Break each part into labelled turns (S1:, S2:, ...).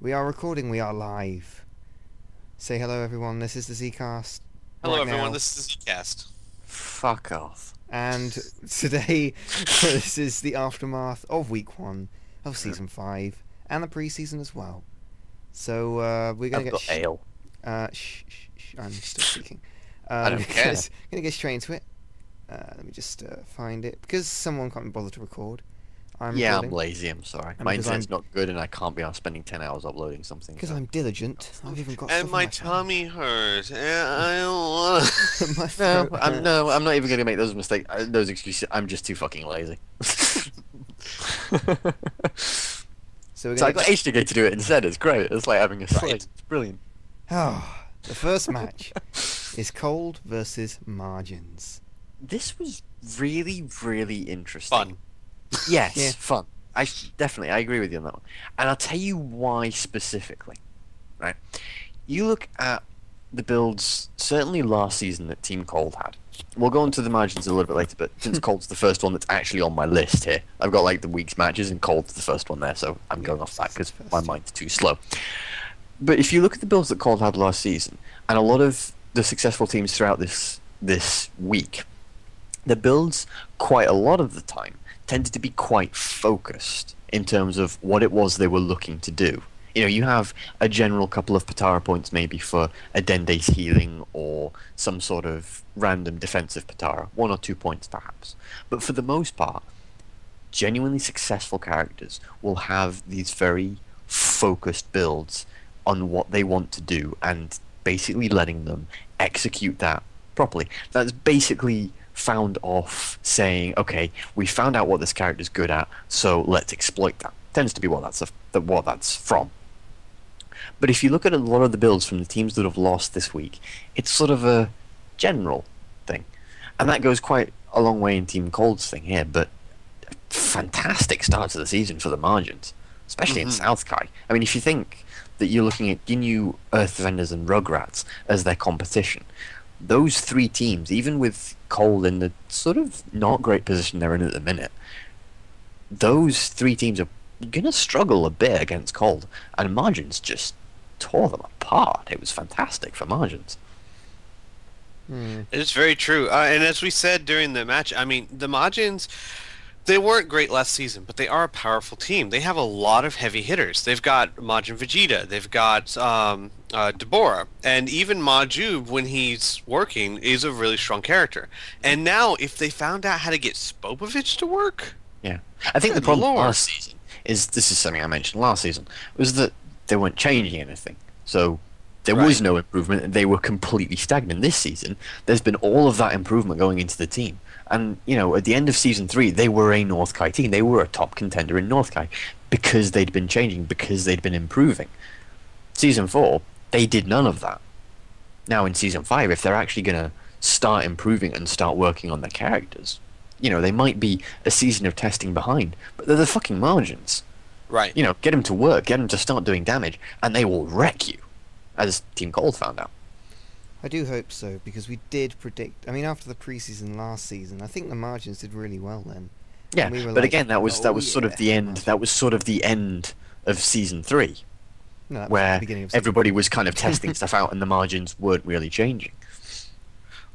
S1: We are recording, we are live. Say hello, everyone. This is the Zcast.
S2: Hello,
S1: Right
S2: everyone.
S1: now.
S2: This is Zcast.
S3: Fuck off.
S1: And today, this is the aftermath of week 1 of season 5 and the pre-season as well. So, we're going to
S3: I've
S1: get...
S3: got ale.
S1: I'm still speaking.
S3: I don't care.
S1: Going to get straight into it. Let me just find it. Because someone can't be bothered to record. I'm
S3: Yeah,
S1: recording.
S3: I'm lazy, I'm sorry.
S1: And
S3: My
S1: because
S3: internet's not good and I can't be on spending 10 hours uploading something.
S1: Because
S3: so.
S1: I'm diligent. I've even got
S2: And
S1: stuff
S2: my
S1: on phone.
S2: tummy hurts. And I don't want.
S1: My
S3: No,
S1: throat hurts.
S3: I'm not even going to make those mistakes, those excuses. I'm just too fucking lazy.
S1: So we're
S3: So I
S1: going
S3: got HDK to do it instead. It's great. It's like having a slate. It's brilliant.
S1: Oh, the first match is Cold versus Margins.
S3: This was really, really interesting.
S2: Fun.
S3: Yes,
S1: Yeah.
S3: fun. Definitely, I agree with you on that one. And I'll tell you why specifically. Right? You look at the builds, certainly last season that Team Cold had. We'll go into the margins a little bit later, but since Cold's the first one that's actually on my list here, I've got like the week's matches and Cold's the first one there, so I'm going off that because my mind's too slow. But if you look at the builds that Cold had last season, and a lot of the successful teams throughout this week, the builds, quite a lot of the time, tended to be quite focused in terms of what it was they were looking to do. You know, you have a general couple of Patara points maybe for a Dende's healing or some sort of random defensive Patara, 1 or 2 points perhaps. But for the most part, genuinely successful characters will have these very focused builds on what they want to do and basically letting them execute that properly. That's basically found off saying, okay, we found out what this character's good at, so let's exploit that. Tends to be what that's from. But if you look at a lot of the builds from the teams that have lost this week, it's sort of a general thing. And that goes quite a long way in Team Cold's thing here, but fantastic start to the season for the margins, especially in South Kai. I mean, if you think that you're looking at Ginyu, Earth Defenders, and Rugrats as their competition, those 3 teams, even with Cold in the sort of not great position they're in at the minute, those 3 teams are going to struggle a bit against Cold, and Margins just tore them apart. It was fantastic for Margins.
S2: It's very true. And as we said during the match, I mean, the Majins, they weren't great last season, but they are a powerful team. They have a lot of heavy hitters. They've got Majin Vegeta. They've got Deborah. And even Maju, when he's working, is a really strong character. And now, if they found out how to get Spopovich to work...
S3: Yeah. I think the
S2: Good
S3: problem
S2: Lord.
S3: last season this is something I mentioned last season, was that they weren't changing anything. So there was no improvement, and they were completely stagnant. This season, there's been all of that improvement going into the team. And, you know, at the end of Season 3, they were a North Kai team. They were a top contender in North Kai because they'd been changing, because they'd been improving. Season 4, they did none of that. Now in Season 5, if they're actually going to start improving and start working on their characters, you know, they might be a season of testing behind, but they're the fucking Margins.
S2: Right.
S3: You know, get them to work, get them to start doing damage, and they will wreck you, as Team Gold found out.
S1: I do hope so, because we did predict... I mean, after the pre-season last season, I think the Margins did really well then.
S3: Yeah,
S1: We were
S3: but
S1: like,
S3: again, that was
S1: "Oh,
S3: sort of
S1: yeah,
S3: the end.
S1: Margins."
S3: That was sort of the end of Season 3,
S1: No, that was the
S3: where
S1: beginning of season
S3: everybody was kind of testing stuff out, and the margins weren't really changing.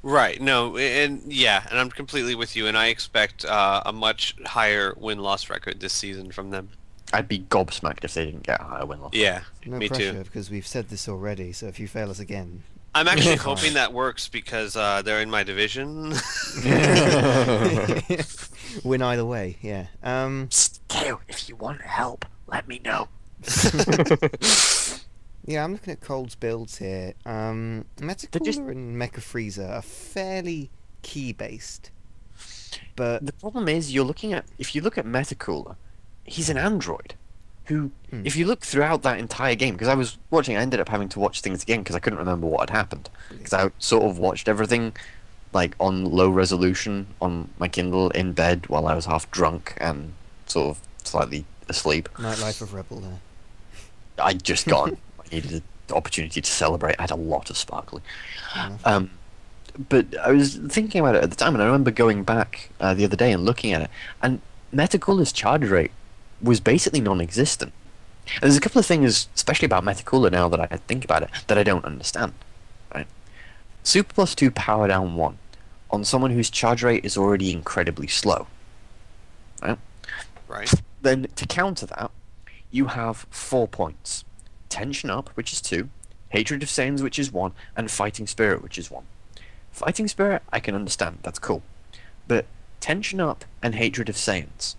S2: Right. No, and yeah, and I'm completely with you, and I expect a much higher win-loss record this season from them.
S3: I'd be gobsmacked if they didn't get a higher win loss.
S2: Yeah,
S1: No
S2: me
S1: pressure,
S2: too.
S1: because we've said this already, so if you fail us again...
S2: I'm actually hoping that works because they're in my division.
S1: Win either way, yeah.
S3: Kale, if you want help, let me know.
S1: Yeah, I'm looking at Cold's builds here. Metacooler and Mecha Freezer are fairly key-based. But...
S3: The problem is, if you look at Metacooler, he's an android. Who, if you look throughout that entire game, because I was watching, I ended up having to watch things again because I couldn't remember what had happened. Because I sort of watched everything, like, on low resolution on my Kindle in bed while I was half drunk and sort of slightly asleep.
S1: Nightlife of Rebel there.
S3: I'd just gone. I needed the opportunity to celebrate. I had a lot of sparkling.
S1: Yeah.
S3: But I was thinking about it at the time, and I remember going back the other day and looking at it, and Metacooler's charge rate was basically non-existent. And there's a couple of things, especially about Metacooler now that I think about it, that I don't understand. Right? Super plus 2 power down 1 on someone whose charge rate is already incredibly slow. Right?
S2: Right.
S3: Then to counter that, you have 4 points. Tension up, which is 2, Hatred of Saiyans, which is 1, and Fighting Spirit, which is 1. Fighting Spirit, I can understand, that's cool. But Tension up and Hatred of Saiyans.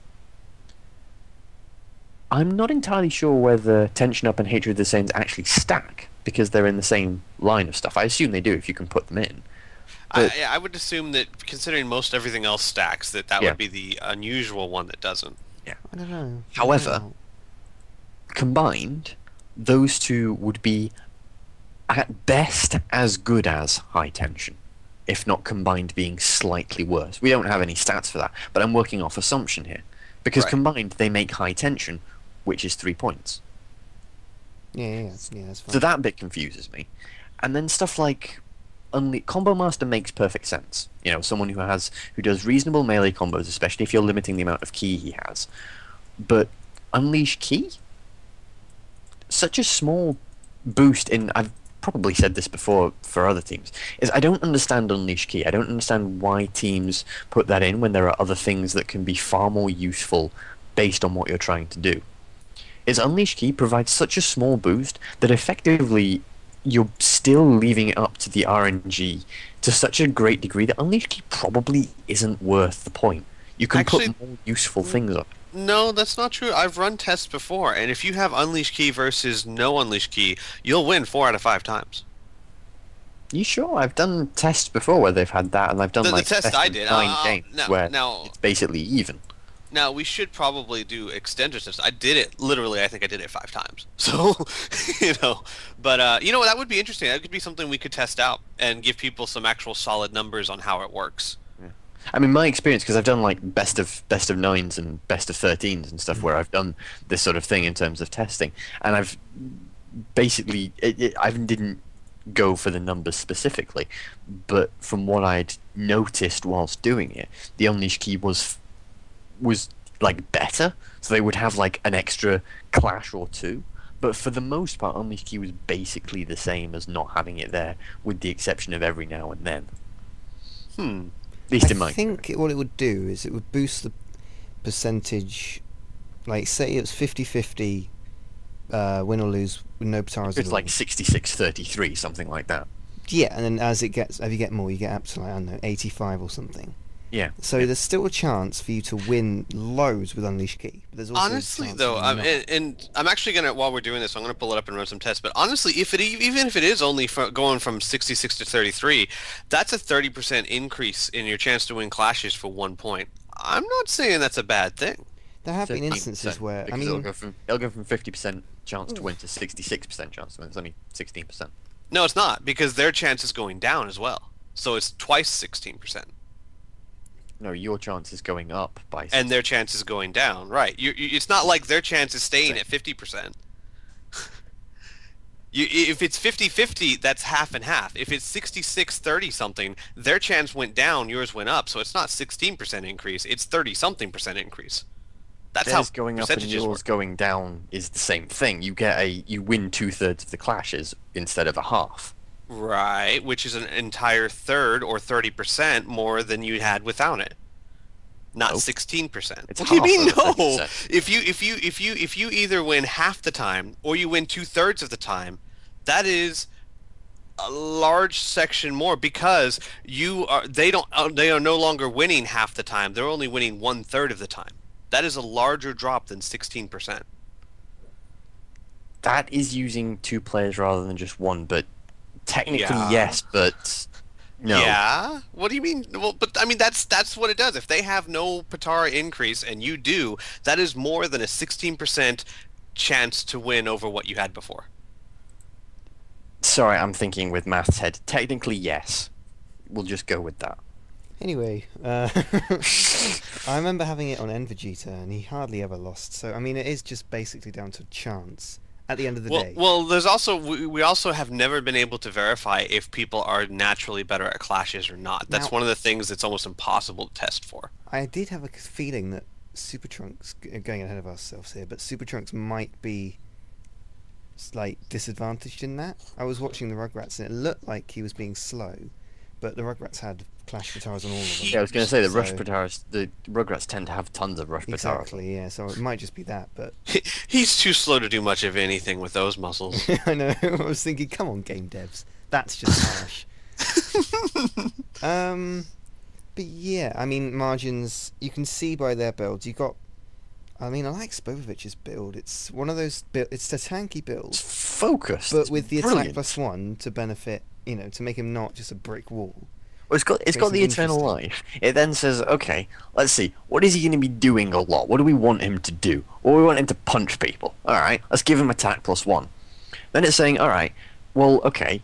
S3: I'm not entirely sure whether Tension up and Hatred of the Saiyans actually stack, because they're in the same line of stuff. I assume they do if you can put them in. But,
S2: I would assume that, considering most everything else stacks, that
S3: Yeah.
S2: would be the unusual one that doesn't.
S1: I don't know.
S3: However, combined, those two would be at best as good as High Tension, if not combined being slightly worse. We don't have any stats for that, but I'm working off assumption here. Because
S2: Right.
S3: combined, they make High Tension, which is 3 points.
S1: Yeah, that's fine.
S3: So that bit confuses me. And then stuff like Combo Master makes perfect sense. You know, someone who does reasonable melee combos, especially if you're limiting the amount of ki he has. But Unleash Ki? Such a small boost in... I've probably said this before for other teams, is I don't understand Unleash Ki. I don't understand why teams put that in when there are other things that can be far more useful based on what you're trying to do. Is Unleash Ki provides such a small boost that effectively you're still leaving it up to the RNG to such a great degree that Unleash Ki probably isn't worth the point. You can
S2: Actually,
S3: put more useful things on.
S2: No, that's not true. I've run tests before, and if you have Unleash Ki versus no Unleash Ki, you'll win 4 out of 5 times.
S3: You sure? I've done tests before where they've had that, and I've done
S2: The
S3: like
S2: test
S3: best
S2: I
S3: of
S2: did,
S3: 9
S2: I'll-
S3: games
S2: no,
S3: where
S2: now-
S3: it's basically even.
S2: Now, we should probably do extender tests. I did it, literally, I think I did it 5 times. So, but, you know, that would be interesting. That could be something we could test out and give people some actual solid numbers on how it works.
S3: I mean, my experience, because I've done like best of 9s and best of 13s and stuff, where I've done this sort of thing in terms of testing, and I've basically I didn't go for the numbers specifically, but from what I'd noticed whilst doing it, the Unleash Ki was like better, so they would have like an extra clash or two. But for the most part, Unleash Ki was basically the same as not having it there, with the exception of every now and then. At least in my
S1: I think what it would do is it would boost the percentage. Like, say it's 50-50 win or lose with no Pataras at
S3: it's
S1: all.
S3: like 66-33, something like that.
S1: Yeah, and then as you get more, you get up to, like, I don't know, 85 or something.
S3: Yeah.
S1: So there's still a chance for you to win loads with Unleash Ki. But there's also
S2: Honestly,
S1: a chance
S2: though,
S1: of you not.
S2: and I'm actually gonna, while we're doing this, I'm gonna pull it up and run some tests. But honestly, even if it is only going from 66 to 33, that's a 30% increase in your chance to win clashes for 1 point. I'm not saying that's a bad thing.
S1: There have been
S3: 13%,
S1: instances where, I
S3: because it'll
S1: mean,
S3: go from 50% chance to win to 66% chance to win. It's only 16%.
S2: No, it's not, because their chance is going down as well. So it's twice 16%.
S3: No, your chance is going up by.
S2: And their chance is going down, right? It's not like their chance is staying at 50%. If it's 50-50, that's half and half. If it's 66-30 something, their chance went down, yours went up. So it's not 16% increase, it's 30-something% increase. That's
S3: Theirs
S2: how
S3: going up and
S2: percentages
S3: yours
S2: work.
S3: going down is the same thing. You win 2/3 of the clashes instead of a half.
S2: Right, which is an entire third or 30% more than you had without it. Not
S3: Nope.
S2: 16%.
S3: It's
S2: What do you
S3: half
S2: mean
S3: of the
S2: no?
S3: 30%.
S2: If you either win half the time or you win 2/3 of the time, that is a large section more, because they are no longer winning half the time. They're only winning 1/3 of the time. That is a larger drop than 16%.
S3: That is using 2 players rather than just 1, but technically
S2: Yeah.
S3: yes, but no.
S2: Yeah. What do you mean? Well, but I mean that's what it does. If they have no Patara increase and you do, that is more than a 16% chance to win over what you had before.
S3: Sorry, I'm thinking with maths head. Technically yes. We'll just go with that.
S1: anyway, I remember having it on Vegeta, and he hardly ever lost. So, I mean, it is just basically down to chance at the end of the day.
S2: Well, there's also we also have never been able to verify if people are naturally better at clashes or not. That's
S1: Now-
S2: one of the things that's almost impossible to test for.
S1: I did have a feeling that Super Trunks, going ahead of ourselves here, but Super Trunks might be like disadvantaged in that. I was watching the Rugrats and it looked like he was being slow, but the Rugrats had Clash Guitars on all of them.
S3: Yeah, I was going to say the
S1: So-
S3: Rush Pataras, the Rugrats tend to have tons of Rush Pataras.
S1: Exactly, yeah. So it might just be that, but
S2: He's too slow to do much of anything with those muscles.
S1: I know. I was thinking, come on, game devs, that's just harsh. But yeah, I mean, margins. You can see by their builds. You got. I mean, I like Spopovic's build. It's one of those. It's a tanky build,
S3: It's focused.
S1: but
S3: it's
S1: with the
S3: brilliant.
S1: attack +1 to benefit. To make him not just a brick wall.
S3: Well, it's got
S1: Makes
S3: the
S1: it
S3: eternal
S1: interesting.
S3: life. It then says, okay, let's see, what is he going to be doing a lot? What do we want him to do? Well, we want him to punch people. All right, let's give him attack +1. Then it's saying, all right, well, okay,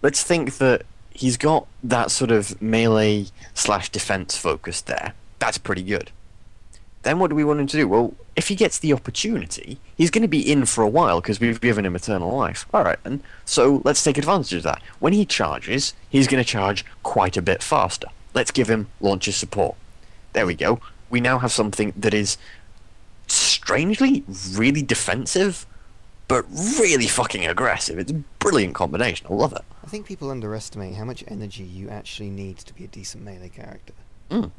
S3: let's think that he's got that sort of melee/defense focus there. That's pretty good. Then what do we want him to do? Well, if he gets the opportunity, he's going to be in for a while because we've given him eternal life. All right, then. So let's take advantage of that. When he charges, he's going to charge quite a bit faster. Let's give him launcher support. There we go. We now have something that is strangely really defensive, but really fucking aggressive. It's a brilliant combination. I love it.
S1: I think people underestimate how much energy you actually need to be a decent melee character.
S3: Mm.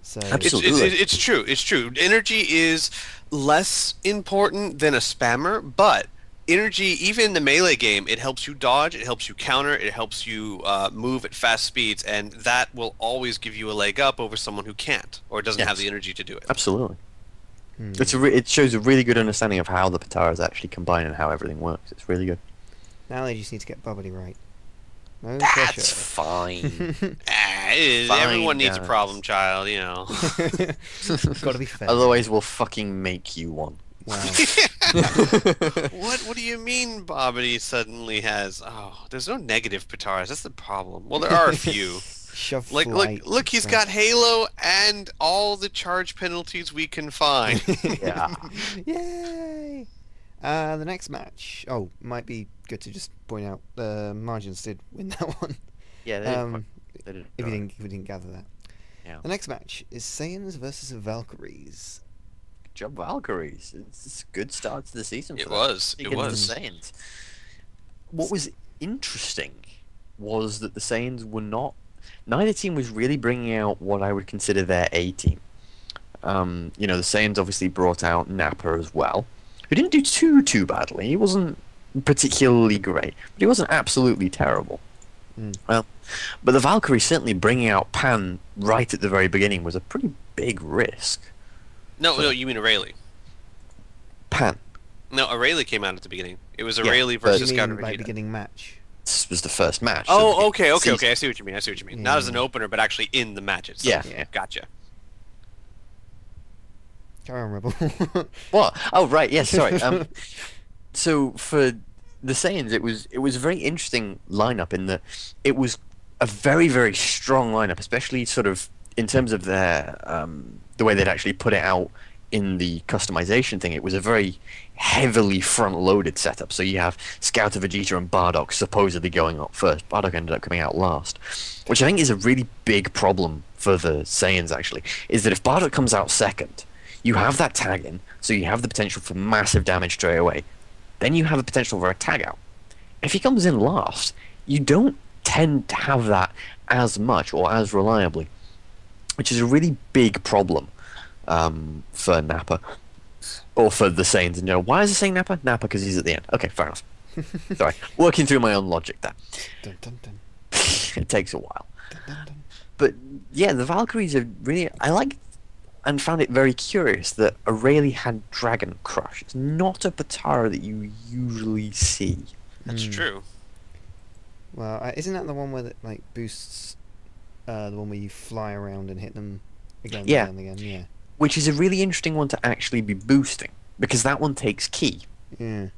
S1: So
S3: Absolutely.
S2: It's true. It's true. Energy is less important than a spammer, but energy, even in the melee game, it helps you dodge, it helps you counter, it helps you move at fast speeds, and that will always give you a leg up over someone who can't or doesn't have
S3: Yes.
S2: the energy to do it.
S3: Absolutely.
S1: Hmm.
S3: It shows a really good understanding of how the Pataras actually combine and how everything works. It's really good.
S1: Now they just need to get Bubbly right. No
S3: That's
S1: pressure.
S3: fine. Fine,
S2: Everyone needs a
S3: guys.
S2: problem child, you know.
S1: Gotta be fair.
S3: Otherwise, we'll fucking make you one.
S1: Wow.
S2: What do you mean Bobbity suddenly has... Oh, there's no negative Pataras. That's the problem. Well, there are a few.
S1: Shove
S2: Like,
S1: flight,
S2: look, he's
S1: right.
S2: got Halo and all the charge penalties we can find.
S3: Yeah.
S1: Yay! The next match. Oh, might be good to just point out the margins did win that one.
S3: Yeah, they did.
S1: If you didn't gather that.
S3: Yeah.
S1: The next match is Saiyans versus Valkyries.
S3: Good job, Valkyries. It's a good start to the season. For
S2: It
S3: them.
S2: was.
S3: Taking
S2: It
S3: the
S2: was.
S3: Saiyans. What was interesting was that the Saiyans were not. Neither team was really bringing out what I would consider their A team. The Saiyans obviously brought out Nappa as well, who didn't do too badly. He wasn't particularly great, but he wasn't absolutely terrible.
S1: Mm.
S3: Well, but the Valkyrie certainly bringing out Pan right at the very beginning was a pretty big risk.
S2: No, you mean Aurelie.
S3: Pan.
S2: No, Aurelie came out at the beginning. It was
S3: Yeah,
S2: Aurelie
S3: but-
S2: versus
S1: you
S2: Scout
S1: mean
S2: and
S1: like
S2: Vegeta.
S1: beginning match?
S3: This was the first match.
S2: Oh,
S3: of
S2: okay.
S3: the season.
S2: I see what you mean. Not as an
S1: Yeah.
S2: opener, but actually in the match itself.
S3: Yeah.
S2: Gotcha.
S1: Carry on, Rebel.
S3: What? Oh, right. Yes. Sorry. So for the Saiyans, it was a very interesting lineup in that it was a very very strong lineup, especially sort of in terms of their the way they'd actually put it out in the customization thing. It was a very heavily front-loaded setup. So you have Scouter, Vegeta, and Bardock supposedly going up first. Bardock ended up coming out last, which I think is a really big problem for the Saiyans. Actually, is that if Bardock comes out second, you have that tag in, so you have the potential for massive damage straight away. Then you have the potential for a tag out. If he comes in last, you don't tend to have that as much or as reliably, which is a really big problem for Nappa, or for the Saiyans in general. Why is it saying Nappa? Nappa because he's at the end. Okay, fair enough. Sorry, working through my own logic there.
S1: Dun, dun, dun,
S3: It takes a while.
S1: dun, dun, dun.
S3: But yeah, the Valkyries are really... I liked and found it very curious that Aurelie had Dragon Crush. It's not a Patara that you usually see.
S2: That's
S1: Mm.
S2: true.
S1: Well, isn't that the one where that like boosts? The one where you fly around and hit them again and
S3: Yeah.
S1: again and again.
S3: Which is a really interesting one to actually be boosting, because that one takes Ki,
S1: Yeah.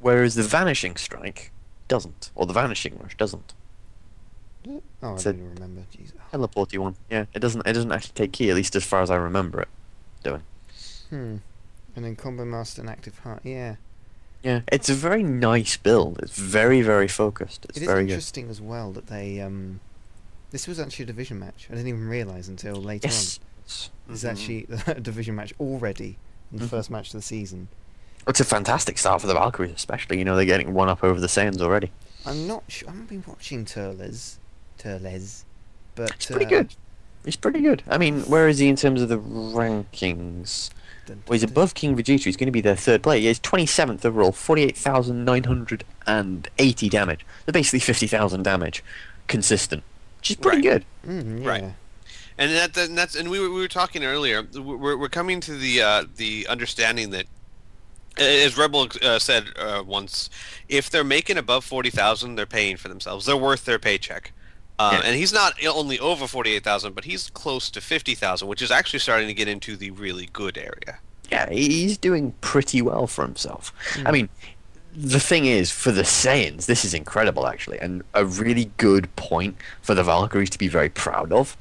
S3: whereas the Vanishing Strike doesn't, or the Vanishing Rush doesn't.
S1: Yeah. Oh, I
S3: It's a-
S1: don't even remember. Jeez.
S3: Teleporty one. Yeah, it doesn't actually take Ki, at least as far as I remember it doing.
S1: And then Combo Master and Active Heart. Yeah.
S3: Yeah, it's a very nice build. It's very, very focused. It's
S1: It is
S3: very good.
S1: interesting as well that they this was actually a division match. I didn't even realise until later
S3: Yes.
S1: on. This is
S2: Mhm.
S1: actually a division match already in the
S3: Mhm.
S1: first match of the season.
S3: It's a fantastic start for the Valkyries, especially. You know, they're getting one up over the Saiyans already.
S1: I'm not sure. I haven't been watching Turles, but
S3: He's pretty good. He's pretty good. I mean, where is he in terms of the rankings? Well, he's above King Vegeta. He's going to be their third player. He's 27th overall, 48,980 damage. So basically 50,000 damage, consistent, which is pretty good.
S1: Yeah.
S2: Right. And that's and we were talking earlier. We're coming to the understanding that, as Rebel said once, if they're making above 40,000, they're paying for themselves. They're worth their paycheck. And he's not only over 48,000, but he's close to 50,000, which is actually starting to get into the really good area.
S3: Yeah, he's doing pretty well for himself. I mean, the thing is, for the Saiyans, this is incredible, actually, and a really good point for the Valkyries to be very proud of,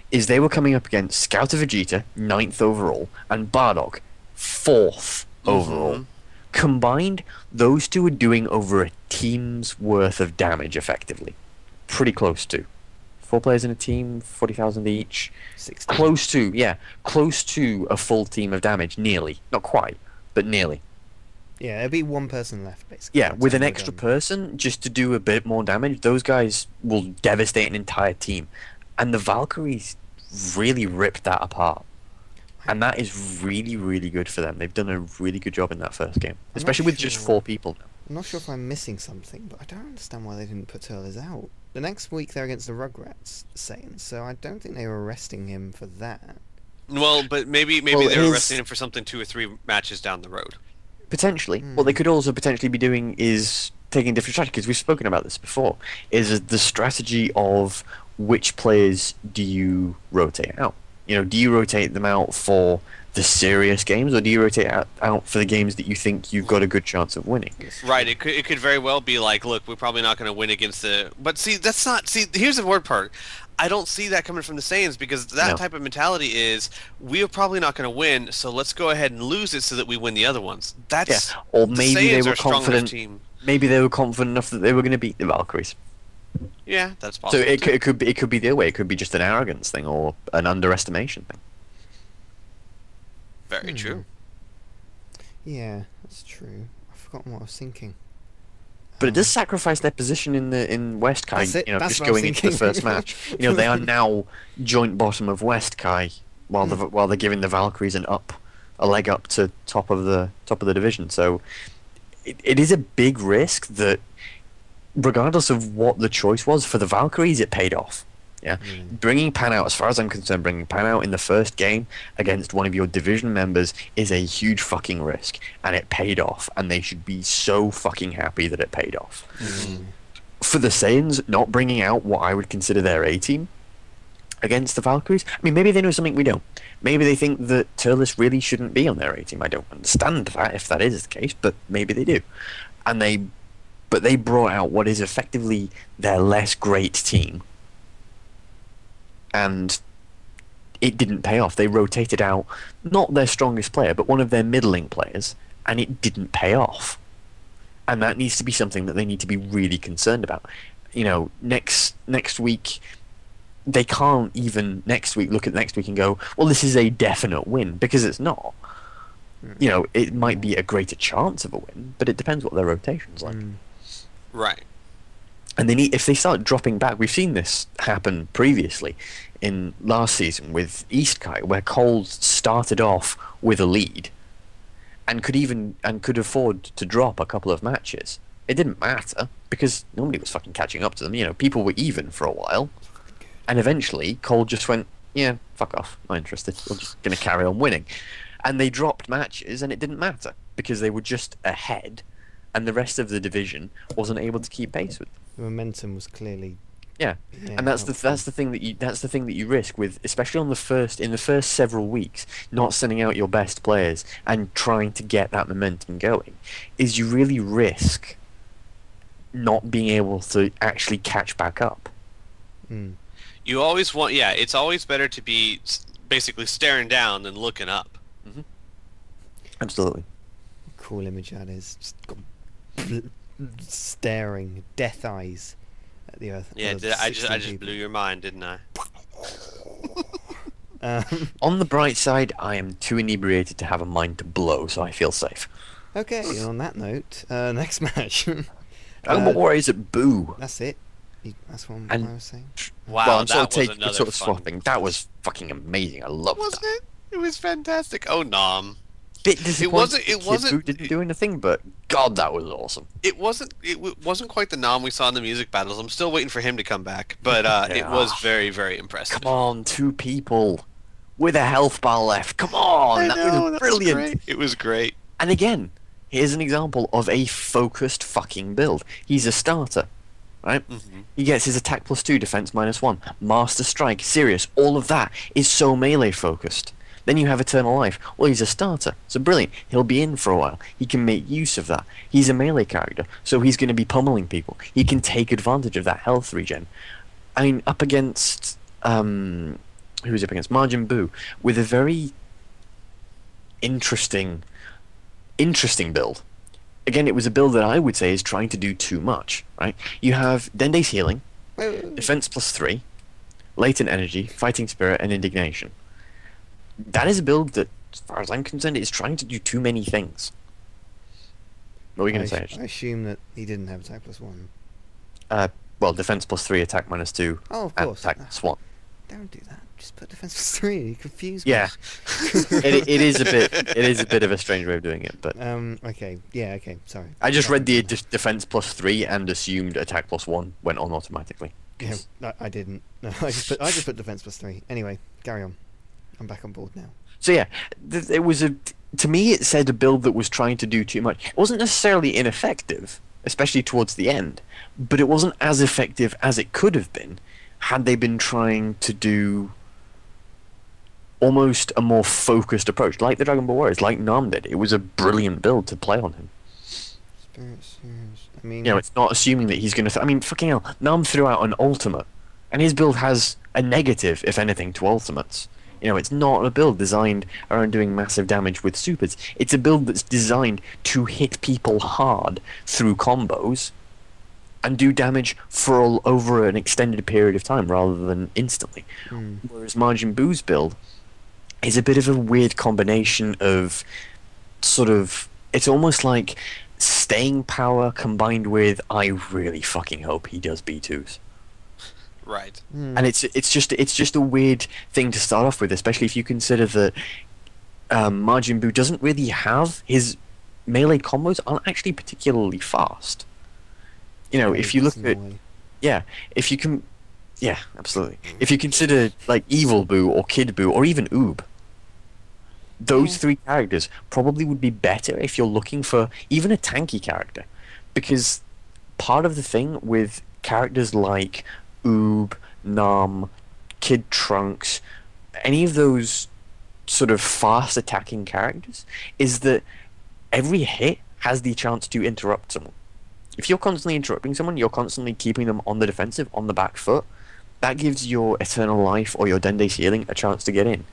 S3: is they were coming up against Scout of Vegeta, 9th overall, and Bardock, 4th overall. Combined, those two are doing over a team's worth of damage, effectively. Pretty close to. 4 players in a team, 40,000 each.
S1: 60.
S3: Close to a full team of damage, nearly. Not quite, but nearly.
S1: Yeah, there'll be one person left, basically.
S3: Yeah, with an
S1: We're
S3: extra
S1: done.
S3: person, just to do a bit more damage, those guys will devastate an entire team. And the Valkyries really ripped that apart. And that is really, really good for them. They've done a really good job in that first game. Especially with just
S1: sure.
S3: 4 people now.
S1: I'm not sure if I'm missing something, but I don't understand why they didn't put Turles out. The next week they're against the Rugrats Saiyans, so I don't think they were arresting him for that.
S2: Well, but maybe
S3: Well,
S2: they're
S3: his-
S2: arresting him for something 2 or 3 matches down the road.
S3: Potentially. What they could also potentially be doing is taking different strategy, because we've spoken about this before, is the strategy of which players do you rotate out? You know, do you rotate them out for the serious games, or do you rotate out for the games that you think you've got a good chance of winning?
S2: Right. It could very well be like, look, we're probably not going to win against the. But see, that's not. See, here's the word part. I don't see that coming from the Saiyans, because that
S3: No.
S2: type of mentality is, we are probably not going to win, so let's go ahead and lose it so that we win the other ones. That's
S3: Yeah. Or
S2: the
S3: maybe
S2: Saiyans
S3: they
S2: are
S3: were
S2: a strong enough
S3: confident.
S2: team.
S3: Maybe they were confident enough that they were going to beat the Valkyries.
S2: Yeah, that's
S3: So
S2: possible.
S3: it could be the other way. It could be just an arrogance thing or an underestimation thing.
S2: Very true.
S1: Yeah, that's true. I've forgotten what I was thinking.
S3: But it does sacrifice their position in West Kai.
S1: That's it,
S3: You know,
S1: that's
S3: just
S1: what I was
S3: going into the
S1: thinking.
S3: first match. You know, they are now joint bottom of West Kai, while they're giving the Valkyries a leg up to top of the division. So it is a big risk that, regardless of what the choice was for the Valkyries, it paid off. Yeah, bringing Pan out, as far as I'm concerned, bringing Pan out in the first game against one of your division members is a huge fucking risk, and it paid off, and they should be so fucking happy that it paid off. For the Saiyans, not bringing out what I would consider their A team against the Valkyries, I mean, maybe they know something we don't. Maybe they think that Turles really shouldn't be on their A team. I don't understand that, if that is the case, but maybe they do. But they brought out what is effectively their less great team, and it didn't pay off. They rotated out not their strongest player, but one of their middling players, and it didn't pay off. And that needs to be something that they need to be really concerned about. You know, next week, they can't even look at next week and go, well, this is a definite win, because it's not. You know, it might be a greater chance of a win, but it depends what their rotation's like.
S2: Right.
S3: And they need, if they start dropping back, we've seen this happen previously in last season with East Kai, where Cold started off with a lead and could afford to drop a couple of matches. It didn't matter, because nobody was fucking catching up to them. You know, people were even for a while, and eventually Cold just went, yeah, fuck off, not interested. We're just gonna carry on winning. And they dropped matches, and it didn't matter, because they were just ahead, and the rest of the division wasn't able to keep pace with them.
S1: The momentum was clearly.
S3: Yeah, and that's the thing that you risk with, especially in the first several weeks, not sending out your best players and trying to get that momentum going, is you really risk not being able to actually catch back up.
S2: You always want, it's always better to be basically staring down than looking up.
S3: Absolutely.
S1: Cool image that is. Just got staring, death eyes at the earth.
S2: Yeah, I just blew your mind, didn't I?
S3: On the bright side, I am too inebriated to have a mind to blow, so I feel safe.
S1: Okay, and on that note, next match.
S3: Dragon Ball Warriors at Boo.
S1: That's it. That's what
S3: And-
S1: I was saying.
S2: Wow,
S3: well, I'm
S2: that was another
S3: sort of
S2: fun.
S3: swapping. That was fucking amazing. I loved
S2: Wasn't
S3: that.
S2: it? It was fantastic. Oh, Nom.
S3: Bit disappointed.
S2: It
S3: Kid
S2: wasn't-
S3: Boo didn't do anything, but God, that was awesome.
S2: It wasn't quite the Nom we saw in the music battles. I'm still waiting for him to come back, but it
S3: Yeah.
S2: was very, very impressive.
S3: Come on, 2 people with a health bar left. Come on, that was brilliant.
S2: great. It was great.
S3: And again, here's an example of a focused fucking build. He's a starter, right?
S2: Mm-hmm.
S3: He gets his attack +2, defense -1, master strike, Sirius. All of that is so melee focused. Then you have Eternal Life. Well, he's a starter, so brilliant. He'll be in for a while. He can make use of that. He's a melee character, so he's going to be pummeling people. He can take advantage of that health regen. I mean, up against who's up against? Majin Buu, with a very interesting build. Again, it was a build that I would say is trying to do too much, right? You have Dende's healing,
S1: Wait.
S3: defense +3, latent energy, fighting spirit, and indignation. That is a build that, as far as I'm concerned, is trying to do too many things. What were you going to say?
S1: I assume that he didn't have attack +1.
S3: Well, defense +3, attack -2,
S1: Oh, of
S3: and
S1: course.
S3: attack +1.
S1: Don't do that. Just put defense +3. You confuse me.
S3: Yeah, it is a bit of a strange way of doing it, but
S1: Okay. Yeah. Okay. Sorry.
S3: I just read the defense +3 and assumed attack +1 went on automatically.
S1: Yeah, I didn't. No, I just put defense +3. Anyway, carry on. I'm back on board now.
S3: So yeah, it was to me it said a build that was trying to do too much. It wasn't necessarily ineffective, especially towards the end, but it wasn't as effective as it could have been had they been trying to do almost a more focused approach, like the Dragon Ball Warriors, like Nam did. It was a brilliant build to play on him.
S1: Spirit Series. I mean,
S3: You know, it's not assuming that he's going to... I mean, fucking hell, Nam threw out an ultimate, and his build has a negative, if anything, to ultimates. You know, it's not a build designed around doing massive damage with supers. It's a build that's designed to hit people hard through combos and do damage for over an extended period of time rather than instantly. Whereas Majin Buu's build is a bit of a weird combination of sort of... It's almost like staying power combined with I really fucking hope he does B2s.
S2: Right.
S3: And it's just a weird thing to start off with, especially if you consider that Majin Buu doesn't really have his melee combos aren't actually particularly fast. You know, if you look at if you can, absolutely. If you consider like Evil Buu or Kid Buu or even Oob, those 3 characters probably would be better if you're looking for even a tanky character, because part of the thing with characters like Oob, Nam, Kid Trunks, any of those sort of fast attacking characters is that every hit has the chance to interrupt someone. If you're constantly interrupting someone, you're constantly keeping them on the defensive, on the back foot, that gives your Eternal Life or your Dende's healing a chance to get in.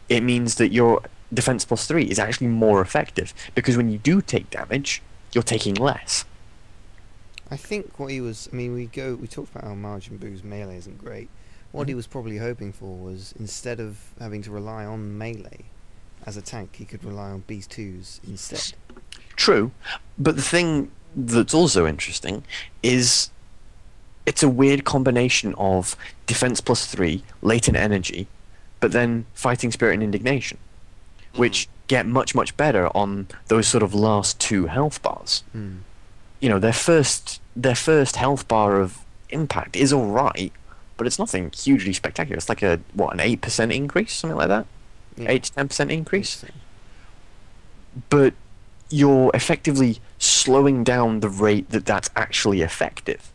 S3: It means that your defense +3 is actually more effective, because when you do take damage, you're taking less.
S1: I think what he was... I mean, we talked about how Majin Buu's melee isn't great. What he was probably hoping for was, instead of having to rely on melee as a tank, he could rely on B2s instead.
S3: True, but the thing that's also interesting is it's a weird combination of defense +3, latent energy, but then fighting spirit and indignation, which get much, much better on those sort of last 2 health bars. You know, their first health bar of impact is alright, but it's nothing hugely spectacular. It's like an 8% increase, something like that?
S1: Yeah.
S3: 8 to 10% increase? But you're effectively slowing down the rate that's actually effective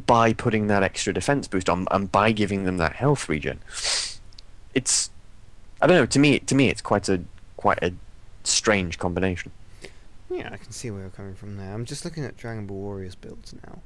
S3: by putting that extra defense boost on and by giving them that health regen. It's, I don't know, to me it's quite a strange combination.
S1: Yeah, I can see where you're coming from there. I'm just looking at Dragon Ball Warriors builds now.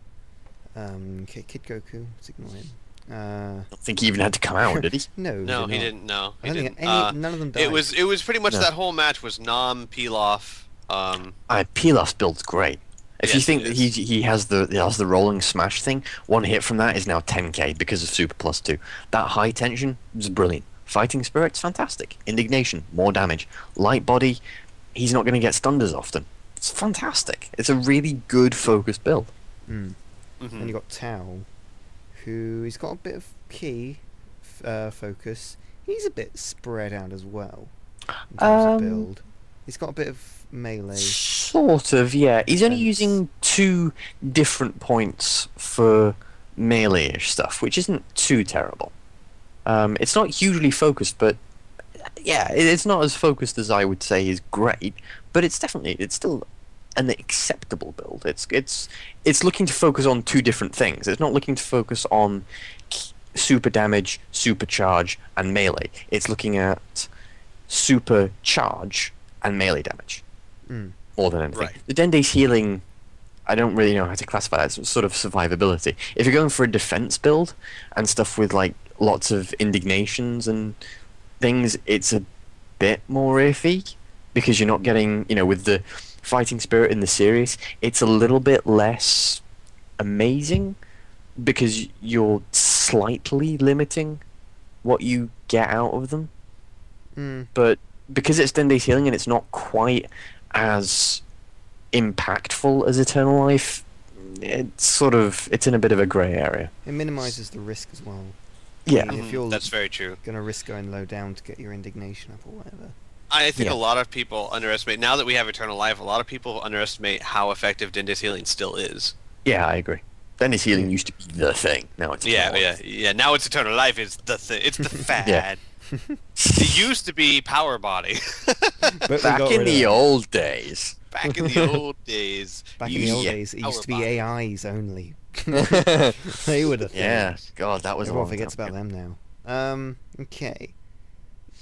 S1: Kid Goku, let's ignore him.
S3: I don't think he even had to come out, did he?
S1: No,
S2: No, he
S1: not.
S2: didn't. No,
S1: I
S2: he
S1: don't
S2: didn't.
S1: think none of them died.
S2: It was pretty much
S3: No.
S2: that whole match was Nam, Pilaf.
S3: Pilaf's build's great. If you
S2: Yes,
S3: think
S2: it
S3: that
S2: is.
S3: he has the rolling smash thing, one hit from that is now 10k because of Super +2. That high tension is brilliant. Fighting spirit's fantastic. Indignation, more damage. Light body, he's not going to get stunned as often. It's fantastic. It's a really good focused build.
S1: Mm.
S2: Mhm.
S1: Then you got Tao, who he's got a bit of key focus. He's a bit spread out as well in terms of build. He's got a bit of melee.
S3: Sort of, yeah. He's only
S1: Defense.
S3: using 2 different points for melee-ish stuff, which isn't too terrible. It's not hugely focused, but yeah, it's not as focused as I would say is great, but it's still an acceptable build. It's looking to focus on 2 different things. It's not looking to focus on super damage, super charge, and melee. It's looking at super charge and melee damage
S1: Mm.
S3: more than anything.
S2: Right.
S3: The Dende's healing, I don't really know how to classify that. It's sort of survivability. If you're going for a defense build and stuff with like lots of indignations and things, it's a bit more iffy because you're not getting, with the fighting spirit in the series, it's a little bit less amazing because you're slightly limiting what you get out of them.
S1: Mm.
S3: But because it's Dende's healing and it's not quite as impactful as Eternal Life, it's in a bit of a grey area.
S1: It minimises the risk as well.
S3: Yeah.
S1: I mean, if you're
S2: That's very true.
S1: going to risk going low down to get your indignation up or whatever.
S2: I think
S3: Yeah.
S2: a lot of people underestimate, now that we have Eternal Life, a lot of people underestimate how effective Dende's healing still is.
S3: Yeah, I agree. Dende's healing used to be the thing. Now it's
S2: Yeah,
S3: not.
S2: yeah. Now it's Eternal Life. It's the it's the fad. It used to be Power Body.
S1: But we
S3: Back
S1: got
S3: in
S1: rid
S3: the
S1: of that.
S3: old days.
S2: Back in the old days.
S1: Back in the old
S3: Yeah.
S1: days, it used to be
S2: Power
S1: AIs only. They were the thing.
S3: Yeah, God, that was a
S1: Everyone
S3: long
S1: forgets
S3: time
S1: about
S3: ago.
S1: them now. Okay.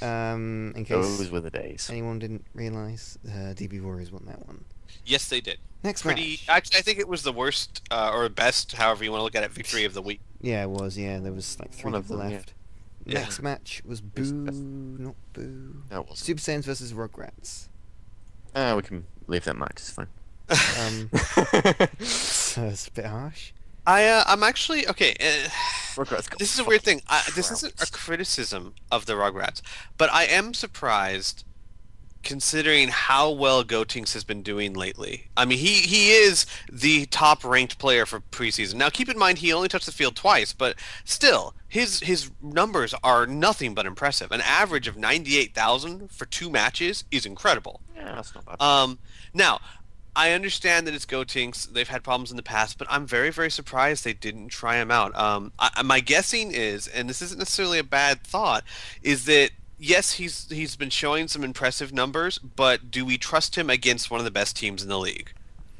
S1: In case
S3: Those were the days.
S1: anyone didn't realise, DB Warriors won that one.
S2: Yes, they did.
S1: Next
S2: Pretty.
S1: match.
S2: Actually, I think it was the worst or best, however you want to look at it, victory of the week.
S1: Yeah, it was. Yeah, there was like 3
S3: One of
S1: people
S3: them, yeah.
S1: left.
S2: Yeah.
S1: Next match was
S3: It's
S1: Boo,
S3: the best.
S1: not Boo.
S3: No, it wasn't.
S1: Super Saiyans versus Rugrats.
S3: We can leave that match. It's fine.
S1: So it's a bit harsh.
S2: I'm actually okay.
S3: Rugrats got
S2: This is a weird thing. This
S3: trounced.
S2: isn't a criticism of the Rugrats, but I am surprised considering how well Gotenks has been doing lately. I mean, he is the top ranked player for preseason. Now, keep in mind he only touched the field twice, but still, his numbers are nothing but impressive. An average of 98,000 for 2 matches is incredible.
S3: Yeah, that's not bad.
S2: Now, I understand that it's Gotenks. They've had problems in the past, but I'm very, very surprised they didn't try him out. My guessing is, and this isn't necessarily a bad thought, is that yes, he's been showing some impressive numbers, but do we trust him against one of the best teams in the league?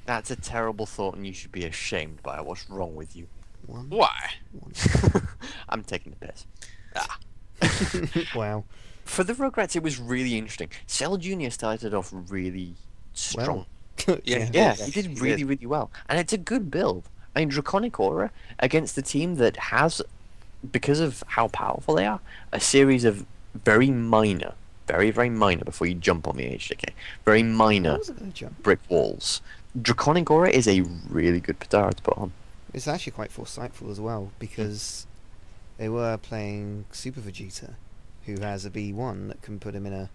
S3: That's a terrible thought, and you should be ashamed by it. What's wrong with you?
S2: Why?
S3: I'm taking the piss.
S1: Wow.
S3: For the Rugrats, it was really interesting. Cell Jr. started off really strong. Yeah, he did really, really well. And it's a good build. I mean, Draconic Aura against the team that has, because of how powerful they are, a series of very minor, very, very minor, before you jump on the HJK, very
S1: I
S3: minor
S1: wasn't going to jump.
S3: brick walls. Draconic Aura is a really good Patara to put on.
S1: It's actually quite foresightful as well, because they were playing Super Vegeta, who has a B1 that can put him in a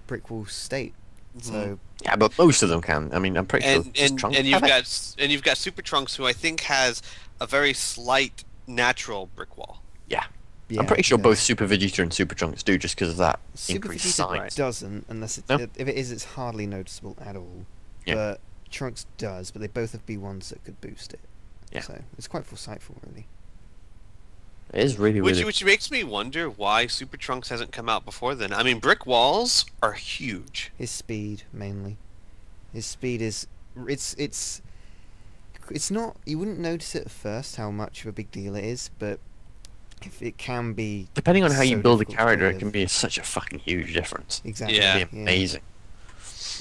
S1: brick wall state. So
S3: Yeah, but most of them can. I mean, I'm pretty sure. just Trunks
S2: and
S3: have
S2: you've got Super Trunks, who I think has a very slight natural brick wall.
S3: Yeah.
S1: yeah,
S3: I'm pretty sure
S1: he
S3: both
S1: does.
S3: Super Vegeta and Super Trunks do, just because of that
S1: Super
S3: increased
S1: Vegeta
S3: size.
S1: doesn't, unless
S3: No?
S1: if it is, it's hardly noticeable at all.
S3: Yeah.
S1: But Trunks does, but they both have B1s that could boost it.
S3: Yeah.
S1: So it's quite foresightful, really.
S3: It is really, really.
S2: Which makes me wonder why Super Trunks hasn't come out before then. I mean, brick walls are huge.
S1: His speed mainly. His speed is it's not, you wouldn't notice it at first how much of a big deal it is, but if it can be
S3: Depending on how you
S1: so
S3: build a
S1: difficult to
S3: character,
S1: play
S3: it can
S1: with.
S3: be such a fucking huge difference.
S1: Exactly.
S2: Yeah.
S3: It'd be amazing.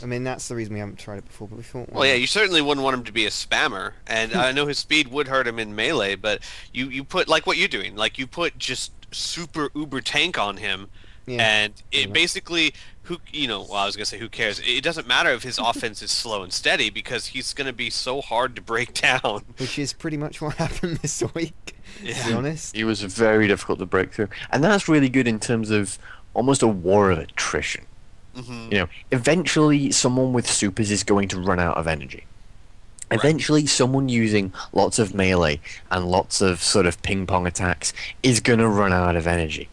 S1: I mean, that's the reason we haven't tried it before, but we thought,
S2: Well, yeah, you certainly wouldn't want him to be a spammer, and I know his speed would hurt him in melee, but you put, like what you're doing, like you put just super uber tank on him,
S1: yeah,
S2: and
S1: pretty
S2: it
S1: much.
S2: basically, I was gonna say who cares? It doesn't matter if his offense is slow and steady, because he's gonna be so hard to break down.
S1: which is pretty much what happened this week, to be
S2: Yeah.
S1: honest.
S3: He was very difficult to break through, and that's really good in terms of almost a war of attrition.
S2: Hmm.
S3: You know, eventually someone with supers is going to run out of energy. Eventually, someone using lots of melee and lots of sort of ping pong attacks is gonna run out of energy.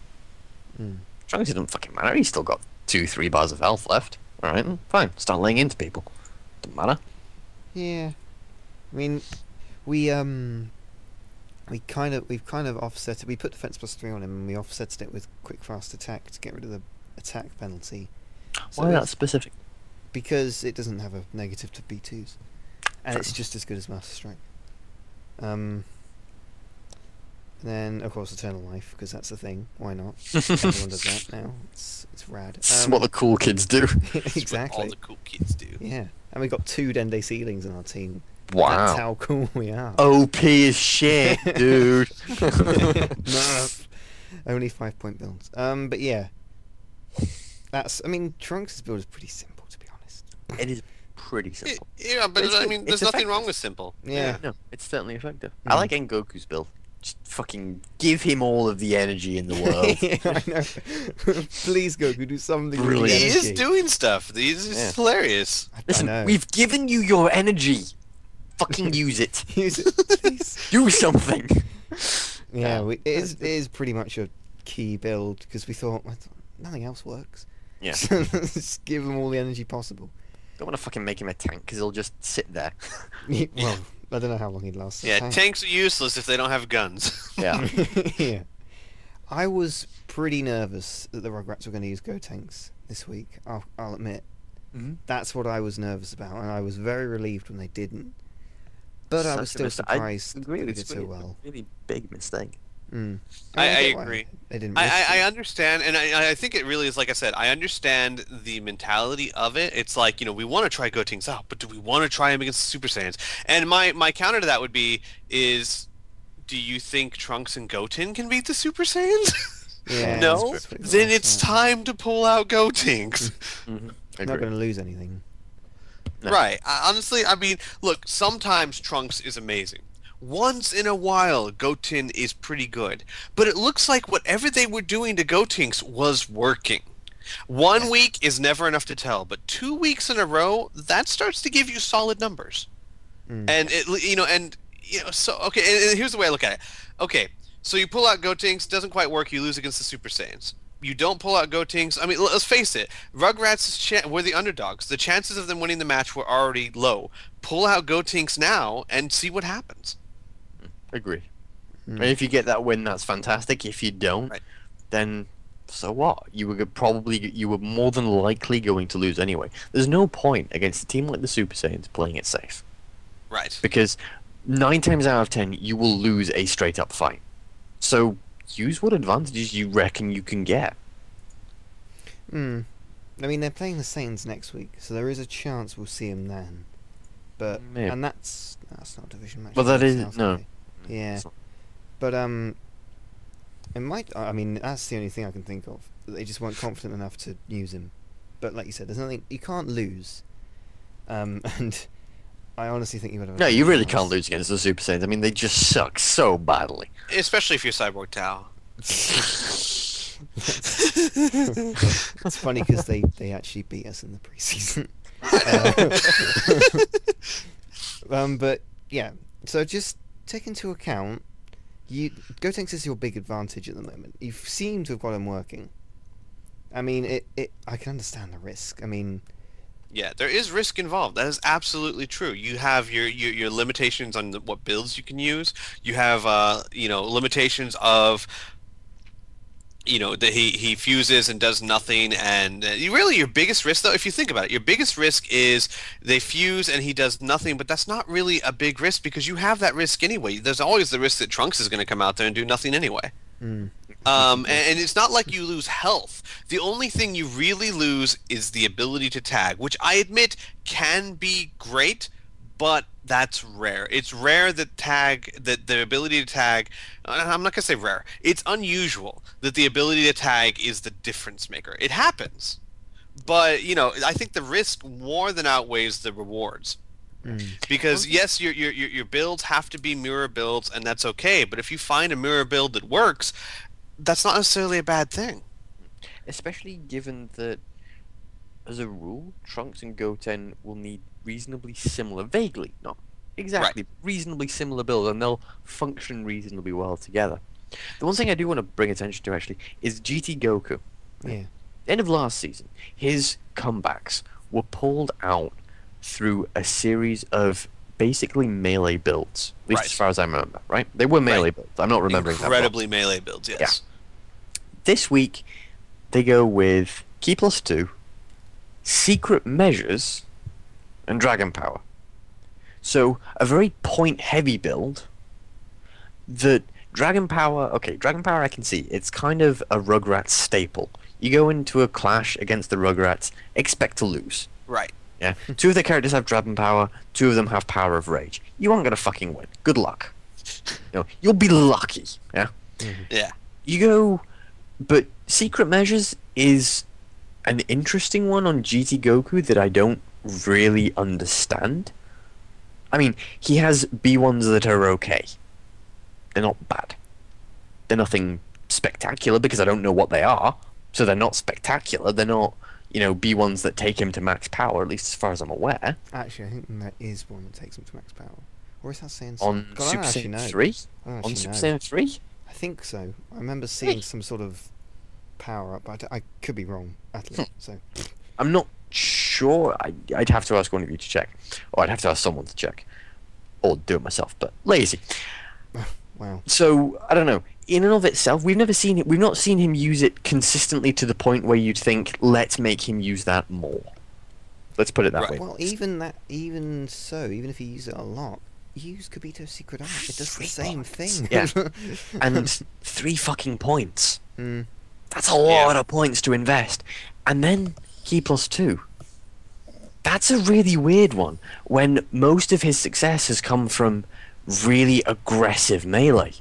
S1: Mm.
S3: Trunks, it doesn't fucking matter. He's still got 2-3 bars of health left. All right, fine. Start laying into people. Doesn't matter.
S1: Yeah, I mean, we've kind of offset it. We put defense +3 on him, and we offset it with quick fast attack to get rid of the attack penalty. So
S3: Why that
S1: it's-
S3: specific?
S1: Because it doesn't have a negative to B2s, and
S3: Fair
S1: it's just as good as Master Strike. Then of course Eternal Life, because that's the thing. Why not? Everyone does that now. It's rad.
S3: It's what the cool kids do.
S2: All
S1: Exactly.
S2: the cool kids do.
S1: Yeah, and we got 2 Dende ceilings in our team. That's
S3: Wow.
S1: how cool we are.
S3: OP as shit, dude.
S1: Nerf. Only 5-point builds. But yeah, that's. I mean, Trunks' build is pretty simple, to be honest.
S3: It is pretty
S2: It-
S3: simple.
S2: yeah, but
S3: It's
S2: I
S3: good.
S2: mean,
S3: It's
S2: there's nothing
S3: effective.
S2: wrong with simple.
S1: Yeah.
S3: No, it's certainly effective.
S1: Mm.
S3: I like Engoku's build. Just fucking give him all of the energy in the world.
S1: Yeah, I know. Please, Goku, do something. with the
S3: Brilliant.
S2: He is
S1: energy.
S2: doing stuff. He's
S3: Yeah.
S2: hilarious.
S1: I
S3: Listen,
S1: know.
S3: we've given you your energy. Fucking use it.
S1: Use it, please.
S3: Do something.
S1: Yeah, it is pretty much a key build because we thought well, nothing else works.
S3: Yeah.
S1: So let's give him all the energy possible.
S3: Don't want to fucking make him a tank because he'll just sit there.
S1: Well, I don't know how long he'd last. as a
S2: Yeah,
S1: tank.
S2: tanks are useless if they don't have guns.
S3: Yeah.
S1: Yeah. I was pretty nervous that the Rugrats were going to use Gotenks this week. I'll admit.
S3: Mhm.
S1: That's what I was nervous about, and I was very relieved when they didn't. But I was still surprised
S3: agree
S1: they
S3: with
S1: did so well.
S3: Really big mistake.
S1: Mm.
S2: I
S1: get why
S2: agree.
S1: They didn't. risk
S2: I
S1: it.
S2: understand, and I think it really is like I said. I understand the mentality of it. It's like, we want to try Gotenks out, but do we want to try him against the Super Saiyans? And my counter to that would be do you think Trunks and Goten can beat the Super Saiyans?
S1: Yeah,
S2: No?
S1: that's pretty
S2: Then
S1: much
S2: it's
S1: that.
S2: time to pull out Gotenks.
S3: Mm-hmm.
S1: Not going to lose anything.
S3: No.
S2: Right. Honestly, I mean, look, sometimes Trunks is amazing. Once in a while, Goten is pretty good. But it looks like whatever they were doing to Gotenks was working. 1 week is never enough to tell, but 2 weeks in a row, that starts to give you solid numbers.
S1: Mm.
S2: And so okay, and here's the way I look at it. Okay, so you pull out Gotenks, doesn't quite work, you lose against the Super Saiyans. You don't pull out Gotenks. I mean, let's face it. Rugrats were the underdogs. The chances of them winning the match were already low. Pull out Gotenks now and see what happens.
S3: Agree.
S1: Mm.
S3: And if you get that win, that's fantastic. If you don't,
S2: Right.
S3: then so what? You were more than likely going to lose anyway. There's no point against a team like the Super Saiyans playing it safe
S2: Right.
S3: because 9 times out of 10 you will lose a straight up fight. So use what advantages you reckon you can get.
S1: Mm. I mean, they're playing the Saints next week, so there is a chance we'll see them then. But
S3: Maybe.
S1: and that's not a division match.
S3: Well, that
S1: it's
S3: is-
S1: South
S3: no.
S1: Korea. Yeah,
S3: It's not-
S1: but it might. I mean, that's the only thing I can think of. They just weren't confident enough to use him. But like you said, there's nothing you can't lose. And I honestly think you would have.
S3: No, you really can't lose against the Super Saiyans. I mean, they just suck so badly.
S2: Especially if you're Cyborg Tao.
S1: It's funny because they actually beat us in the preseason. But yeah, so just take into account, Gotenks is your big advantage at the moment. You seem to have got him working. I mean, I can understand the risk. I mean,
S2: Yeah, there is risk involved. That is absolutely true. You have your limitations on what builds you can use. You have limitations of that he fuses and does nothing, and your biggest risk, though, if you think about it, your biggest risk is they fuse and he does nothing, but that's not really a big risk because you have that risk anyway. There's always the risk that Trunks is going to come out there and do nothing anyway.
S1: mm,
S2: And it's not like you lose health. The only thing you really lose is the ability to tag, which I admit can be great, but that's rare. It's rare that the ability to tag, I'm not going to say rare, it's unusual that the ability to tag is the difference maker. It happens. But, I think the risk more than outweighs the rewards.
S1: mm.
S2: Because yes, your builds have to be mirror builds, and that's okay. But if you find a mirror build that works, that's not necessarily a bad thing.
S3: Especially given that as a rule, Trunks and Goten will need reasonably similar, vaguely, not exactly, reasonably similar builds, and they'll function reasonably well together. The one thing I do want to bring attention to, actually, is GT Goku.
S1: Yeah.
S3: End of last season, his comebacks were pulled out through a series of basically melee builds, at least
S2: Right.
S3: as far as I remember, right? They were melee
S2: Right.
S3: builds. I'm not remembering that wrong.
S2: Incredibly melee builds, yes.
S3: This week, they go with Key Plus 2, Secret Measures, and Dragon Power. So, a very point-heavy build that Dragon Power I can see. It's kind of a Rugrats staple. You go into a clash against the Rugrats, expect to lose.
S2: Right.
S3: Yeah? Two of their characters have Dragon Power, two of them have Power of Rage. You aren't gonna fucking win. Good luck. You'll be lucky. Yeah?
S2: Yeah.
S3: You go... But Secret Measures is an interesting one on GT Goku that I don't really understand. I mean, he has B1s that are okay. They're not bad. They're nothing spectacular because I don't know what they are. So they're not spectacular. They're not, B1s that take him to max power, at least as far as I'm aware.
S1: Actually, I think there is one that takes him to max power. Or is that saying
S3: On
S1: God, I don't
S3: Super
S1: actually
S3: Saiyan
S1: know.
S3: 3?
S1: I don't
S3: On
S1: actually
S3: Super
S1: know.
S3: Saiyan 3?
S1: I think so. I remember seeing some sort of power up, but I could be wrong, athlete. So
S3: I'm not sure. I'd have to ask one of you to check. Or I'd have to ask someone to check. Or do it myself, but lazy.
S1: wow.
S3: So, I don't know. In and of itself, we've not seen him use it consistently to the point where you'd think, let's make him use that more. Let's put it that
S2: Right.
S3: way.
S1: Well, even if he uses it a lot, use Kibito's secret art. It does the
S3: Three
S1: same
S3: points.
S1: thing.
S3: Yeah. And 3 fucking points.
S1: Mm.
S3: That's a lot of points to invest. And then Key Plus 2. That's a really weird one, when most of his success has come from really aggressive melee.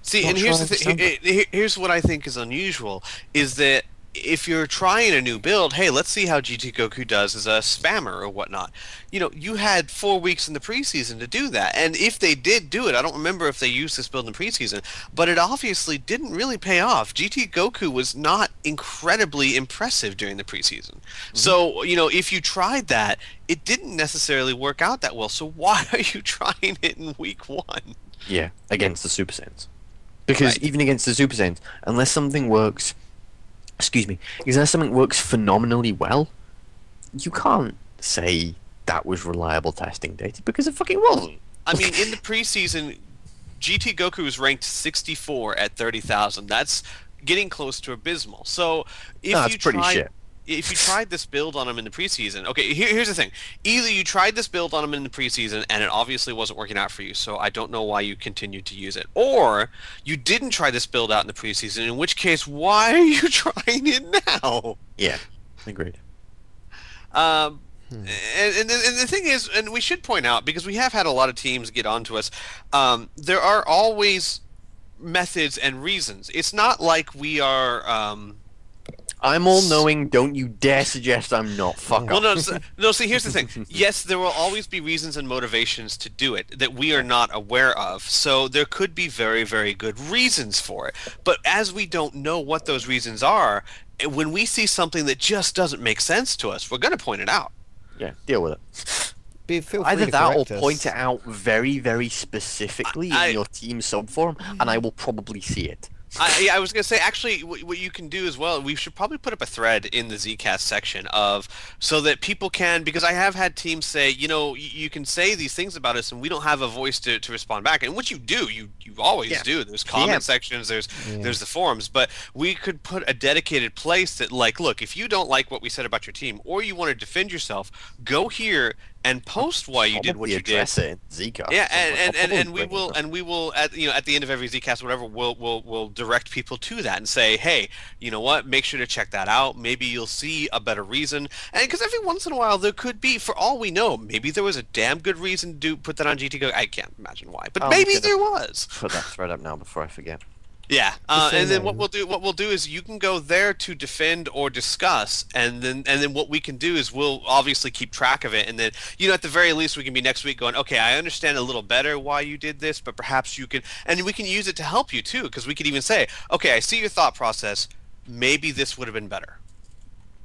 S2: See,
S3: Not
S2: and
S3: sure
S2: here's
S3: I
S2: the thing. Here's what I think is unusual: is that if you're trying a new build, hey, let's see how GT Goku does as a spammer or whatnot. You had 4 weeks in the preseason to do that, and if they did do it, I don't remember if they used this build in preseason, but it obviously didn't really pay off. GT Goku was not incredibly impressive during the preseason. So, if you tried that, it didn't necessarily work out that well. So why are you trying it in week 1?
S3: Yeah, against the Super Saiyans. Because
S2: Right.
S3: even against the Super Saiyans, unless something works phenomenally well, you can't say that was reliable testing data because it fucking wasn't.
S2: I mean, in the preseason, GT Goku was ranked 64 at 30,000. That's getting close to abysmal. So if
S3: That's
S2: you
S3: pretty
S2: tried,
S3: shit.
S2: if you tried this build on him in the preseason, okay, here's the thing: either you tried this build on him in the preseason and it obviously wasn't working out for you, so I don't know why you continued to use it, or you didn't try this build out in the preseason, in which case, why are you trying it now?
S3: Yeah, agreed.
S2: And the thing is, and we should point out, because we have had a lot of teams get onto us, there are always methods and reasons. It's not like we are...
S3: I'm all-knowing, don't you dare suggest I'm not. Fuck
S2: well,
S3: off.
S2: no, see, here's the thing. Yes, there will always be reasons and motivations to do it that we are not aware of. So there could be very, very good reasons for it. But as we don't know what those reasons are, when we see something that just doesn't make sense to us, we're going to point it out.
S3: Yeah, deal with it.
S1: Feel free
S3: Either
S1: to
S3: that or
S1: correct us.
S3: point it out very, very specifically in your team subforum, and I will probably see it.
S2: I was going to say, actually, what you can do as well, we should probably put up a thread in the Zcast section so that people can, because I have had teams say, you can say these things about us and we don't have a voice to respond back. And what you do, you always do. There's comment sections, there's the forums, but we could put a dedicated place that, like, look, if you don't like what we said about your team or you want to defend yourself, go here and post why you did what you did.
S3: Address it in Zcast.
S2: Yeah, and we will at the end of every Zcast, whatever, we'll direct people to that and say, hey, you know what? Make sure to check that out. Maybe you'll see a better reason. And because every once in a while there could be, for all we know, maybe there was a damn good reason to put that on GTGO. I can't imagine why, but maybe there was.
S3: Put that thread up now before I forget.
S2: Yeah, and then what we'll do is you can go there to defend or discuss, and then what we can do is we'll obviously keep track of it, and then at the very least we can be next week going, okay, I understand a little better why you did this, but perhaps you can, and we can use it to help you too, because we could even say, okay, I see your thought process, maybe this would have been better,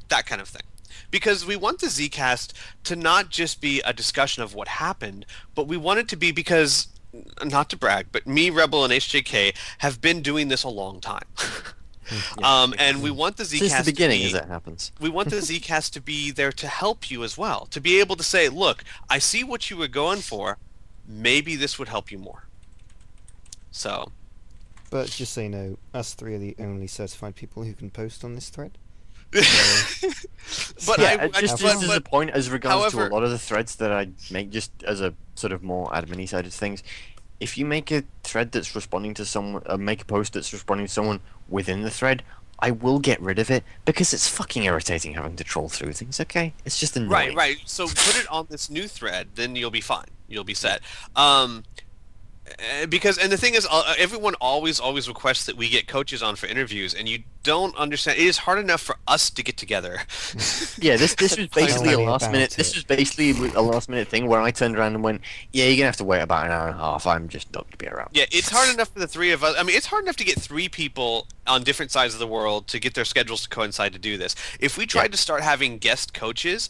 S2: that kind of thing. because we want the Zcast to not just be a discussion of what happened, but we want it to be because, not to brag, but me, Rebel, and HJK have been doing this a long time. And we want the Zcast
S3: Since the beginning,
S2: to
S3: as
S2: be,
S3: it happens.
S2: we want the Zcast to be there to help you as well, to be able to say, look, I see what you were going for. Maybe this would help you more. So,
S1: But just so you know, us three are the only certified people who can post on this thread.
S2: but
S3: Yeah,
S2: I
S3: just as a point, as regards to
S2: however-
S3: a lot of the threads that I make, just as a sort of more admin-y side of things, if you make a thread that's responding to someone, make a post that's responding to someone within the thread, I will get rid of it because it's fucking irritating having to troll through things. Okay, it's just annoying.
S2: Right. So put it on this new thread, then you'll be fine. You'll be set. Because, and the thing is, everyone always requests that we get coaches on for interviews, and you don't understand. It is hard enough for us to get together.
S3: Yeah, this was basically a
S1: Tell me
S3: last
S1: about
S3: minute.
S1: it.
S3: This was basically a last minute thing where I turned around and went, "Yeah, you're gonna have to wait about an hour and a half. I'm just not gonna be around."
S2: Yeah, it's hard enough for the three of us. I mean, it's hard enough to get three people on different sides of the world to get their schedules to coincide to do this. If we tried to start having guest coaches,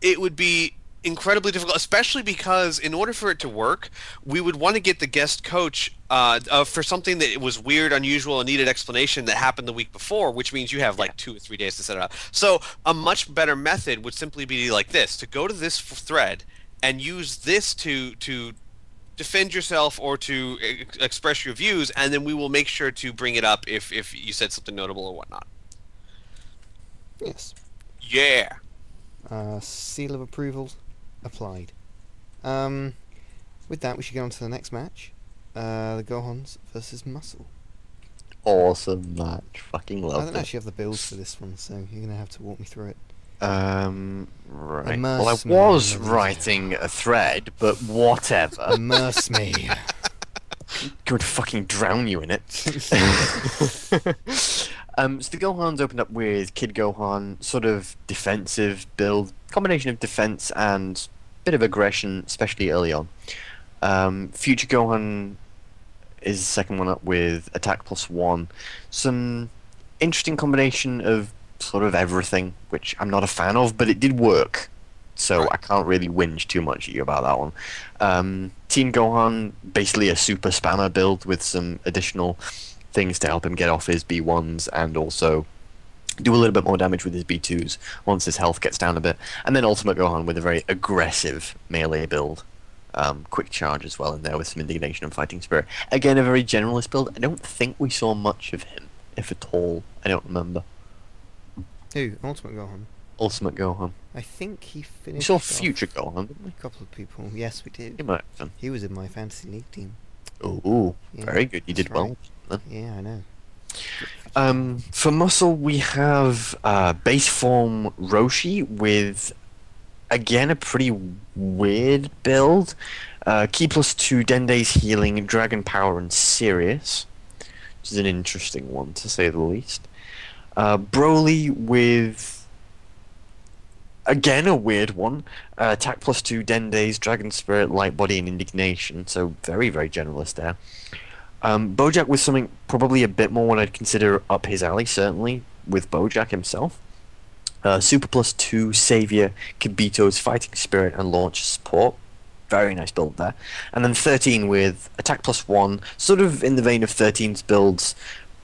S2: it would be incredibly difficult, especially because in order for it to work, we would want to get the guest coach for something that was weird, unusual, and needed explanation that happened the week before, which means you have like 2 or 3 days to set it up. So a much better method would simply be like this: to go to this thread and use this to defend yourself or to express your views, and then we will make sure to bring it up if you said something notable or whatnot.
S1: Yes.
S2: Yeah.
S1: Seal of approval applied. With that, we should get on to the next match. The Gohans versus Muscle.
S3: Awesome match. Fucking
S1: I
S3: love
S1: don't
S3: it.
S1: actually have the builds for this one, so you're going to have to walk me through it.
S3: Right.
S1: Immerse
S3: Well, I
S1: me
S3: was
S1: in the-
S3: writing a thread, but whatever.
S1: Immerse me.
S3: Going to fucking drown you in it. So the Gohans opened up with Kid Gohan, sort of defensive build, combination of defense and bit of aggression, especially early on. Future Gohan is the second one up with attack +1. Some interesting combination of sort of everything, which I'm not a fan of, but it did work. So
S2: Right.
S3: I can't really whinge too much at you about that one. Teen Gohan, basically a super spammer build with some additional things to help him get off his B1s and also do a little bit more damage with his B2s once his health gets down a bit. And then Ultimate Gohan with a very aggressive melee build. Quick charge as well in there with some indignation and fighting spirit. Again, a very generalist build. I don't think we saw much of him, if at all. I don't remember.
S1: Who? Ultimate Gohan.
S3: Ultimate Gohan.
S1: I think he
S3: We
S1: finished
S3: saw
S1: off
S3: Future Gohan, didn't we?
S1: a couple of people. Yes, we
S3: He
S1: did.
S3: might have done.
S1: He was in my fantasy league team.
S3: Ooh,
S1: Yeah,
S3: very good. You did
S1: that's
S3: well.
S1: right. Yeah, I know.
S3: For Muscle, we have base form Roshi with, again, a pretty weird build. Key +2, Dende's healing, Dragon Power, and Sirius, which is an interesting one, to say the least. Broly with, again, a weird one. Attack +2, Dende's, Dragon Spirit, Light Body, and Indignation, so very, very generalist there. Bojack with something probably a bit more what I'd consider up his alley, certainly, with Bojack himself. Super +2, Savior, Kibito's Fighting Spirit, and Launch Support. Very nice build there. And then 13 with Attack +1, sort of in the vein of 13's builds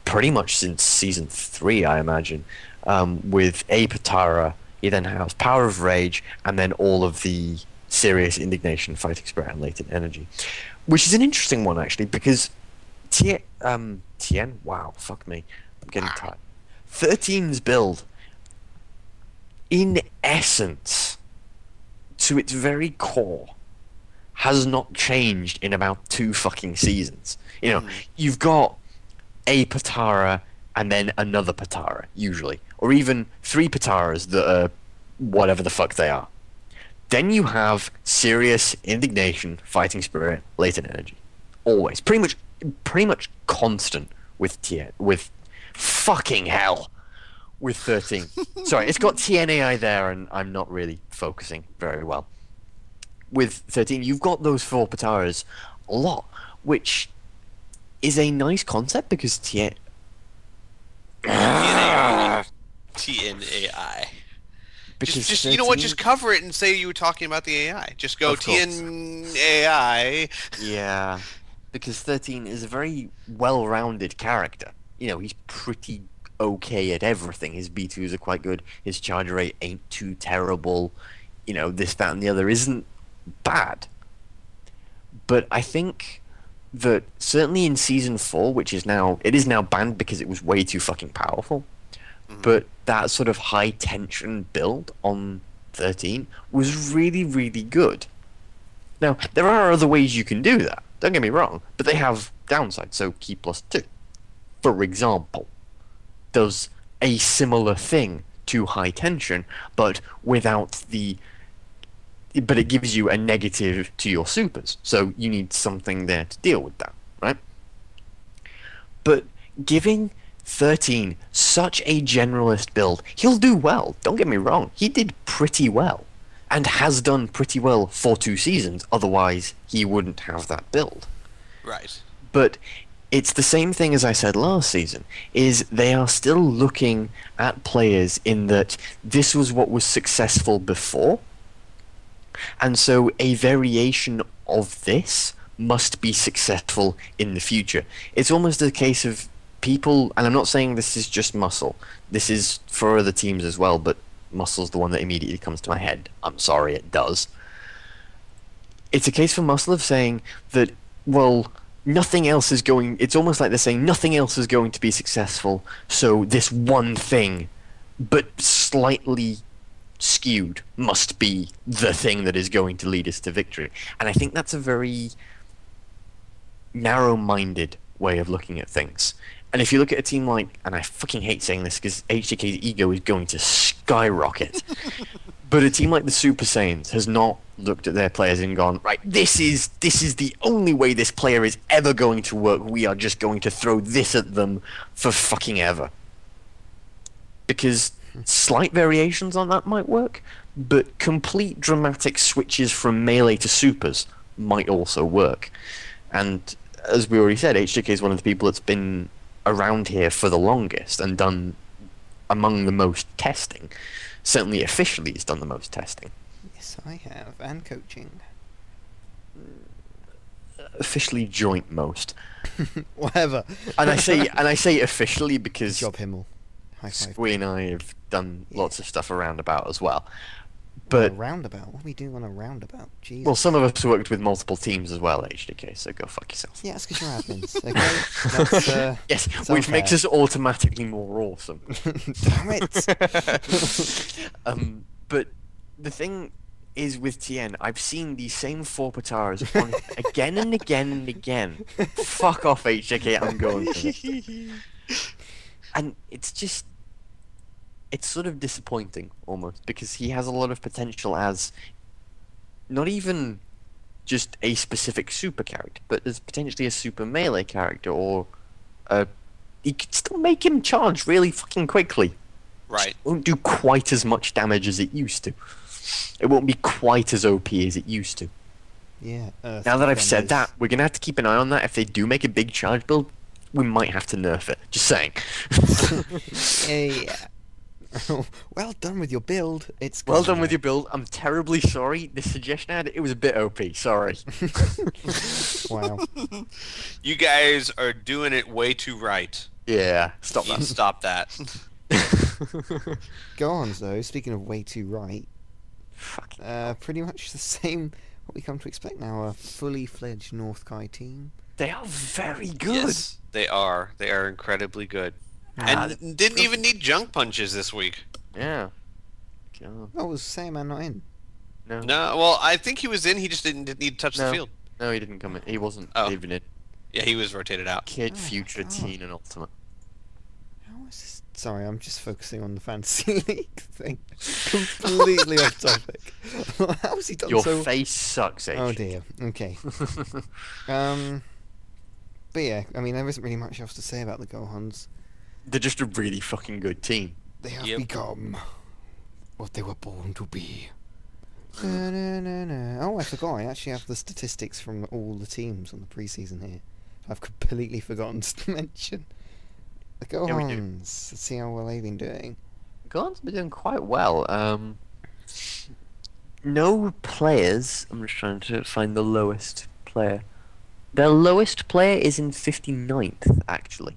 S3: pretty much since Season 3, I imagine. With A Patara, he then has Power of Rage, and then all of the Serious Indignation, Fighting Spirit, and Latent Energy. Which is an interesting one, actually, because Tien, wow, fuck me, I'm getting tired. 13's build, in essence, to its very core, has not changed in about 2 fucking seasons. You know, you've got a Patara and then another Patara, usually, or even 3 Pataras that are whatever the fuck they are. Then you have Serious Indignation, Fighting Spirit, Latent Energy. Always. Pretty much constant with fucking hell. With 13. Sorry, it's got TNAI there and I'm not really focusing very well. With 13, you've got those 4 Pataras a lot, which is a nice concept because
S2: TNAI.
S3: Because
S2: Just you know what?
S3: 13
S2: Just cover it and say you were talking about the AI. Just go
S3: Of course.
S2: TN AI.
S3: Yeah, because 13 is a very well-rounded character. You know, he's pretty okay at everything. His B2s are quite good. His charge rate ain't too terrible. You know, this, that, and the other isn't bad. But I think that certainly in Season 4, which is now... It is now banned because it was way too fucking powerful. But that sort of high-tension build on 13 was really, really good. Now, there are other ways you can do that, don't get me wrong, but they have downsides, so key plus 2. For example, does a similar thing to high tension, but without the... But it gives you a negative to your supers, so you need something there to deal with that, right? But giving 13 such a generalist build, he'll do well, don't get me wrong, he did pretty well. And has done pretty well for 2 seasons, otherwise he wouldn't have that build.
S2: Right.
S3: But it's the same thing as I said last season, is they are still looking at players in that this was what was successful before, and so a variation of this must be successful in the future. It's almost a case of people, and I'm not saying this is just Muscle, this is for other teams as well, but Muscle's the one that immediately comes to my head. I'm sorry, it does. It's a case for Muscle of saying that, well, nothing else is going... It's almost like they're saying nothing else is going to be successful, so this one thing, but slightly skewed, must be the thing that is going to lead us to victory. And I think that's a very narrow-minded way of looking at things. And if you look at a team like, and I fucking hate saying this because HJK's ego is going to skyrocket, but a team like the Super Saiyans has not looked at their players and gone, right, this is the only way this player is ever going to work. We are just going to throw this at them for fucking ever. Because slight variations on that might work, but complete dramatic switches from melee to supers might also work. And as we already said, HJK is one of the people that's been around here for the longest and done among the most testing. Certainly officially he's done the most testing.
S1: Yes, I have, and coaching.
S3: Officially joint most.
S1: Whatever.
S3: And I say officially
S1: Good
S3: because
S1: job, Himmel. High five.
S3: Squee and I have done lots of stuff around about as well.
S1: On a
S3: But
S1: roundabout? What are we doing on a roundabout? Jesus.
S3: well, some of us worked with multiple teams as well, HDK, so go fuck yourself.
S1: Yeah, that's because you're admins, okay? That's,
S3: Yes,
S1: it's
S3: which makes
S1: unfair.
S3: us automatically more awesome.
S1: Damn it!
S3: But the thing is with TN, I've seen these same 4 Pataras on again and again and again. Fuck off, HJK, I'm going for this. And it's just... It's sort of disappointing, almost, because he has a lot of potential as not even just a specific super character, but as potentially a super melee character, or you could still make him charge really fucking quickly.
S2: Right.
S3: It won't do quite as much damage as it used to. It won't be quite as OP as it used to.
S1: Yeah.
S3: Now that I've said that, we're gonna have to keep an eye on that. If they do make a big charge build, we might have to nerf it. Just saying.
S1: Yeah. Well done with your build. It's
S3: Well
S1: gone
S3: done with
S1: now.
S3: your build. I'm terribly sorry. The suggestion I had, it was a bit OP. Sorry.
S1: Wow.
S2: You guys are doing it way too right.
S3: Yeah. Stop
S2: You need to
S3: that.
S2: stop that.
S1: Gohans, though, speaking of way too right,
S3: Fucking
S1: pretty much the same what we come to expect now, a fully fledged North Kai team.
S3: They are very good.
S2: Yes, they are. They are incredibly good.
S3: Ah,
S2: And didn't even need junk punches this week.
S3: Yeah. God.
S1: Oh, was Saiyaman not in?
S3: No.
S2: No, well, I think he was in. He just didn't need to touch the
S3: No.
S2: field.
S3: No, he didn't come in. He wasn't
S2: Oh.
S3: even in.
S2: Yeah, he was rotated out.
S3: Kid,
S1: Oh my
S3: Future,
S1: God.
S3: Teen, and Ultimate.
S1: How is this? Sorry, I'm just focusing on the fantasy league thing. Completely off topic. How has he done
S3: Your
S1: so?
S3: face sucks, H.
S1: Oh dear. Okay. But yeah, I mean, there isn't really much else to say about the Gohans.
S3: They're just a really fucking good team.
S1: They have
S2: Yep.
S1: become what they were born to be. Na, na, na, na. Oh, I forgot. I actually have the statistics from all the teams on the preseason here. I've completely forgotten to mention. The
S3: Yeah, we do.
S1: Gohans. Let's see how well they've been doing.
S3: Gohan's been doing quite well. No players. I'm just trying to find the lowest player. Their lowest player is in 59th, actually.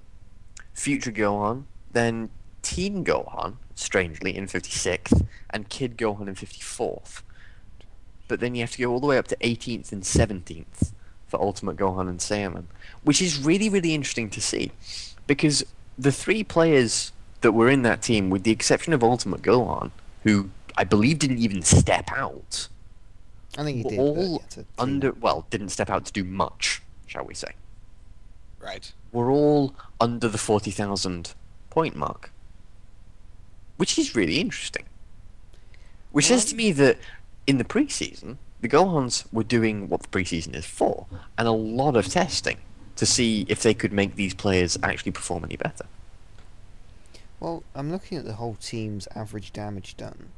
S3: Future Gohan, then Teen Gohan, strangely, in 56th, and Kid Gohan in 54th. But then you have to go all the way up to 18th and 17th for Ultimate Gohan and Saiyaman, which is really, really interesting to see, because the three players that were in that team, with the exception of Ultimate Gohan, who I believe didn't even step out,
S1: I think he
S3: were
S1: did.
S3: all
S1: but, yeah,
S3: under, well, didn't step out to do much, shall we say.
S2: Right.
S3: We're all under the 40,000 point mark, which is really interesting. Which says to me that in the preseason, the Gohans were doing what the preseason is for, and a lot of testing to see if they could make these players actually perform any better.
S1: Well, I'm looking at the whole team's average damage done.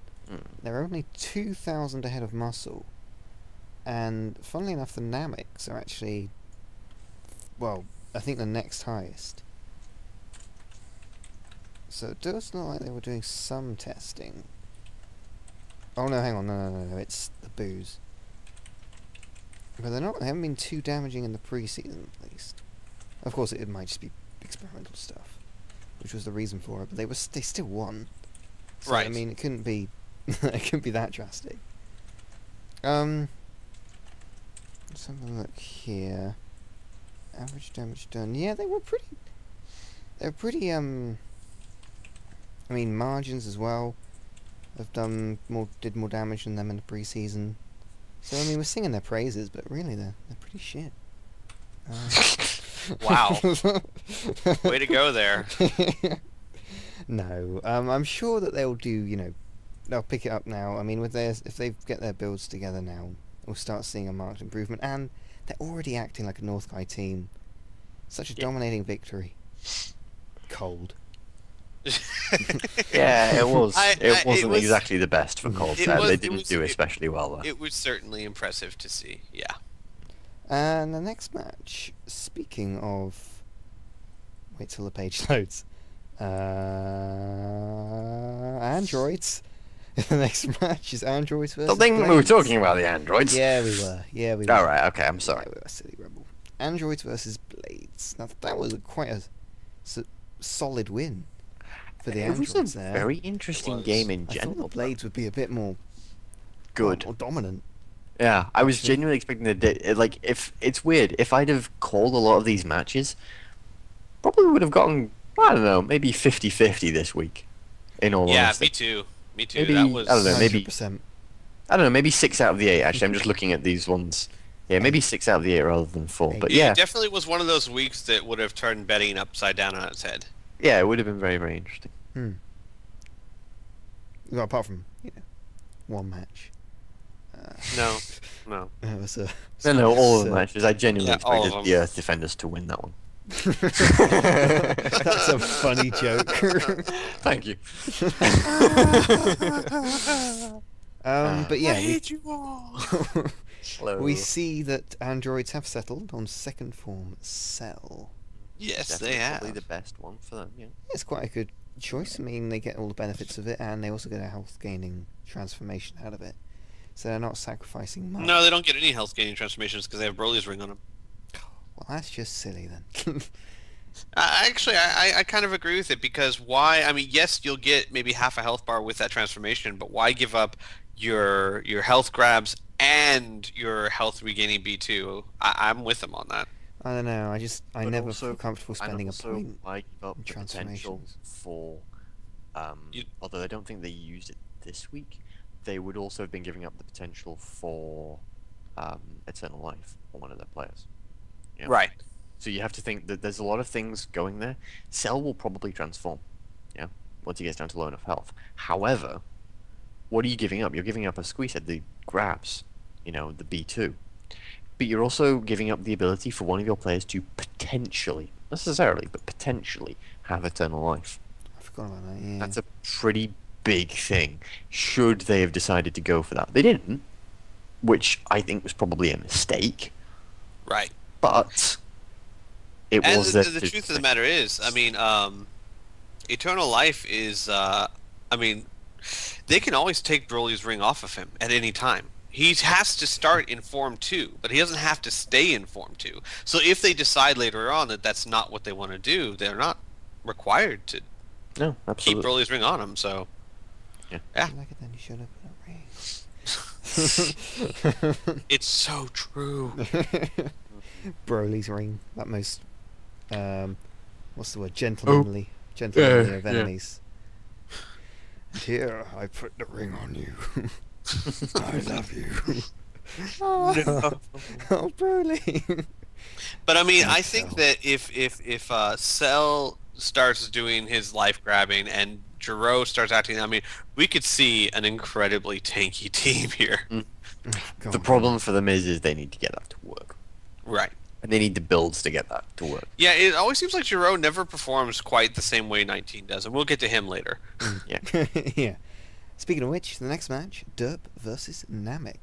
S1: They're only 2,000 ahead of Muscle, and funnily enough, the Nameks are actually, well, I think the next highest. So it does look like they were doing some testing. Oh no, hang on, no, it's the Boos. But they haven't been too damaging in the pre-season, at least. Of course, it might just be experimental stuff, which was the reason for it. But they still won. So,
S2: Right.
S1: I mean, it couldn't be, it couldn't be that drastic. Let's have a look here. Average damage done. Yeah, they were pretty. They're pretty. I mean, margins as well. Have did more damage than them in the pre-season. So I mean, we're singing their praises, but really they're pretty shit.
S2: Wow. Way to go there.
S1: No, I'm sure that they'll do. They'll pick it up now. I mean, if they get their builds together now, we'll start seeing a marked improvement. And they're already acting like a Northguy team. Such a dominating victory. Cold.
S3: Yeah, it was. It
S2: was-
S3: wasn't exactly the best for Cold. They didn't do
S2: it-
S3: especially well there.
S2: It was certainly impressive to see. Yeah.
S1: And the next match, speaking of... Wait till the page loads. Androids. The next match is Androids versus
S3: I think we were
S1: Blades.
S3: talking about the androids.
S1: Yeah, we were.
S3: Alright, okay, I'm sorry.
S1: Yeah, we were, silly rebel. Androids versus Blades. Now, that was quite a solid win for the
S3: It
S1: Androids
S3: was a
S1: there.
S3: very interesting
S2: was.
S3: game in
S1: I
S3: general.
S1: thought the Blades would be a bit more
S3: Good.
S1: more dominant.
S3: Yeah, I was
S1: Actually-
S3: genuinely expecting like, if it's weird, if I'd have called a lot of these matches, probably would have gotten, I don't know, maybe 50-50 this week. In all
S2: Yeah,
S3: honesty.
S2: me too. Me too.
S3: Maybe-
S2: That was.
S3: I don't know, maybe-
S1: 100%.
S3: I don't know, maybe 6 out of the 8. Actually, I'm just looking at these ones. Yeah, maybe 6 out of the 8 rather than 4. But yeah,
S2: It definitely was one of those weeks that would have turned betting upside down on its head.
S3: yeah, it would have been very, very interesting.
S1: Well, apart from one match.
S2: No, no.
S1: It was a.
S3: No, all of
S1: so-
S3: the matches. I genuinely
S2: Yeah, all of
S3: expected the Earth Defenders to win that one.
S1: That's a funny joke.
S3: Thank you.
S1: But yeah,
S2: you all.
S3: Hello.
S1: we see that androids have settled on second form Cell.
S2: Yes,
S3: Definitely
S2: they have.
S3: probably the best one for them. Yeah.
S1: It's quite a good choice. I mean, they get all the benefits of it, and they also get a health gaining transformation out of it. So they're not sacrificing much.
S2: No, they don't get any health gaining transformations because they have Broly's ring on them.
S1: Well, that's just silly then.
S2: I kind of agree with it because why? I mean, yes, you'll get maybe half a health bar with that transformation, but why give up your health grabs and your health regaining B2? I'm with them on that.
S1: I don't know. I
S3: But
S1: never
S3: also-
S1: feel comfortable spending
S3: and
S1: a
S3: also,
S1: point.
S3: I give up
S1: in
S3: the potential
S1: transformations.
S3: for,
S2: You-
S3: although I don't think they used it this week, they would also have been giving up the potential for Eternal Life for one of their players. Yeah.
S2: Right.
S3: So you have to think that there's a lot of things going there. Cell will probably transform, yeah, once he gets down to low enough health. However, what are you giving up? You're giving up, as Squeeze said, the grabs, the B2. But you're also giving up the ability for one of your players to potentially, not necessarily, but potentially have Eternal Life.
S1: I forgot about that. Yeah.
S3: That's a pretty big thing, should they have decided to go for that. They didn't, which I think was probably a mistake,
S2: Right.
S3: but it
S2: And
S3: was
S2: the
S3: their
S2: truth of the matter is, I mean, Eternal Life is, I mean, they can always take Broly's ring off of him at any time. He has to start in Form 2, but he doesn't have to stay in Form 2. So if they decide later on that that's not what they want to do, they're not required to
S3: No,
S2: keep
S3: absolutely.
S2: Broly's ring on him. So, yeah.
S1: If you like it, then you should have put a ring.
S2: It's so true.
S1: Broly's ring, that most, what's the word? Gentlemanly of enemies. And here, I put the ring on you. I love you. Oh, oh, Broly.
S2: But I mean, I
S1: Thanks,
S2: think
S1: Cell.
S2: that if Cell starts doing his life grabbing and Jiro starts acting, I mean, we could see an incredibly tanky team here.
S1: God.
S3: The problem for them is they need to get that to work.
S2: Right.
S3: And they need the builds to get that to work.
S2: Yeah, it always seems like Jiro never performs quite the same way 19 does, and we'll get to him later.
S3: Yeah.
S1: Yeah. Speaking of which, the next match, Derp versus Namek.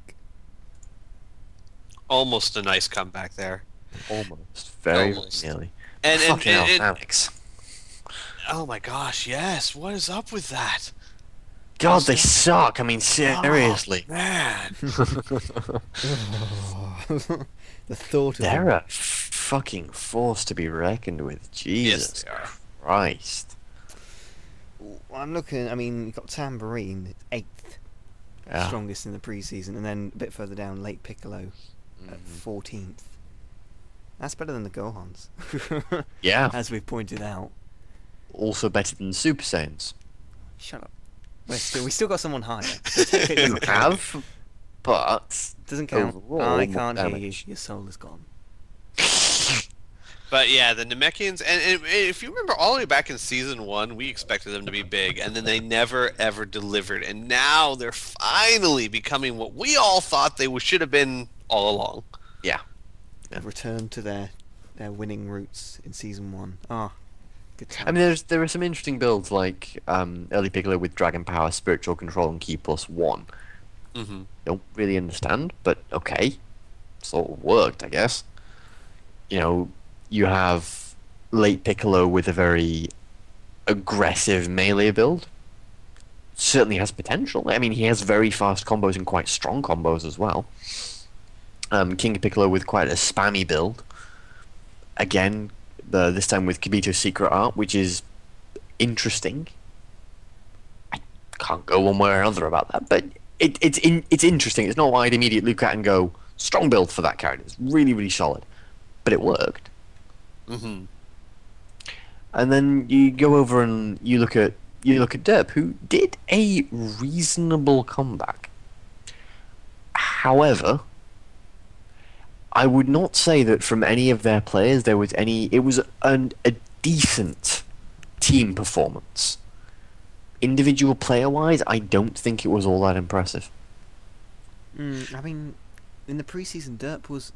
S2: Almost a nice comeback there.
S3: Almost. Very
S2: Almost.
S3: nearly.
S2: And
S3: Fucking hell,
S2: and
S3: Alex.
S2: oh my gosh, yes. What is up with that?
S3: God, they suck. I mean, seriously.
S2: Oh, man.
S1: The thought of
S3: They're
S1: them.
S3: a fucking force to be reckoned with. Jesus
S2: Yes, they are.
S3: Christ.
S1: I'm looking, I mean, you've got Tambourine, 8th,
S3: Yeah.
S1: strongest in the preseason, and then a bit further down, Late Piccolo at 14th. That's better than the Gohans,
S3: Yeah.
S1: as we've pointed out.
S3: Also better than the Super Saiyans.
S1: Shut up. We still got someone higher. So technically it
S3: You
S1: doesn't count.
S3: have, but
S1: Doesn't count.
S3: overall,
S1: I
S3: more
S1: can't hear you.
S3: damage.
S1: Your soul is gone.
S2: But yeah, the Namekians, and if you remember all the way back in Season 1, we expected them to be big, and then they never, ever delivered. And now they're finally becoming what we all thought they should have been all along.
S3: Yeah.
S1: Return to their winning roots in Season 1. Ah, good
S3: I
S1: time.
S3: mean, there are some interesting builds like early Piccolo with Dragon Power, Spiritual Control, and Key +1.
S2: Mm-hmm.
S3: Don't really understand, but okay, sort of worked, I guess. You know, you have late Piccolo with a very aggressive melee build. Certainly has potential. I mean, he has very fast combos and quite strong combos as well. King Piccolo with quite a spammy build. Again, this time with Kibito's Secret Art, which is interesting. I can't go one way or another about that, but it's interesting. It's not what I'd immediately look at and go, strong build for that character. It's really, really solid. But it worked.
S2: Mm-hmm.
S3: And then you go over and you look at Derp, who did a reasonable comeback. However, I would not say that from any of their players there was any. It was a decent team performance. Individual player-wise, I don't think it was all that impressive.
S1: I mean, in the preseason, Derp was...